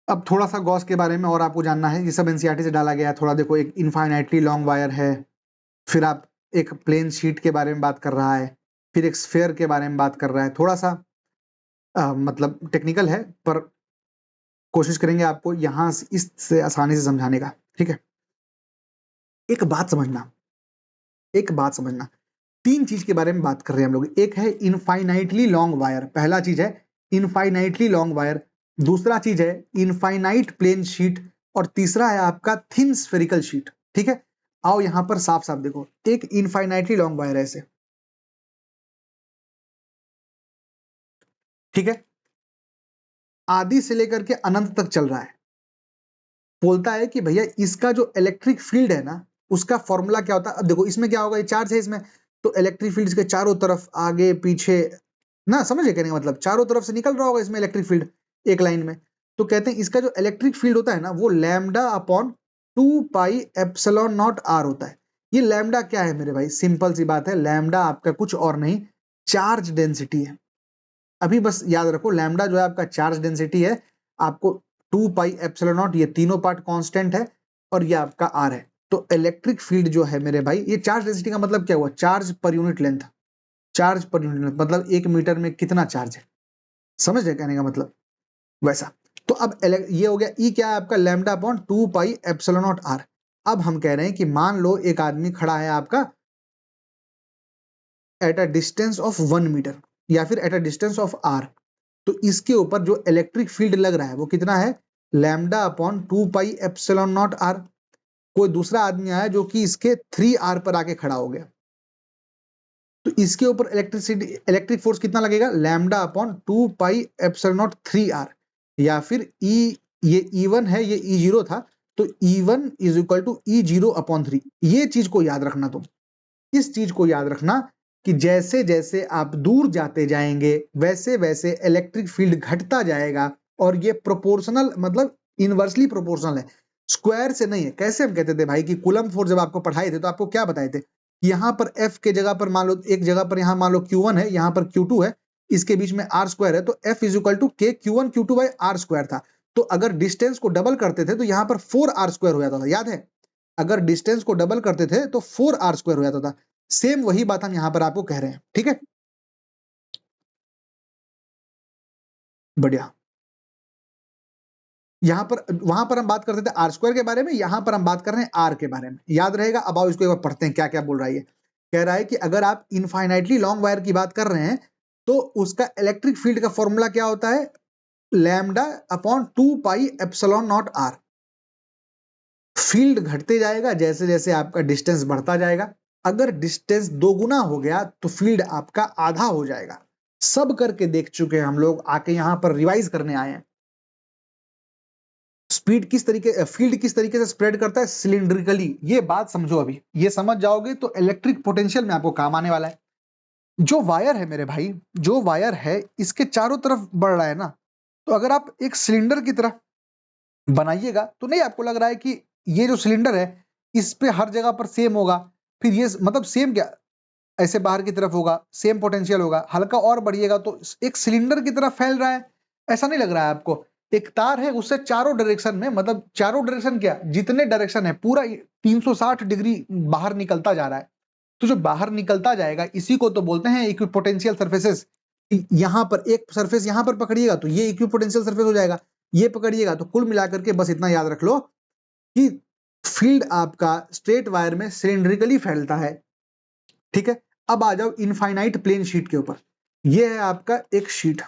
अब थोड़ा सा गॉस के बारे में और आपको जानना है, ये सब एनसीईआरटी से डाला गया है थोड़ा। देखो, एक इनफाइनाइटली लॉन्ग वायर है, फिर आप एक प्लेन शीट के बारे में बात कर रहा है, फिर एक स्फेयर के बारे में बात कर रहा है। थोड़ा सा मतलब टेक्निकल है, पर कोशिश करेंगे आपको यहां से इससे आसानी से समझाने का, ठीक है। एक बात समझना, एक बात समझना, तीन चीज के बारे में बात कर रहे हैं हम लोग। एक है इनफाइनाइटली लॉन्ग वायर, पहला चीज है इनफाइनाइटली लॉन्ग वायर, दूसरा चीज है इनफाइनाइट प्लेन शीट, और तीसरा है आपका थिन स्फेरिकल शीट, ठीक है। आओ यहां पर साफ साफ देखो, एक इनफाइनाइटली लॉन्ग वायर है ऐसे, ठीक है, आदि से लेकर के अनंत तक चल रहा है। बोलता है कि भैया इसका जो इलेक्ट्रिक फील्ड है ना, उसका फॉर्मूला क्या होता है? अब देखो इसमें क्या होगा, ये चार्ज है इसमें, तो इलेक्ट्रिक फील्ड के चारों तरफ आगे पीछे ना, समझे कहने का मतलब, चारों तरफ से निकल रहा होगा इसमें इलेक्ट्रिक फील्ड एक लाइन में। तो कहते हैं इसका जो इलेक्ट्रिक फील्ड होता है ना, वो lambda upon 2 pi epsilon naught R होता है। ये लैम्डा क्या है मेरे भाई? सिंपल सी बात है, लैम्डा आपका कुछ और नहीं, चार्ज डेंसिटी है। अभी बस याद रखो, लैम्डा जो है आपका चार्ज डेंसिटी है। आपको 2 पाई एप्सिलॉन नॉट, ये तीनों पार्ट कांस्टेंट है, और ये आपका आर है। तो इलेक्ट्रिक फील्ड जो है मेरे भाई, ये चार्ज डेंसिटी का मतलब क्या हुआ? Charge per unit length, charge per unit length मतलब 1 मीटर में कितना चार्ज है, समझ रहे कहने का मतलब, वैसा। तो अब ये हो गया, ई क्या है आपका? Lambda upon 2 pi epsilon naught R. अब हम कह रहे हैं कि मान लो एक आदमी खड़ा है आपका at a distance of 1 metre, या फिर at a distance of R, तो इसके ऊपर जो इलेक्ट्रिक फील्ड लग रहा है वो कितना है? Lambda upon 2 pi epsilon naught R. कोई दूसरा आदमी आया जो कि इसके 3 आर पर आके खड़ा हो गया, तो इसके ऊपर इलेक्ट्रिक फोर्स कितना लगेगा? Lambda upon 2 pi epsilon naught 3 R, या फिर ई, ये E1 है, ये E0 था, तो E1 is equal to E0/3। ये चीज को याद रखना तुम, इस चीज को याद रखना कि जैसे जैसे आप दूर जाते जाएंगे वैसे वैसे इलेक्ट्रिक फील्ड घटता जाएगा, और ये प्रोपोर्शनल मतलब इनवर्सली प्रोपोर्शनल है, स्क्वायर से नहीं है। कैसे हम कहते थे भाई कि कूलम फोर्स जब आपको पढ़ाए थे तो आपको क्या बताए थे? यहाँ पर F के जगह पर मान लो, एक जगह पर यहाँ मान लो Q1 है, यहाँ पर Q2 है, इसके बीच में R स्क्वायर है, तो F is equal to K Q1 Q2 by R square था। तो अगर डिस्टेंस को डबल करते थे तो यहाँ पर 4R स्क्वायर हो जाता था, याद है? अगर डिस्टेंस को डबल करते थे तो 4R स्क्वायर हो जाता था। सेम वही बात हम यहां पर आपको कह रहे हैं, ठीक है, बढ़िया। यहां पर, वहां पर हम बात करते थे आर स्क्वायर के बारे में, यहां पर हम बात कर रहे हैं आर के बारे में, याद रहेगा। अब आओ इसको एक बार पढ़ते हैं, क्या क्या बोल रहा है ये। कह रहा है कि अगर आप इनफाइनाइटली लॉन्ग वायर की बात कर रहे हैं तो उसका इलेक्ट्रिक फील्ड का फॉर्मूला क्या होता है? Lambda upon 2 pi epsilon naught R. Field घटते जाएगा जैसे जैसे आपका डिस्टेंस बढ़ता जाएगा, अगर डिस्टेंस 2 गुना हो गया तो फील्ड आपका आधा हो जाएगा। सब करके देख चुके हैं हम लोग, आके यहां पर रिवाइज करने आए हैं। फील्ड किस तरीके से स्प्रेड करता है, सिलिंड्रिकली। ये बात समझो, अभी ये समझ जाओगे तो इलेक्ट्रिक पोटेंशियल में आपको काम आने वाला है। जो वायर है मेरे भाई, जो वायर है इसके चारों तरफ बढ़ रहा है ना, तो अगर आप एक सिलेंडर की तरह बनाइएगा तो नहीं आपको लग रहा है कि ये जो सिलेंडर है इस पे हर जगह पर सेम होगा, फिर ये मतलब सेम क्या, ऐसे बाहर की तरफ होगा, सेम पोटेंशियल होगा, हल्का और बढ़िएगा तो एक सिलेंडर की तरफ फैल रहा है, ऐसा नहीं लग रहा है आपको। एक तार है, उससे चारों डायरेक्शन में, मतलब चारों डायरेक्शन क्या, जितने डायरेक्शन है पूरा 360 डिग्री बाहर निकलता जा रहा है। तो जो बाहर निकलता जाएगा इसी को तो बोलते हैं इक्विपोटेंशियल सरफेसेस। यहां पर एक सरफेस यहां पर पकड़िएगा तो ये इक्विपोटेंशियल सरफेस हो जाएगा, ये पकड़िएगा तो कुल मिलाकर के बस इतना याद रख लो कि फील्ड आपका स्ट्रेट वायर में सिलिंड्रिकली फैलता है। ठीक है, अब आ जाओ इनफाइनाइट प्लेन शीट के ऊपर। ये है आपका एक शीट,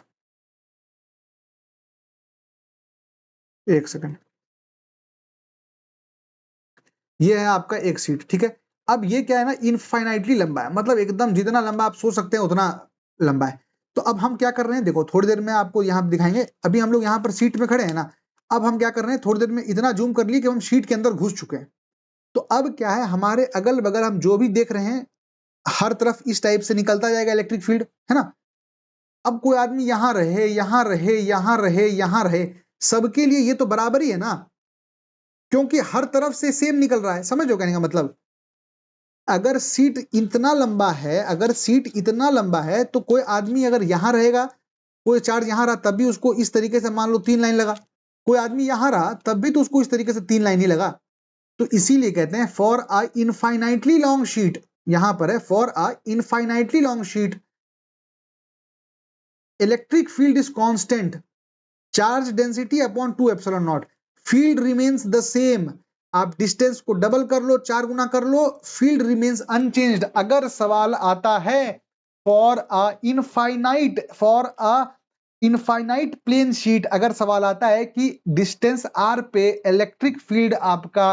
एक सेकंड, ये है आपका एक शीट। ठीक है, अब ये क्या है ना, इनफाइनाइटली लंबा है, मतलब एकदम जितना लंबा आप सोच सकते हैं उतना लंबा है। तो अब हम क्या कर रहे हैं, देखो थोड़ी देर में आपको यहाँ दिखाएंगे, अभी हम लोग यहाँ पर सीट में खड़े हैं ना, अब हम क्या कर रहे हैं, थोड़ी देर में इतना जूम कर लिए कि हम शीट के अंदर घुस चुके हैं। तो अब क्या है, हमारे अगल बगल हम जो भी देख रहे हैं हर तरफ इस टाइप से निकलता जाएगा इलेक्ट्रिक फील्ड, है ना। अब कोई आदमी यहां रहे, यहां रहे, यहां रहे, यहां रहे, सबके लिए ये तो बराबर ही है ना, क्योंकि हर तरफ से सेम निकल रहा है। समझो कहने का मतलब, अगर सीट इतना लंबा है, अगर सीट इतना लंबा है तो कोई आदमी अगर यहां रहेगा, कोई चार्ज यहां रहा तब भी उसको इस तरीके से मान लो 3 लाइन लगा, कोई आदमी यहां रहा तब भी तो उसको इस तरीके से 3 लाइन ही लगा। तो इसीलिए कहते हैं for a infinitely long sheet, यहां पर है for a infinitely long sheet electric field is constant, charge density upon 2 epsilon not, field remains the same. आप डिस्टेंस को डबल कर लो, 4 गुना कर लो, फील्ड रिमेन्स अनचेंज्ड। अगर सवाल आता है for a infinite plane sheet, अगर सवाल आता है कि डिस्टेंस r पे इलेक्ट्रिक फील्ड आपका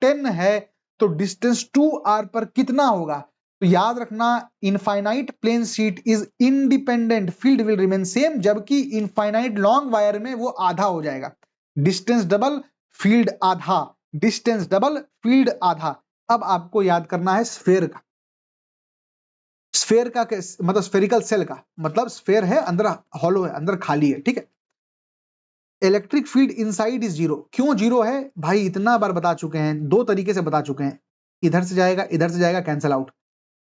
10 है तो डिस्टेंस 2r पर कितना होगा, तो याद रखना infinite plane sheet is independent, field will remain same, जबकि इनफाइनाइट लॉन्ग वायर में वो आधा हो जाएगा। डिस्टेंस डबल, फील्ड आधा, डिस्टेंस डबल, फील्ड आधा। अब आपको याद करना है स्फेयर का, स्फेयर का मतलब स्फेरिकल सेल का मतलब, स्फेयर है अंदर हॉलो है, अंदर खाली है। ठीक है, electric field inside is zero. क्यों जीरो है भाई, इतना बार बता चुके हैं, दो तरीके से बता चुके हैं, इधर से जाएगा, इधर से जाएगा, कैंसिल आउट,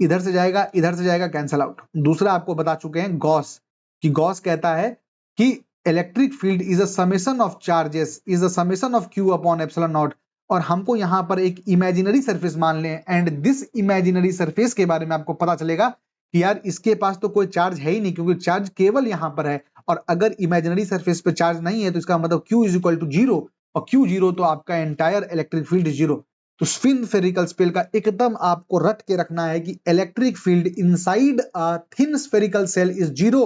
इधर से जाएगा, इधर से जाएगा, कैंसिल आउट। दूसरा आपको बता चुके हैं गॉस, कि गॉस कहता है कि electric field is a summation of charges, is a summation of Q upon epsilon not. और हमको यहां पर एक इमेजिनरी सरफेस मान लें, एंड दिस इमेजिनरी सरफेस के बारे में आपको पता चलेगा कि यार इसके पास तो कोई चार्ज है ही नहीं, क्योंकि चार्ज केवल यहां पर है, और अगर इमेजिनरी सरफेस पे चार्ज नहीं है तो इसका मतलब Q is equal to zero, और Q जीरो तो आपका एंटायर इलेक्ट्रिक फील्ड जीरो। तो स्पिन स्फेरिकल स्पेल का एकदम आपको रट के रखना है कि electric field inside a thin spherical shell is zero,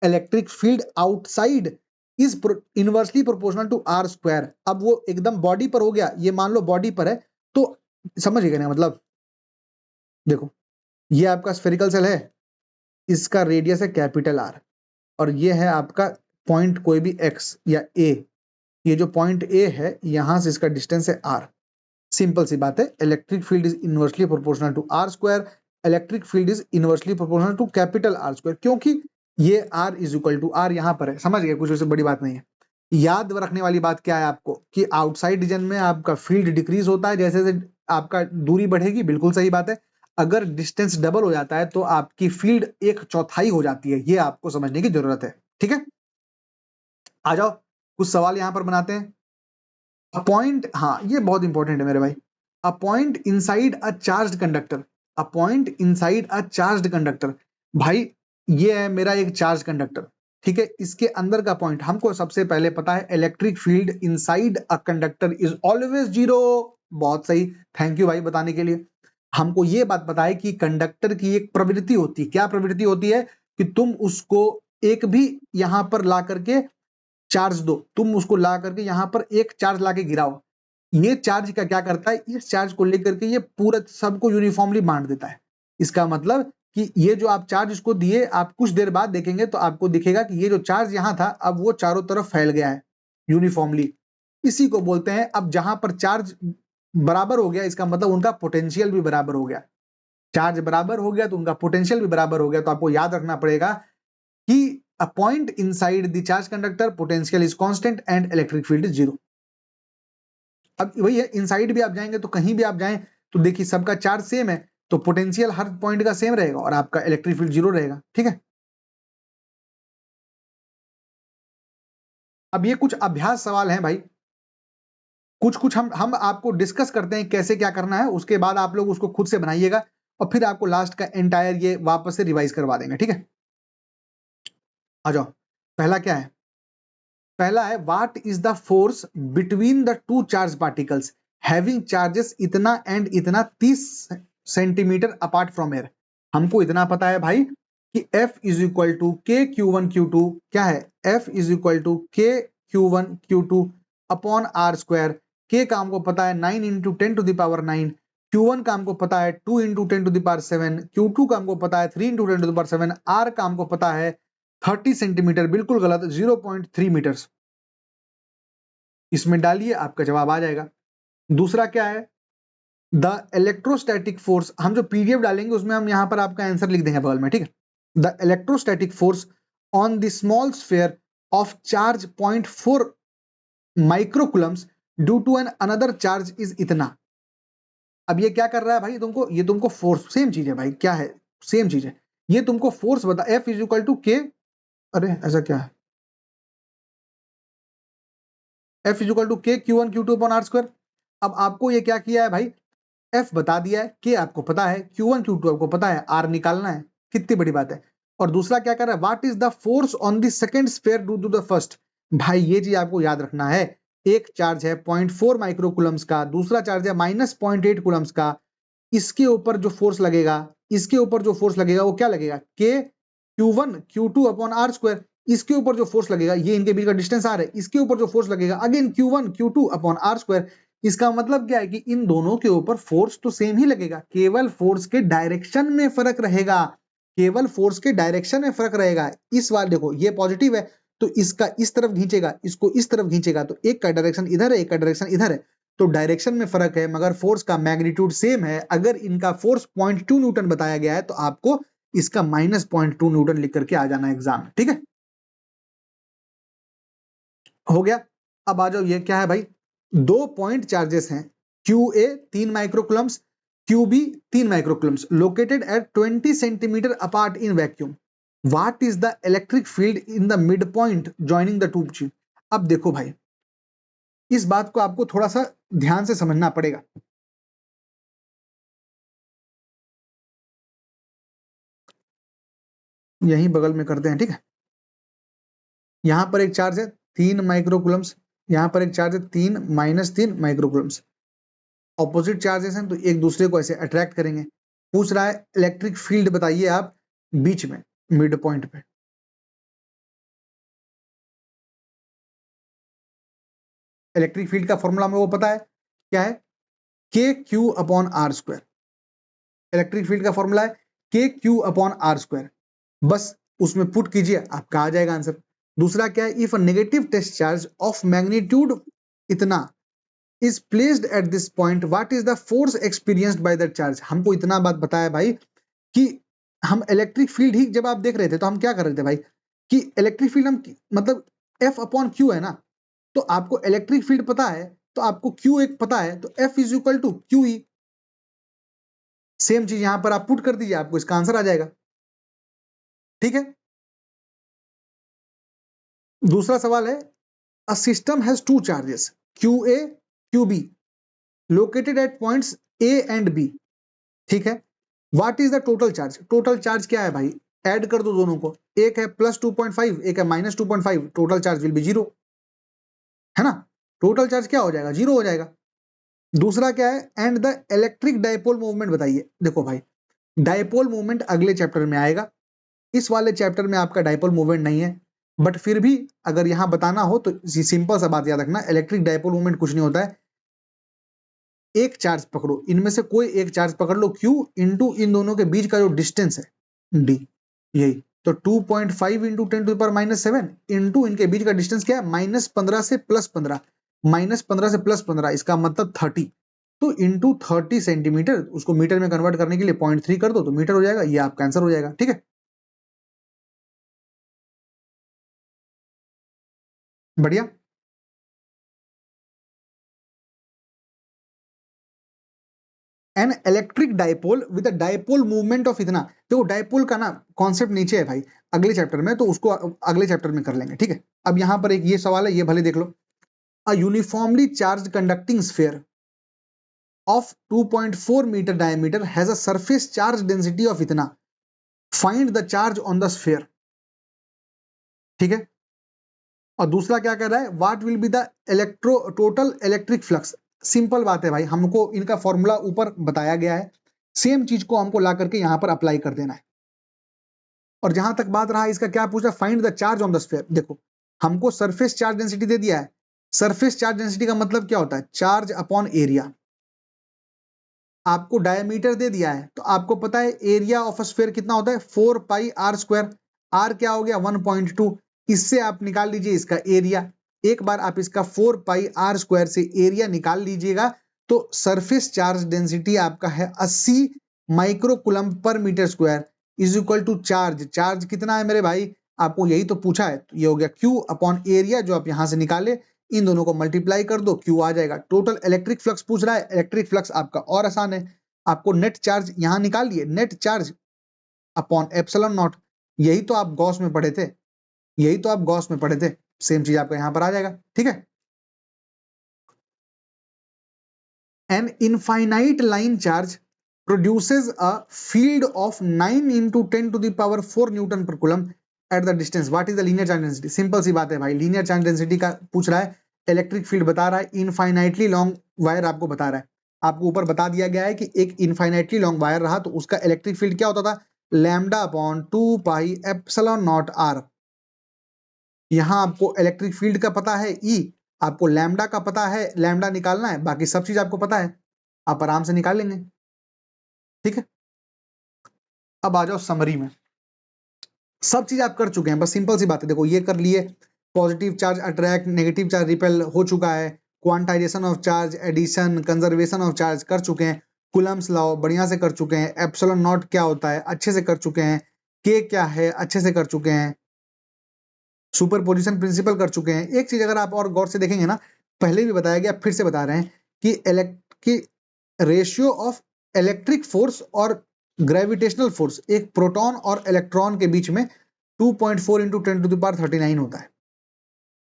electric field outside is inversely proportional to R square. अब वो एकदम बॉडी पर हो गया, ये मान लो बॉडी पर है, तो समझ गए ना मतलब, देखो ये आपका स्फेरिकल सेल है, इसका रेडियस है कैपिटल आर, और ये है आपका पॉइंट कोई भी एक्स या ए, ये जो पॉइंट ए है यहां से इसका डिस्टेंस है आर। सिंपल सी बात है, electric field is inversely proportional to R square, electric field is inversely proportional to capital R square, क्योंकि ये R is equal to R यहां पर है। समझ गए, कुछ वैसे बड़ी बात नहीं है। याद रखने वाली बात क्या है आपको, कि आउटसाइड रीजन में आपका फील्ड डिक्रीज होता है जैसे जैसे आपका दूरी बढ़ेगी, बिल्कुल सही बात है। अगर डिस्टेंस डबल हो जाता है तो आपकी फील्ड 1/4 हो जाती है, ये आपको समझने की जरूरत है। ठीक है, आ जाओ कुछ सवाल यहां पर बनाते हैं। अ पॉइंट, हाँ ये बहुत इंपॉर्टेंट है मेरे भाई, a point inside a charged conductor, a point inside a charged conductor. भाई ये है मेरा एक चार्ज कंडक्टर, ठीक है, इसके अंदर का पॉइंट हमको सबसे पहले पता है, electric field inside a conductor is always zero. बहुत सही, थैंक यू भाई बताने के लिए। हमको ये बात पता है कि कंडक्टर की एक प्रवृत्ति होती है, क्या प्रवृत्ति होती है, कि तुम उसको एक भी यहां पर ला करके चार्ज दो, तुम उसको ला करके यहां पर एक चार्ज लाके गिराओ, ये चार्ज का क्या करता है, इस चार्ज को लेकर के ये पूरा सबको यूनिफॉर्मली बांट देता है। इसका मतलब कि ये जो आप चार्ज इसको दिए, आप कुछ देर बाद देखेंगे तो आपको दिखेगा कि ये जो चार्ज यहाँ था अब वो चारों तरफ फैल गया है यूनिफॉर्मली। इसी को बोलते हैं, अब जहां पर चार्ज बराबर हो गया इसका मतलब उनका पोटेंशियल भी बराबर हो गया। चार्ज बराबर हो गया तो उनका पोटेंशियल भी बराबर हो गया। तो आपको याद रखना पड़ेगा कि a point inside the charge conductor potential is constant and electric field is zero. अब वही है, इनसाइड भी आप जाएंगे तो कहीं भी आप जाएं तो देखिए सबका चार्ज सेम है, तो पोटेंशियल हर पॉइंट का सेम रहेगा और आपका इलेक्ट्रिक फील्ड जीरो रहेगा। ठीक है, अब ये कुछ अभ्यास सवाल हैं भाई, कुछ कुछ हम आपको डिस्कस करते हैं कैसे क्या करना है, उसके बाद आप लोग उसको खुद से बनाइएगा और फिर आपको लास्ट का एंटायर ये वापस से रिवाइज करवा देंगे। ठीक है, आ जाओ। पहला क्या है, पहला है what is the force between the two charge particles having charges इतना एंड इतना 30 सेंटीमीटर अपार्ट फ्रॉम एयर। हमको इतना पता है भाई कि F is equal to K Q one Q two, क्या है F is equal to K Q one Q two upon are square. K का हमको पता है 9 इंटू 10 टू दावर 9, Q1 का हमको पता है 2 इंटू 10 टू दावर 7, Q2 का हमको पता है 3 इंटू 10 टू दावर 7, R का हमको पता है 30 सेंटीमीटर, बिल्कुल गलत, 0.3 मीटर्स। इसमें डालिए आपका जवाब आ जाएगा। दूसरा क्या है, द इलेक्ट्रोस्टैटिक फोर्स, हम जो पीडीएफ डालेंगे उसमें हम यहां पर आपका आंसर लिख देंगे बगल में। ठीक है, the electrostatic force on the small sphere of charge 0.4 microcoulombs due to an another charge is इतना। अब ये क्या कर रहा है भाई, तुमको ये तुमको फोर्स, सेम चीज है भाई, क्या है सेम चीज है, ये तुमको फोर्स बता, F इज इक्वल टू के, अरे ऐसा क्या है, F is equal to K Q one Q two upon are square. अब आपको ये क्या किया है भाई, F बता दिया है, के आपको पता है, Q1 Q2 आपको पता है, R निकालना है, कितनी बड़ी बात है। और दूसरा क्या कर रहा है, what is the force on the second sphere due to the first. भाई ये चीज आपको याद रखना है, एक चार्ज है 0.4 माइक्रोकुलम्स का, दूसरा चार्ज है -0.8 कुलम्स का, इसके ऊपर जो फोर्स लगेगा, इसके ऊपर जो फोर्स लगेगा वो क्या लगेगा, के Q1 Q2 upon are square. इसके ऊपर जो फोर्स लगेगा, ये इनके बीच का डिस्टेंस आर है, इसके ऊपर जो फोर्स लगेगा again Q1 Q2 upon are square. इसका मतलब क्या है कि इन दोनों के ऊपर फोर्स तो सेम ही लगेगा, केवल फोर्स के डायरेक्शन में फर्क रहेगा, केवल फोर्स के डायरेक्शन में फर्क रहेगा। इस बार देखो ये पॉजिटिव है तो इसका इस तरफ खींचेगा, इसको इस तरफ खींचेगा, तो एक का डायरेक्शन इधर है, एक का डायरेक्शन इधर है, तो डायरेक्शन में फर्क है मगर फोर्स का मैग्नीट्यूड सेम है। अगर इनका फोर्स 0.2 न्यूटन बताया गया है तो आपको इसका -0.2 न्यूटन लिख करके आ जाना एग्जाम। ठीक है, हो गया। अब आ जाओ, ये क्या है भाई, दो पॉइंट चार्जेस हैं, QA 3 microcoulombs, QB 3 microcoulombs, located at 20 centimetre apart in vacuum. What is the electric field in the mid point joining the two चीज। अब देखो भाई, इस बात को आपको थोड़ा सा ध्यान से समझना पड़ेगा। यहीं बगल में करते हैं। ठीक है, यहां पर एक चार्ज है 3 माइक्रोकुलम्स, यहां पर एक चार्ज है 3 -3 माइक्रोकुलम्स, ऑपोजिट चार्जेस हैं तो एक दूसरे को ऐसे अट्रैक्ट करेंगे। पूछ रहा है इलेक्ट्रिक फील्ड बताइए आप बीच में, मिड पॉइंट पे। इलेक्ट्रिक फील्ड का फॉर्मूला हमें वो पता है, क्या है, K Q upon are square. Electric field का फॉर्मूला है K Q upon are square, बस उसमें पुट कीजिए आपका आ जाएगा आंसर। दूसरा क्या है, if a negative test charge of magnitude इतना is placed at this point, what is the force experienced by that charge। हमको इतना बात बताया भाई कि हम इलेक्ट्रिक फील्ड ही जब आप देख रहे थे तो हम क्या कर रहे थे भाई, कि इलेक्ट्रिक फील्ड हम मतलब F अपॉन क्यू है ना, तो आपको इलेक्ट्रिक फील्ड पता है तो आपको क्यू एक पता है, तो F is equal to Q E. Same चीज यहां पर आप पुट कर दीजिए, आपको इसका आंसर आ जाएगा। ठीक है, दूसरा सवाल है, a system has two charges QA QB located at points A and B। ठीक है, what is the total charge. Total charge क्या है भाई, ऐड कर दो दोनों को, एक है +2.5 एक है -2.5, total charge will be zero, है ना, टोटल चार्ज क्या हो जाएगा, जीरो हो जाएगा। दूसरा क्या है, and the electric dipole movement बताइए। देखो भाई, डायपोल मूवमेंट अगले चैप्टर में आएगा, इस वाले चैप्टर में आपका डायपोल मूवमेंट नहीं है, बट फिर भी अगर यहां बताना हो तो सिंपल सा बात याद रखना, इलेक्ट्रिक डायपोल मूवमेंट कुछ नहीं होता है, एक चार्ज पकड़ो, इनमें से कोई एक चार्ज पकड़ लो Q इंटू इन दोनों के बीच का जो डिस्टेंस है D, यही तो 2.5 इंटू 10⁻⁻7 इंटू इनके बीच का डिस्टेंस क्या है -15 से +15, -15 से +15 इसका मतलब 30, तो इंटू 30 सेंटीमीटर, उसको मीटर में कन्वर्ट करने के लिए 0.3 कर दो तो मीटर हो जाएगा, ये आपका आंसर हो जाएगा। ठीक है, बढ़िया। An electric dipole with dipole movement of इतना, देखो डाइपोल का ना कॉन्सेप्ट नीचे है भाई अगले चैप्टर में, तो उसको अगले चैप्टर में कर लेंगे। ठीक है, अब यहां पर एक ये सवाल है, ये भले देख लो। A uniformly charged conducting sphere of 2.4 meter diameter has a surface charge density of इतना, find the charge on the sphere। ठीक है, और दूसरा क्या कह रहा है, what will be the total electric flux। Simple बात है भाई, हमको इनका फॉर्मूला ऊपर बताया गया है, सेम चीज को हमको ला करके यहां पर अप्लाई कर देना है। और जहां तक बात रहा इसका क्या पूछा, find the charge on the sphere. देखो हमको सरफेस चार्ज डेंसिटी दे दिया है, सरफेस चार्ज डेंसिटी का मतलब क्या होता है, चार्ज अपॉन एरिया। आपको डायमीटर दे दिया है, तो आपको पता है एरिया ऑफ अ स्फीयर कितना होता है 4 पाई आर स्क्वायर, आर क्या हो गया 1.2, इससे आप निकाल लीजिए इसका एरिया। एक बार आप इसका 4 पाई आर स्क्वायर से एरिया निकाल लीजिएगा, तो सरफेस चार्ज डेंसिटी आपका है 80 microcoulomb per metre square is equal to charge. Charge कितना है मेरे भाई, आपको यही तो पूछा है, तो ये हो गया Q अपॉन एरिया, जो आप यहां से निकाले, इन दोनों को मल्टीप्लाई कर दो, Q आ जाएगा। टोटल इलेक्ट्रिक फ्लक्स पूछ रहा है, इलेक्ट्रिक फ्लक्स आपका और आसान है, आपको नेट चार्ज यहां निकाल लिए, net charge upon epsilon not, यही तो आप गॉस में पढ़े थे, यही तो आप गॉस में पढ़े थे, सेम चीज आपका यहां पर आ जाएगा। ठीक है, an infinite line charge produces a field of 9 into 10 to the power 4 newton per coulomb at the distance, what is the linear charge density। Simple सी बात है भाई, लीनियर चार्ज डेंसिटी का पूछ रहा है, इलेक्ट्रिक फील्ड बता रहा है, इनफाइनाइटली लॉन्ग वायर आपको बता रहा है, आपको ऊपर बता दिया गया है कि एक इनफाइनाइटली लॉन्ग वायर रहा तो उसका इलेक्ट्रिक फील्ड क्या होता था, lambda upon 2 pi epsilon naught R. यहां आपको इलेक्ट्रिक फील्ड का पता है ई, आपको लैम्डा का पता है, लैम्डा निकालना है, बाकी सब चीज आपको पता है, आप आराम से निकाल लेंगे। ठीक है, अब आ जाओ समरी में, सब चीज आप कर चुके हैं, बस सिंपल सी बात है, देखो ये कर लिए, positive charge attract, negative charge repel हो चुका है, quantization of charge, addition, conservation of charge कर चुके हैं, कूलम्स लॉ बढ़िया से कर चुके हैं, एप्सिलॉन नॉट क्या होता है अच्छे से कर चुके हैं, के क्या है अच्छे से कर चुके हैं, सुपरपोजिशन प्रिंसिपल कर चुके हैं। एक चीज अगर आप और गौर से देखेंगे ना, पहले भी बताया गया, फिर से बता रहे हैं कि रेशियो ऑफ इलेक्ट्रिक फोर्स और ग्रेविटेशनल फोर्स एक प्रोटॉन और इलेक्ट्रॉन के बीच में 2.4 इंटू 10⁻39 होता है।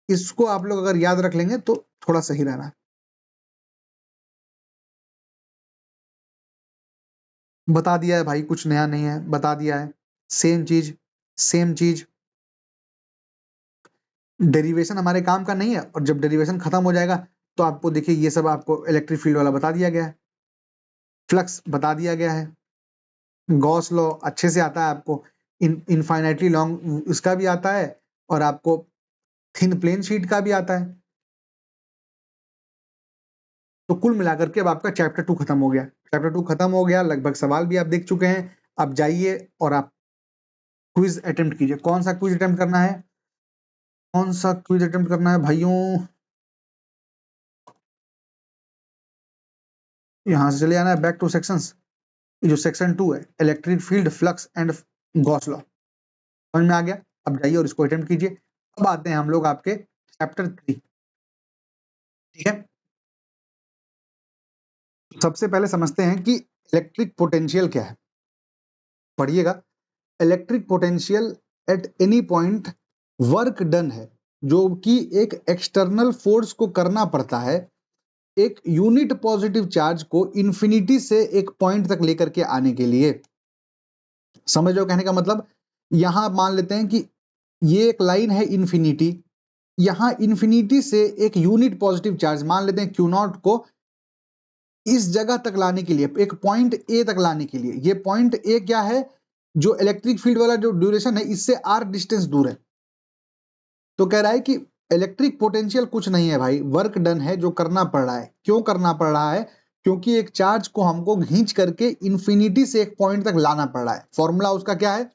इसको आप लोग अगर याद रख लेंगे तो थोड़ा सही रहना है। बता दिया है भाई, कुछ नया नहीं है, बता दिया है, सेम चीज सेम चीज। डेरिवेशन हमारे काम का नहीं है, और जब डेरिवेशन खत्म हो जाएगा तो आपको देखिए ये सब आपको इलेक्ट्रिक फील्ड वाला बता दिया गया है, फ्लक्स बता दिया गया है, गॉस लॉ अच्छे से आता है आपको, इनफाइनाइटली लॉन्ग इसका भी आता है, और आपको थिन प्लेन शीट का भी आता है। तो कुल मिलाकर के अब आपका चैप्टर 2 खत्म हो गया, चैप्टर 2 खत्म हो गया, लगभग सवाल भी आप देख चुके हैं। अब जाइए और आप क्विज अटेम्प्ट कीजिए। कौन सा क्विज अटेम्प्ट करना है, कौन सा क्विज अटेम्प्ट करना है भाइयों, यहां से चले जाना है बैक टू सेक्शंस, जो सेक्शन 2 है, electric field, flux and Gauss law, समझ में आ गया। अब जाइए और इसको अटेम्प्ट कीजिए। अब आते हैं हम लोग आपके चैप्टर 3। ठीक है, सबसे पहले समझते हैं कि इलेक्ट्रिक पोटेंशियल क्या है। पढ़िएगा, electric potential at any point work done है, जो कि एक एक्सटर्नल फोर्स को करना पड़ता है एक यूनिट पॉजिटिव चार्ज को इंफिनिटी से एक पॉइंट तक लेकर के आने के लिए। समझ लो कहने का मतलब, यहां मान लेते हैं कि ये एक लाइन है इंफिनिटी, यहां इंफिनिटी से एक यूनिट पॉजिटिव चार्ज मान लेते हैं क्यू नॉट को इस जगह तक लाने के लिए, एक पॉइंट ए तक लाने के लिए, ये पॉइंट ए क्या है, जो इलेक्ट्रिक फील्ड वाला जो ड्यूरेशन है इससे आर डिस्टेंस दूर है। तो कह रहा है कि इलेक्ट्रिक पोटेंशियल कुछ नहीं है भाई, वर्क डन है जो करना पड़ रहा है। क्यों करना पड़ रहा है, क्योंकि एक चार्ज को हमको खींच करके इंफिनिटी से एक पॉइंट तक लाना पड़ रहा है। फॉर्मूला उसका क्या है,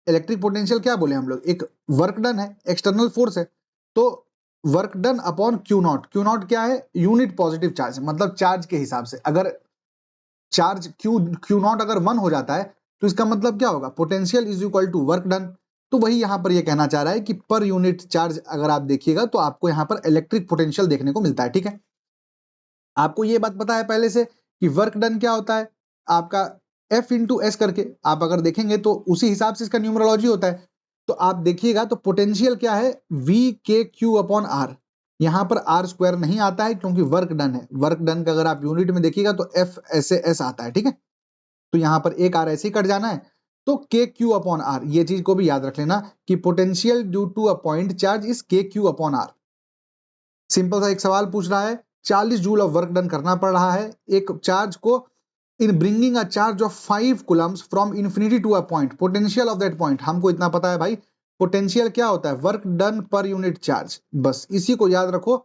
इलेक्ट्रिक पोटेंशियल क्या बोले हम लोग, एक वर्क डन है, एक्सटर्नल फोर्स है, तो work done upon Q not. Q not क्या है, यूनिट पॉजिटिव चार्ज, मतलब चार्ज के हिसाब से। अगर चार्ज क्यू नॉट अगर 1 हो जाता है तो इसका मतलब क्या होगा, potential is equal to work done. तो वही यहां पर ये कहना चाह रहा है कि पर यूनिट चार्ज अगर आप देखिएगा तो आपको यहां पर इलेक्ट्रिक पोटेंशियल देखने को मिलता है। ठीक है, आपको ये बात पता है पहले से कि वर्क डन क्या होता है आपका F इंटू एस करके, आप अगर देखेंगे तो उसी हिसाब से इसका न्यूमरोलॉजी होता है। तो आप देखिएगा तो पोटेंशियल क्या है, वी के क्यू अपॉन आर। यहां पर आर स्क्वायर नहीं आता है क्योंकि वर्क डन है। वर्क डन का अगर आप यूनिट में देखिएगा तो एफ ऐसे एस आता है। ठीक है, तो यहां पर एक आर ऐसे ही कट जाना है, तो के क्यू अपॉन आर, ये चीज को भी याद रख लेना कि potential due to a point charge is K Q upon R. Simple सा एक सवाल पूछ रहा है, 40 जूल ऑफ वर्क डन करना पड़ रहा है एक चार्ज को in bringing a charge of 5 coulombs from infinity to a point, potential of that point. हमको इतना पता है भाई, पोटेंशियल क्या होता है, work done per unit charge. बस इसी को याद रखो,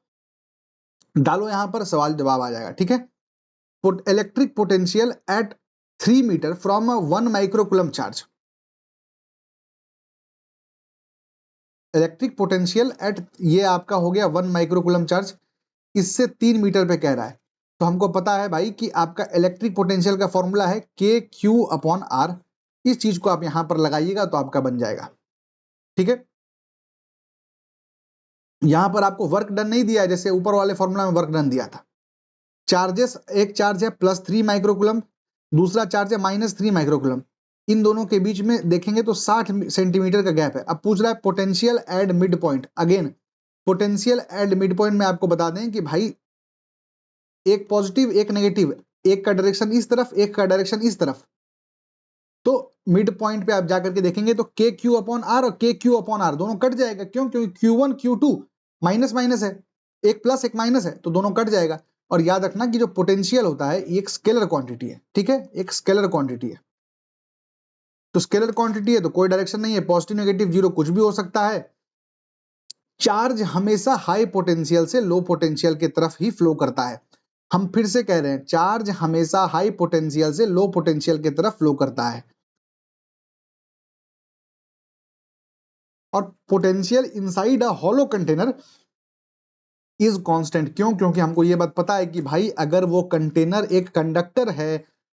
डालो यहां पर, सवाल जवाब आ जाएगा। ठीक है, electric potential at 3 metre from 1 microcoulomb charge. Electric potential at, ये आपका हो गया 1 माइक्रोकुलम चार्ज, इससे 3 मीटर पे कह रहा है। तो हमको पता है भाई कि आपका इलेक्ट्रिक पोटेंशियल का फॉर्मूला है के क्यू अपॉन आर। इस चीज को आप यहां पर लगाइएगा तो आपका बन जाएगा। ठीक है, यहां पर आपको वर्क डन नहीं दिया है, जैसे ऊपर वाले फॉर्मूला में वर्क डन दिया था। चार्जेस, एक चार्ज है +3 माइक्रोकुलम, दूसरा चार्ज है -3 माइक्रोकुलम। इन दोनों के बीच में देखेंगे तो 60 सेंटीमीटर का गैप है। अब पूछ रहा है potential at mid point. Again potential at mid point में आपको बता दें कि भाई एक पॉजिटिव एक नेगेटिव, एक का डायरेक्शन इस तरफ एक का डायरेक्शन इस तरफ। तो मिड पॉइंट पे आप जाकर के देखेंगे तो के क्यू अपॉन आर और के क्यू अपॉन आर दोनों कट जाएगा। क्यों, क्योंकि Q1 Q2 माइनस माइनस है, एक प्लस एक माइनस है, तो दोनों कट जाएगा। और याद रखना कि जो पोटेंशियल होता है ये एक स्केलर क्वांटिटी है। ठीक है, एक स्केलर क्वांटिटी है, तो स्केलर क्वांटिटी है तो कोई डायरेक्शन नहीं है, पॉजिटिव नेगेटिव जीरो कुछ भी हो सकता है। चार्ज हमेशा हाई पोटेंशियल से लो पोटेंशियल की तरफ ही फ्लो करता है। हम फिर से कह रहे हैं, चार्ज हमेशा हाई पोटेंशियल से लो पोटेंशियल की तरफ फ्लो करता है। और potential inside a hollow container is constant. क्यों, क्योंकि हमको ये बात पता है कि भाई अगर वो कंटेनर एक कंडक्टर है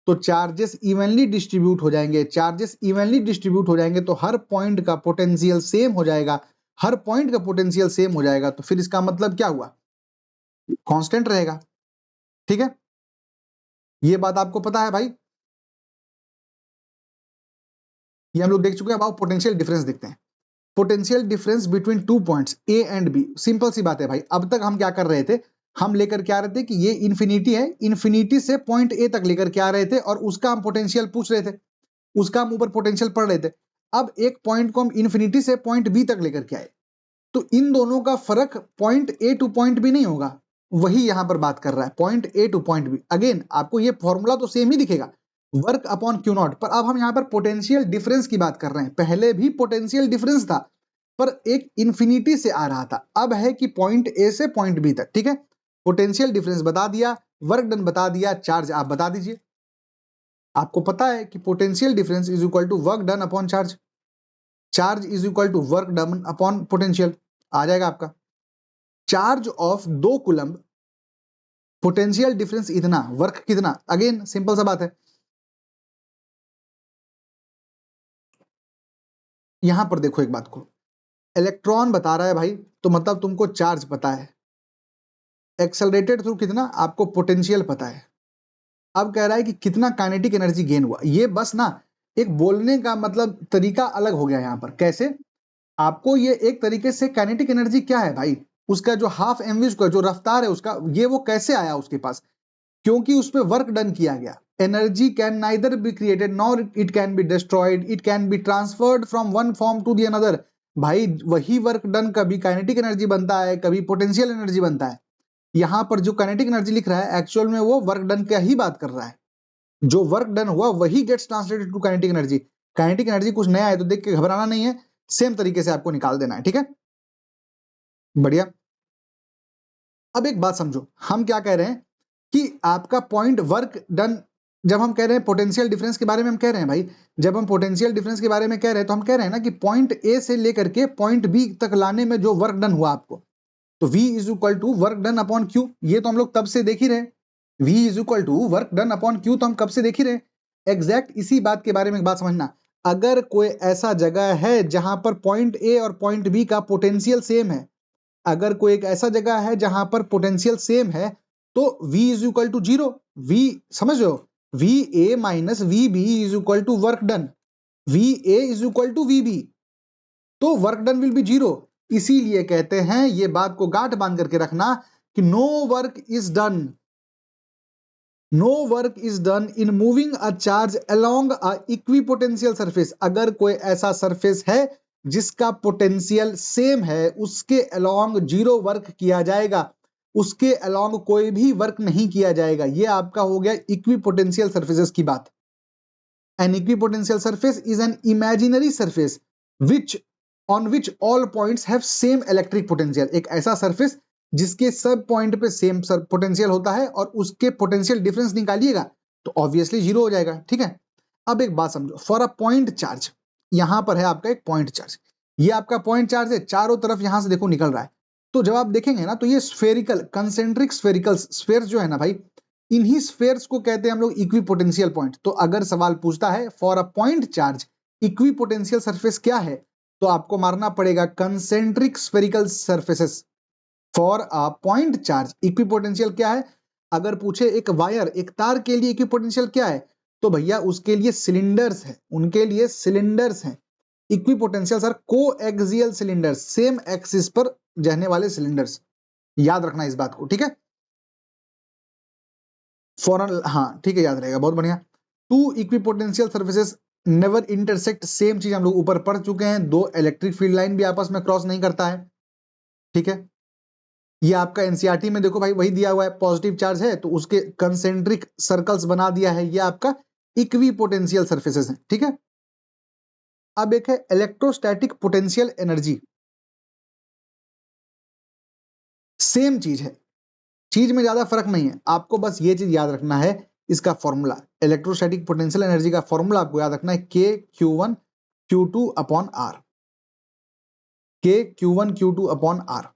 तो चार्जेस इवनली डिस्ट्रीब्यूट हो जाएंगे। चार्जेस इवनली डिस्ट्रीब्यूट हो जाएंगे तो हर पॉइंट का पोटेंशियल सेम हो जाएगा। हर पॉइंट का पोटेंशियल सेम हो जाएगा तो फिर इसका मतलब क्या हुआ, कांस्टेंट रहेगा। ठीक है, ये बात आपको पता है भाई, ये हम लोग देख चुके हैं। अब आओ पोटेंशियल डिफरेंस देखते हैं। Potential difference between 2 points A and B. Simple सी बात है भाई, अब तक हम क्या कर रहे थे, हम लेकर के आ रहे थे कि ये इन्फिनिटी है, इन्फिनिटी से पॉइंट ए तक लेकर के आ रहे थे और उसका हम पोटेंशियल पूछ रहे थे, उसका हम ऊपर पोटेंशियल पढ़ रहे थे। अब एक पॉइंट को हम इन्फिनिटी से पॉइंट बी तक लेकर के आए, तो इन दोनों का फर्क point A to point B नहीं होगा, वही यहां पर बात कर रहा है, point A to point B. Again आपको ये फॉर्मूला तो सेम ही दिखेगा, वर्क अपॉन क्यू नॉट, पर अब हम यहां पर पोटेंशियल डिफरेंस की बात कर रहे हैं। पहले भी पोटेंशियल डिफरेंस था पर एक इंफिनिटी से आ रहा था, अब है कि पॉइंट ए से पॉइंट बी तक। ठीक है, पोटेंशियल डिफरेंस बता दिया, वर्क डन बता दिया, चार्ज आप बता दीजिए। आपको पता है कि potential difference is equal to work done upon charge, charge is equal to work done upon potential. आ जाएगा आपका charge of 2 coulomb, potential difference इतना, वर्क कितना। अगेन सिंपल सा बात है, यहां पर देखो एक बात को, इलेक्ट्रॉन बता रहा है भाई तो मतलब तुमको चार्ज पता है, एक्सेलरेटेड थ्रू कितना आपको पोटेंशियल पता है। अब कह रहा है कि कितना काइनेटिक एनर्जी गेन हुआ। ये बस ना एक बोलने का मतलब तरीका अलग हो गया यहां पर। कैसे, आपको ये एक तरीके से काइनेटिक एनर्जी क्या है भाई, उसका जो हाफ एमवी का जो रफ्तार है उसका, ये वो कैसे आया उसके पास, क्योंकि उस पर वर्क डन किया गया। Energy can neither be created nor it can be destroyed, it can be transferred from one form to the another. भाई वही वर्क डन कभी काइनेटिक एनर्जी बनता है, कभी पोटेंशियल एनर्जी बनता है। यहां पर जो काइनेटिक एनर्जी लिख रहा है एक्चुअल में वो वर्क डन का ही बात कर रहा है। जो वर्क डन हुआ वही gets translated to kinetic energy. Kinetic energy कुछ नया है तो देख के घबराना नहीं है, सेम तरीके से आपको निकाल देना है। ठीक है, बढ़िया। अब एक बात समझो, हम क्या कह रहे हैं कि आपका पॉइंट वर्क डन, जब हम कह रहे हैं पोटेंशियल डिफरेंस के बारे में हम कह रहे हैं भाई, जब हम पोटेंशियल डिफरेंस के बारे में कह रहे हैं तो हम कह रहे हैं ना कि पॉइंट ए से लेकर के पॉइंट बी तक लाने में जो वर्क डन हुआ आपको, तो V is equal to work done upon Q. ये तो हम लोग तब से देख ही रहे हैं, V is equal to work done upon Q, तो हम कब से देख ही रहे हैं। एग्जैक्ट इसी बात के बारे में एक बात समझना, अगर कोई ऐसा जगह है जहां पर पॉइंट ए और पॉइंट बी का पोटेंशियल सेम है, अगर कोई एक ऐसा जगह है जहां पर पोटेंशियल सेम है, तो V is equal to zero. V समझ रहे हो, V A minus V B is equal to work done, V A is equal to V B, तो work done will be zero. इसीलिए कहते हैं, ये बात को गांठ बांध करके रखना कि no work is done, no work is done in moving a charge along a equipotential surface. अगर कोई ऐसा सरफेस है जिसका पोटेंशियल सेम है, उसके अलोंग जीरो वर्क किया जाएगा, उसके अलोंग कोई भी वर्क नहीं किया जाएगा। ये आपका हो गया इक्विपोटेंशियल सरफेसेस की बात। An equipotential surface is an imaginary surface which on which all points have same electric potential. एक ऐसा सरफेस जिसके सब पॉइंट पे सेम पोटेंशियल होता है और उसके पोटेंशियल डिफरेंस निकालिएगा तो ऑब्वियसली जीरो हो जाएगा। ठीक है, अब एक बात समझो, फॉर अ पॉइंट चार्ज, यहां पर है आपका एक पॉइंट चार्ज, ये आपका पॉइंट चार्ज है, चारों तरफ यहां से देखो निकल रहा है, तो जब आप देखेंगे ना तो ये स्फेरिकल कंसेंट्रिक स्फेरिकल स्फेयर्स जो है ना भाई, इन्हीं स्फेयर्स को कहते हैं हम लोग इक्विपोटेंशियल पॉइंट। तो अगर सवाल पूछता है for a point charge equipotential surface क्या है, तो आपको मारना पड़ेगा concentric spherical surfaces. For a point charge equipotential क्या है, अगर पूछे एक वायर एक तार के लिए इक्विपोटेंशियल क्या है, तो भैया उसके लिए सिलिंडर्स है, उनके लिए सिलिंडर्स हैं। Equipotential sir coaxial cylinders, same axis पर रहने वाले सिलिंडर्स, याद रखना इस बात को। ठीक है, फॉरन, हाँ ठीक है, याद रहेगा, बहुत बढ़िया। Two equipotential surfaces never intersect, same चीज हम लोग ऊपर पढ़ चुके हैं, दो इलेक्ट्रिक फील्ड लाइन भी आपस में क्रॉस नहीं करता है। ठीक है, ये आपका एनसीईआरटी में देखो भाई वही दिया हुआ है, पॉजिटिव चार्ज है तो उसके कंसेंट्रिक सर्कल्स बना दिया है, ये आपका इक्विपोटेंशियल सर्फेसेस है। ठीक है, अब एक है इलेक्ट्रोस्टैटिक पोटेंशियल एनर्जी, सेम चीज है, चीज में ज्यादा फर्क नहीं है, आपको बस ये चीज याद रखना है, इसका फॉर्मूला इलेक्ट्रोस्टैटिक पोटेंशियल एनर्जी का फॉर्मूला आपको याद रखना है, K Q one Q two upon R, K Q one Q two upon R.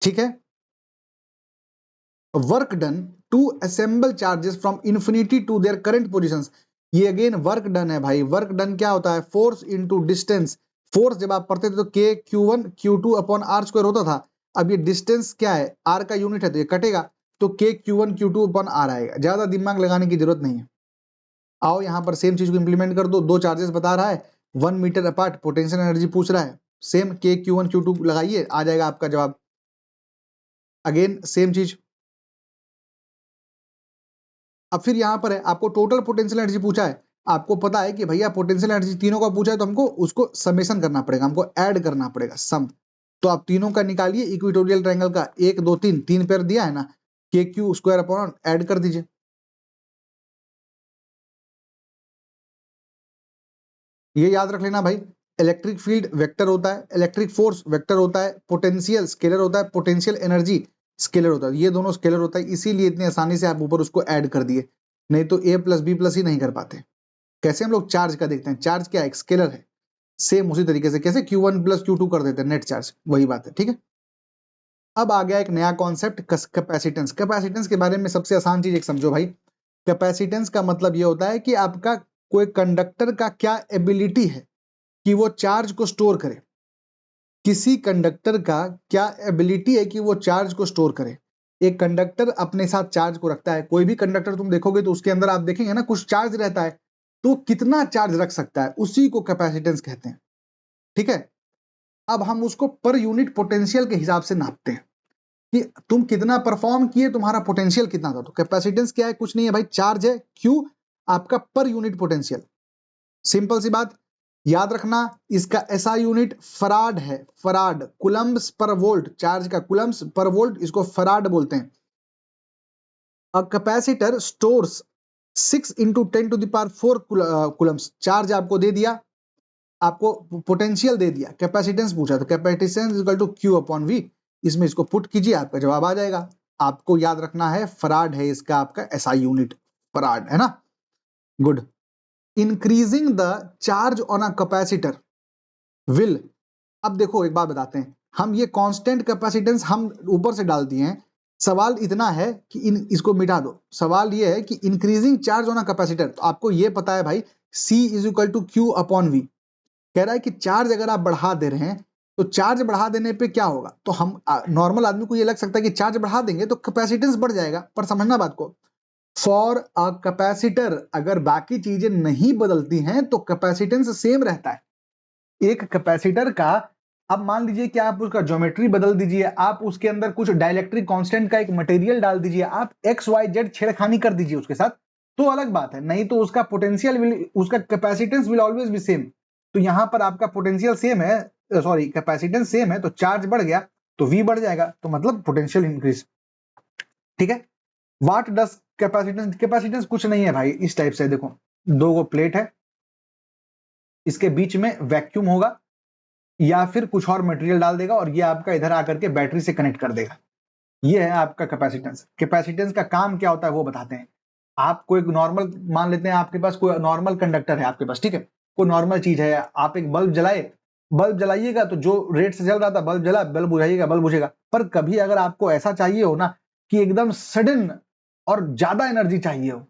ठीक है, work done to assemble charges from infinity to their current positions, ये अगेन वर्क डन है भाई। वर्क डन क्या होता है, फोर्स इनटू डिस्टेंस। फोर्स जब आप पढ़ते थे तो K Q one Q two upon are square होता था, अब ये डिस्टेंस क्या है, आर का यूनिट है तो ये कटेगा, तो K Q one Q two upon R आएगा, ज्यादा दिमाग लगाने की जरूरत नहीं है। आओ यहां पर सेम चीज को इंप्लीमेंट कर दो, दो चार्जेस बता रहा है 1 मीटर अपार्ट, पोटेंशियल एनर्जी पूछ रहा है, सेम के क्यू वन क्यू टू लगाइए, आ जाएगा आपका जवाब। अगेन सेम चीज। अब फिर यहां पर है आपको टोटल पोटेंशियल एनर्जी पूछा है, आपको पता है कि भैया पोटेंशियल एनर्जी तीनों का पूछा है तो हमको उसको समेशन करना पड़ेगा, हमको ऐड करना पड़ेगा, सम। तो आप तीनों का निकालिए, इक्वेटोरियल ट्रायंगल का 1 2 3 तीन पेयर दिया है ना, के क्यू स्क्वायर अपॉन ऐड कर दीजिए। ये याद रख लेना भाई, इलेक्ट्रिक फील्ड वेक्टर होता है, इलेक्ट्रिक फोर्स वेक्टर होता है, पोटेंशियल स्केलर होता है, पोटेंशियल एनर्जी स्केलर होता है, ये दोनों स्केलर होता है, इसीलिए इतनी आसानी से आप ऊपर उसको ऐड कर दिए, नहीं तो ए प्लस बी प्लस ही नहीं कर पाते। कैसे हम लोग चार्ज का देखते हैं, चार्ज क्या है, स्केलर है, सेम उसी तरीके से कैसे Q1 प्लस Q2 कर देते हैं नेट चार्ज, वही बात है। ठीक है, अब आ गया एक नया कॉन्सेप्ट कैपेसिटेंस। कैपेसिटेंस के बारे में सबसे आसान चीज एक समझो भाई, कैपेसिटेंस का मतलब ये होता है कि आपका कोई कंडक्टर का क्या एबिलिटी है कि वो चार्ज को स्टोर करे, किसी कंडक्टर का क्या एबिलिटी है कि वो चार्ज को स्टोर करे। एक कंडक्टर अपने साथ चार्ज को रखता है, कोई भी कंडक्टर तुम देखोगे तो उसके अंदर आप देखेंगे ना कुछ चार्ज रहता है, तो कितना चार्ज रख सकता है उसी को कैपेसिटेंस कहते हैं। ठीक है, अब हम उसको पर यूनिट पोटेंशियल के हिसाब से नापते हैं कि तुम कितना परफॉर्म किए, तुम्हारा पोटेंशियल कितना था। तो कैपेसिटेंस क्या है, कुछ नहीं है भाई, चार्ज है Q आपका पर यूनिट पोटेंशियल, सिंपल सी बात। याद रखना इसका एसआई यूनिट फराड है, फराड कुलम्ब्स पर वोल्ट, चार्ज का कुलम्ब्स पर वोल्ट, इसको फराड बोलते हैं। A capacitor stores 6 into 10⁴ coulombs, charge आपको दे दिया, आपको पोटेंशियल दे दिया, कैपेसिटेंस पूछा तो capacitance equal to Q upon V, इसमें इसको पुट कीजिए आपका जवाब आ जाएगा। आपको याद रखना है फराड है इसका आपका एसआई यूनिट, फराड है ना। Good. Increasing the charge on a capacitor will, अब देखो एक बात बताते हैं, हम ये कांस्टेंट कैपेसिटेंस हम ऊपर से डाल दिए हैं, सवाल इतना है कि इसको मिटा दो। सवाल ये है कि increasing charge on a capacitor, तो आपको ये पता है भाई C is equal to Q upon V. कह रहा है कि चार्ज अगर आप बढ़ा दे रहे हैं तो चार्ज बढ़ा देने पे क्या होगा, तो हम नॉर्मल आदमी को ये लग सकता है कि चार्ज बढ़ा देंगे तो कैपेसिटेंस बढ़ जाएगा, पर समझना बात को, फॉर अ कैपेसिटर अगर बाकी चीजें नहीं बदलती हैं तो कैपेसिटेंस सेम रहता है। एक कैपेसिटर का, अब मान लीजिए कि आप उसका ज्योमेट्री बदल दीजिए, आप उसके अंदर कुछ डाइलेक्ट्रिक कांस्टेंट का एक मटेरियल डाल दीजिए, आप एक्स वाई जेड छेड़खानी कर दीजिए उसके साथ, तो अलग बात है, नहीं तो उसका पोटेंशियल विल, उसका capacitance will always B same. तो यहां पर आपका पोटेंशियल सेम है, सॉरी कैपेसिटेंस सेम है, तो चार्ज बढ़ गया तो वी बढ़ जाएगा, तो मतलब पोटेंशियल इंक्रीज। ठीक है। व्हाट डज कैपेसिटेंस, कैपेसिटेंस कुछ नहीं है भाई, इस टाइप से देखो, दो गो प्लेट है, इसके बीच में वैक्यूम होगा या फिर कुछ और मटेरियल डाल देगा और ये आपका इधर आकर के बैटरी से कनेक्ट कर देगा। ये है आपका कैपेसिटेंस। कैपेसिटेंस का काम क्या होता है वो बताते हैं। आपको एक नॉर्मल मान लेते हैं, आपके पास कोई नॉर्मल कंडक्टर है आपके पास, ठीक है, कोई नॉर्मल चीज है, आप एक बल्ब जलाए, बल्ब जलाइएगा तो जो रेट से जल रहा था बल्ब जला, बल्ब बुझाइएगा बल्ब बुझेगा। पर कभी अगर आपको ऐसा चाहिए हो ना कि एकदम सडन और ज्यादा एनर्जी चाहिए हो,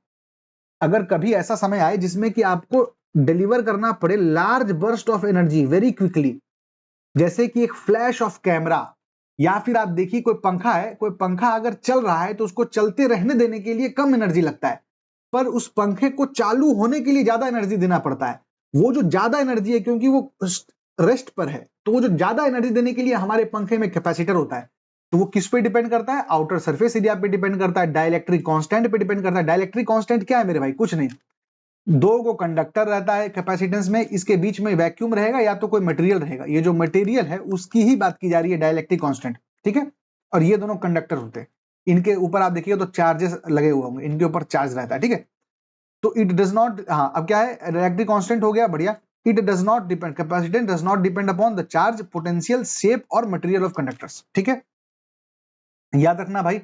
अगर कभी ऐसा समय आए जिसमें कि आपको डिलीवर करना पड़े large burst of energy very quickly, जैसे कि एक फ्लैश ऑफ कैमरा, या फिर आप देखिए कोई पंखा है, कोई पंखा अगर चल रहा है तो उसको चलते रहने देने के लिए कम एनर्जी लगता है, पर उस पंखे को चालू होने के लिए ज्यादा एनर्जी देना पड़ता है। वो जो ज्यादा एनर्जी है क्योंकि वो रेस्ट पर है, तो वो जो ज्यादा एनर्जी देने के लिए हमारे पंखे में कैपेसिटर होता है। तो वो किस पे डिपेंड करता है, आउटर सरफेस एरिया पे डिपेंड करता है, डाइलेक्ट्रिक कांस्टेंट पे डिपेंड करता है। डाइलेक्ट्रिक कांस्टेंट क्या है मेरे भाई, कुछ नहीं, दो को कंडक्टर रहता है कैपेसिटेंस में, इसके बीच में वैक्यूम रहेगा या तो कोई मटेरियल रहेगा, ये जो मटेरियल है उसकी ही बात की जा रही है, डाइलेक्ट्रिक कांस्टेंट। ठीक है। और ये दोनों कंडक्टर होते हैं, इनके ऊपर आप देखिए तो चार्जेस लगे हुए होंगे, इनके ऊपर चार्ज रहता है। ठीक है। तो इट डज नॉट, हाँ अब क्या है, डाइलेक्ट्रिक कांस्टेंट हो गया, बढ़िया। It does not depend, capacitance does not depend upon the charge, potential, shape और मटेरियल ऑफ कंडक्टर्स। ठीक है। याद रखना भाई,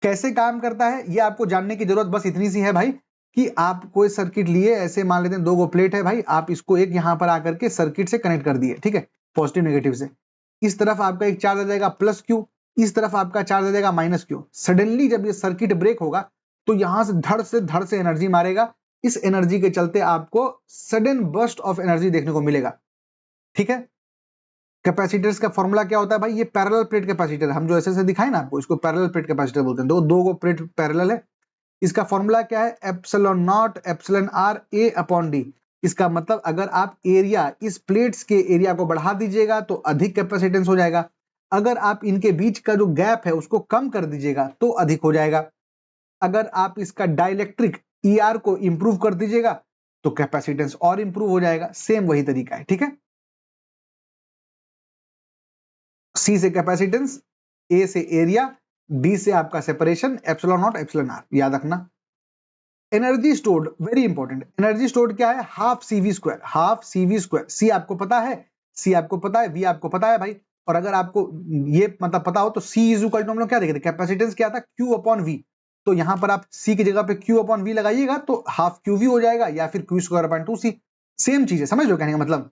कैसे काम करता है ये आपको जानने की जरूरत बस इतनी सी है भाई, कि आप कोई सर्किट लिए, ऐसे मान लेते हैं दो गो प्लेट है भाई, आप इसको एक यहां पर आकर के सर्किट से कनेक्ट कर दिए, ठीक है, पॉजिटिव नेगेटिव से। इस तरफ आपका एक चार्ज आ जाएगा प्लस क्यू, इस तरफ आपका चार्ज आ जाएगा माइनस क्यू। सडनली जब ये सर्किट ब्रेक होगा तो यहां से धड़ से एनर्जी मारेगा, इस एनर्जी के चलते आपको सडन बर्स्ट ऑफ एनर्जी देखने को मिलेगा। ठीक है। कैपेसिटर्स का फॉर्मूला क्या होता है भाई, ये पैरेलल प्लेट कैपेसिटर, हम जो ऐसे दिखाए ना आपको, इसको पैरेलल प्लेट कैपेसिटर बोलते हैं, दो गो प्लेट पैरेलल है। इसका फॉर्मूला क्या है, epsilon naught epsilon R A upon D. इसका मतलब अगर आप एरिया, इस प्लेट्स के एरिया को बढ़ा दीजिएगा तो अधिक कैपेसिटेंस हो जाएगा, अगर आप इनके बीच का जो गैप है उसको कम कर दीजिएगा तो अधिक हो जाएगा, अगर आप इसका डाइलेक्ट्रिक ER को इंप्रूव कर दीजिएगा तो कैपेसिटेंस और इंप्रूव हो जाएगा। सेम वही तरीका है। ठीक है। C से कैपेसिटेंस, A से एरिया, D से आपका separation, epsilon naught epsilon R, याद रखना। Energy stored, very important, energy stored क्या है, half CV square, half CV square. C आपको पता है, C आपको पता है, V आपको पता है भाई, और अगर आपको ये मतलब पता हो तो C इज इक्वल टू, हम लोग क्या देखे थे, कैपेसिटेंस क्या था, Q अपॉन V। तो यहां पर आप C की जगह पे Q अपॉन V लगाइएगा तो हाफ QV हो जाएगा, या फिर Q square upon 2C। Same चीज है, समझ लो कहने का मतलब।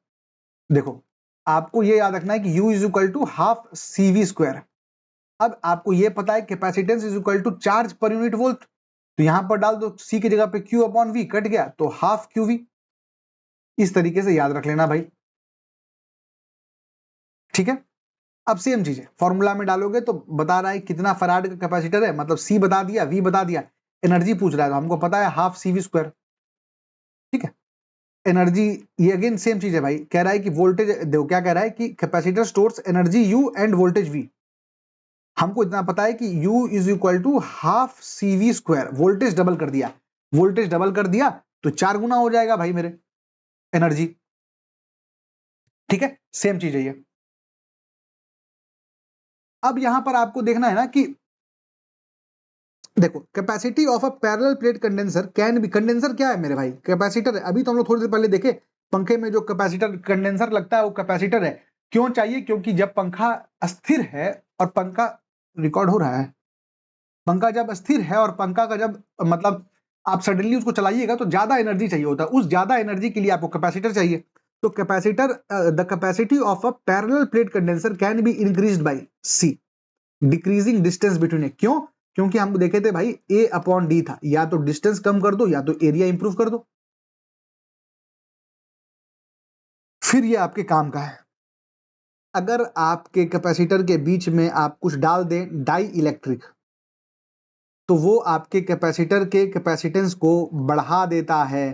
देखो आपको ये याद रखना है कि U is equal to half CV square. अब आपको ये पता है capacitance is equal to charge per unit volt, तो यहां पर डाल दो C की जगह पे Q अपॉन V, कट गया तो हाफ QV। इस तरीके से याद रख लेना भाई। ठीक है। अब सेम चीज है, फॉर्मूला में डालोगे तो बता रहा है कितना फराड का कैपेसिटर है, मतलब C बता दिया, V बता दिया, एनर्जी पूछ रहा है तो हमको पता है हाफ CV स्क्वायर। ठीक है। एनर्जी, ये अगेन सेम चीज है भाई, कह रहा है कि वोल्टेज, देखो क्या कह रहा है कि capacitor stores energy U and voltage V। हमको इतना पता है कि U is equal to half CV square, voltage double कर दिया, वोल्टेज डबल कर दिया तो 4 गुना हो जाएगा भाई मेरे एनर्जी। ठीक है। सेम चीज है ये। अब यहां पर आपको देखना है ना कि देखो capacity of a parallel plate condenser can B, condenser क्या है मेरे भाई, कैपेसिटर है। अभी तो हम लोग थोड़ी देर पहले देखे पंखे में जो कैपेसिटर कंडेंसर लगता है वो कैपेसिटर है। क्यों चाहिए, क्योंकि जब पंखा अस्थिर है और पंखा, रिकॉर्ड हो रहा है, पंखा जब स्थिर है और पंखा का जब मतलब आप सडनली उसको चलाइएगा तो ज्यादा एनर्जी चाहिए होता है, उस ज्यादा एनर्जी के लिए आपको कैपेसिटर चाहिए। तो capacitor, the capacity of a parallel plate condenser can be increased by C, decreasing distance between A. क्यों? क्योंकि हम देखे थे भाई ए अपॉन डी था, या तो डिस्टेंस कम कर दो या तो एरिया इंप्रूव कर दो। फिर ये आपके काम का है। अगर आपके कैपेसिटर के बीच में आप कुछ डाल दें डाई इलेक्ट्रिक, तो वो आपके कैपेसिटर के कैपेसिटेंस को बढ़ा देता है।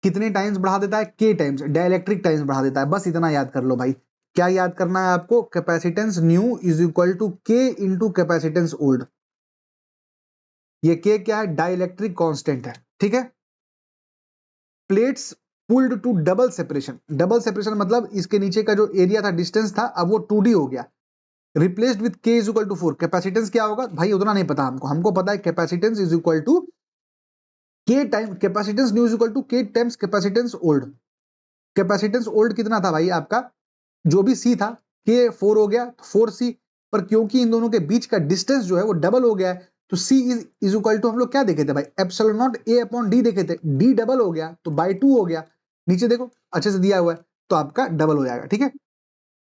कितने टाइम्स बढ़ा देता है? के टाइम्स, डाइलेक्ट्रिक टाइम्स बढ़ा देता है। बस इतना याद कर लो भाई। क्या याद करना है आपको? Capacitance new is equal to K into capacitance old. ये के क्या है? डाइलेक्ट्रिक कांस्टेंट है, ठीक है। Plates pulled to double separation, double separation मतलब इसके नीचे का जो एरिया था, डिस्टेंस था, अब वो 2D हो गया। रिप्लेस्ड विद के इज इक्वल टू 4। कैपेसिटेंस क्या होगा भाई? उतना नहीं पता हमको, हमको पता है capacitance is equal to K time, capacitance new is equal to K times capacitance old. Capacitance old कितना था भाई आपका? जो भी सी था, के 4 हो गया, 4C। पर क्योंकि इन दोनों के बीच का डिस्टेंस जो है वो डबल हो गया है, तो C इज इक्वल टू हम लोग क्या देखे थे भाई? Epsilon not A upon D देखे थे। D डबल हो गया तो बाई 2 हो गया। नीचे देखो अच्छे से दिया हुआ है, तो आपका डबल हो जाएगा, ठीक है।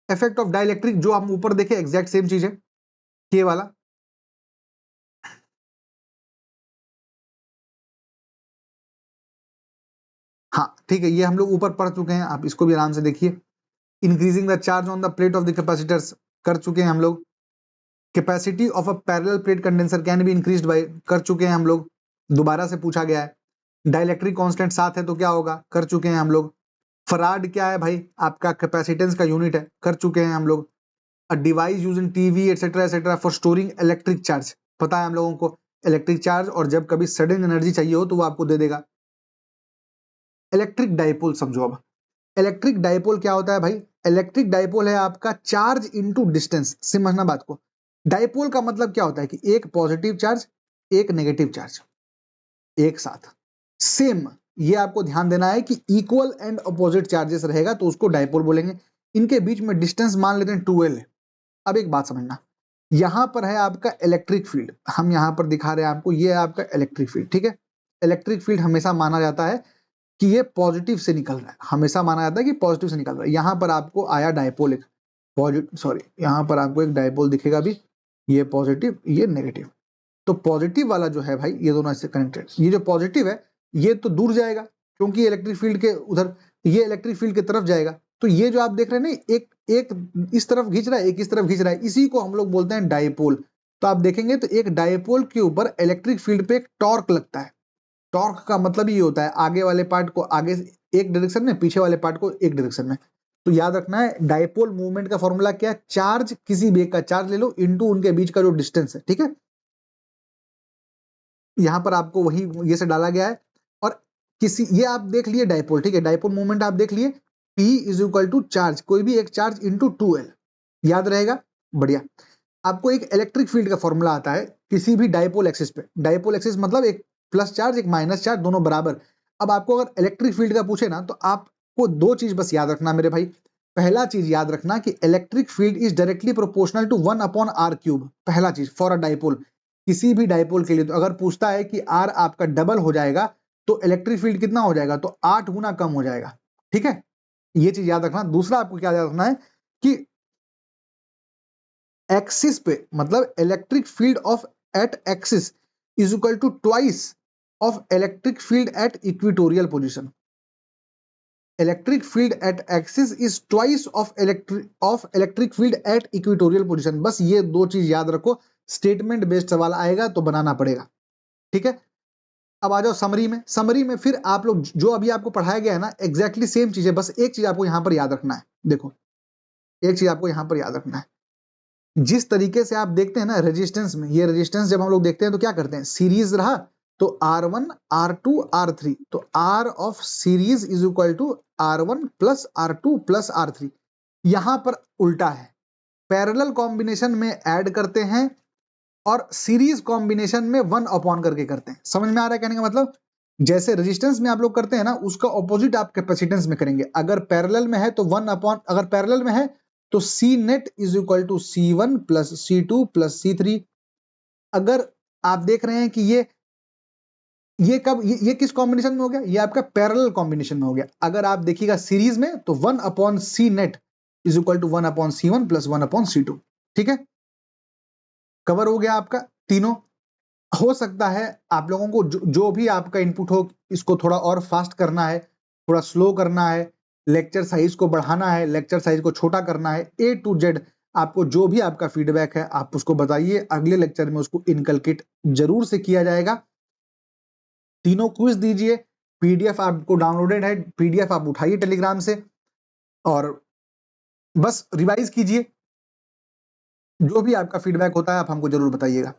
इफेक्ट ऑफ डाइलेक्ट्रिक जो हम ऊपर देखे एग्जैक्ट सेम चीज है, के वाला। हाँ ठीक है, ये हम लोग ऊपर पढ़ चुके हैं, आप इसको भी आराम से देखिए। Increasing the charge on the plate of the capacitors कर चुके हैं हम लोग। Capacity of a parallel plate condenser can be increased bye, कर चुके हैं हम लोग, दोबारा से पूछा गया है। डाइलेक्ट्रिक कांस्टेंट 7 है तो क्या होगा? कर चुके हैं हम लोग। फराड क्या है भाई? आपका कैपेसिटेंस का यूनिट है, कर चुके हैं हम लोग। A device use in TV etcetera for storing electric charge, पता है हम लोगों को इलेक्ट्रिक चार्ज, और जब कभी सडन एनर्जी चाहिए हो तो वो आपको दे देगा। इलेक्ट्रिक डाइपोल समझो अब। इलेक्ट्रिक डाइपोल क्या होता है भाई? इलेक्ट्रिक डाइपोल है आपका चार्ज इनटू डिस्टेंस। समझना बात को। डाइपोल का मतलब क्या होता है कि एक पॉजिटिव चार्ज एक नेगेटिव चार्ज एक साथ सेम, ये आपको ध्यान देना है कि इक्वल एंड अपोजिट चार्जेस रहेगा तो उसको डाइपोल बोलेंगे। इनके बीच में डिस्टेंस मान लेते हैं 2L है। अब एक बात समझना, यहां पर है आपका इलेक्ट्रिक फील्ड, हम यहां पर दिखा रहे हैं आपको, ये है आपका इलेक्ट्रिक फील्ड, ठीक है। इलेक्ट्रिक फील्ड हमेशा माना जाता है कि ये पॉजिटिव से निकल रहा है, हमेशा माना जाता है कि पॉजिटिव से निकल रहा है। यहां पर आपको आया डाइपोल, एक पॉजिटिव, सॉरी यहां पर आपको एक डाइपोल दिखेगा भी, ये पॉजिटिव ये नेगेटिव। तो पॉजिटिव वाला जो है भाई, ये दोनों ऐसे कनेक्टेड, ये जो पॉजिटिव है ये तो दूर जाएगा क्योंकि इलेक्ट्रिक फील्ड के उधर, ये इलेक्ट्रिक फील्ड की तरफ जाएगा। तो ये जो आप देख रहे हैं ना, एक एक इस तरफ खींच रहा है एक इस तरफ खींच रहा है, इसी को हम लोग बोलते हैं डाइपोल। तो आप देखेंगे तो एक डाइपोल के ऊपर इलेक्ट्रिक फील्ड पे एक टॉर्क लगता है। टॉर्क का मतलब ये होता है आगे वाले पार्ट को आगे एक डायरेक्शन में, पीछे वाले पार्ट को एक डायरेक्शन में। तो याद रखना है डाइपोल मूवमेंट का फॉर्मूला क्या है? चार्ज, किसी भी एक का चार्ज ले लो इनटू उनके बीच का जो डिस्टेंस है, ठीक है। यहां पर आपको वही ये से डाला गया है। और किसी, ये आप देख लिए डाइपोल, ठीक है, डाइपोल मूवमेंट आप देख लिए, P is equal to charge, कोई भी एक चार्ज इंटू 2L, याद रहेगा, बढ़िया। आपको एक इलेक्ट्रिक फील्ड का फॉर्मूला आता है किसी भी डाइपोल एक्सिस पे। डाइपोल एक्सिस मतलब एक प्लस चार्ज एक माइनस चार्ज दोनों बराबर। अब आपको अगर इलेक्ट्रिक फील्ड का पूछे ना, तो आपको दो चीज बस याद रखना मेरे भाई। पहला चीज याद रखना कि electric field is directly proportional to 1 upon R cube, पहला चीज फॉर अ डाइपोल, किसी भी डाइपोल के लिए। तो अगर पूछता है कि आर आपका डबल हो जाएगा तो इलेक्ट्रिक फील्ड कितना हो जाएगा? तो 8 गुना कम हो जाएगा, ठीक है। ये चीज याद रखना। दूसरा आपको क्या याद रखना है कि एक्सिस पे, मतलब electric field of at axis is equal to twice of electric field at equatorial position. Electric field at axis is twice of electric field at equatorial position. बस ये दो चीज याद रखो, स्टेटमेंट बेस्ड सवाल आएगा तो बनाना पड़ेगा, ठीक है। अब आ जाओ समरी में। समरी में फिर आप लोग जो अभी आपको पढ़ाया गया है ना, एग्जैक्टली सेम चीज है, बस एक चीज आपको यहां पर याद रखना है। देखो एक चीज आपको यहां पर याद रखना है, जिस तरीके से आप देखते हैं ना रेजिस्टेंस में, ये रेजिस्टेंस जब हम लोग देखते हैं तो क्या करते हैं? सीरीज रहा तो R1 R2 R3, तो R of series is equal to R1 plus R2 plus R3। यहां पर उल्टा है, पैरेलल कॉम्बिनेशन में ऐड करते हैं और सीरीज कॉम्बिनेशन में 1 अपॉन करके करते हैं। समझ में आ रहा है कहने का मतलब? जैसे रेजिस्टेंस में आप लोग करते हैं ना, उसका ऑपोजिट आप कैपेसिटेंस में करेंगे। अगर पैरेलल में है तो 1 अपॉन, अगर पैरेलल में है तो C net is equal to C1 plus C2 plus C3। अगर आप देख रहे हैं कि ये किस कॉम्बिनेशन में हो गया, ये आपका पैरेलल कॉम्बिनेशन में हो गया। अगर आप देखिएगा सीरीज में तो 1/c net is equal to 1/c1 plus 1/c2। ठीक है, कवर हो गया आपका तीनों। हो सकता है आप लोगों को जो भी आपका इनपुट हो, इसको थोड़ा और फास्ट करना है, थोड़ा स्लो करना है, लेक्चर साइज को बढ़ाना है, लेक्चर साइज को छोटा करना है, A to Z आपको जो भी आपका फीडबैक है आप उसको बताइए, अगले लेक्चर में उसको इनकलकेट जरूर से किया जाएगा। तीनों क्विज दीजिए, पीडीएफ आपको डाउनलोडेड है, पीडीएफ आप उठाइए टेलीग्राम से और बस रिवाइज कीजिए। जो भी आपका फीडबैक होता है आप हमको जरूर बताइएगा।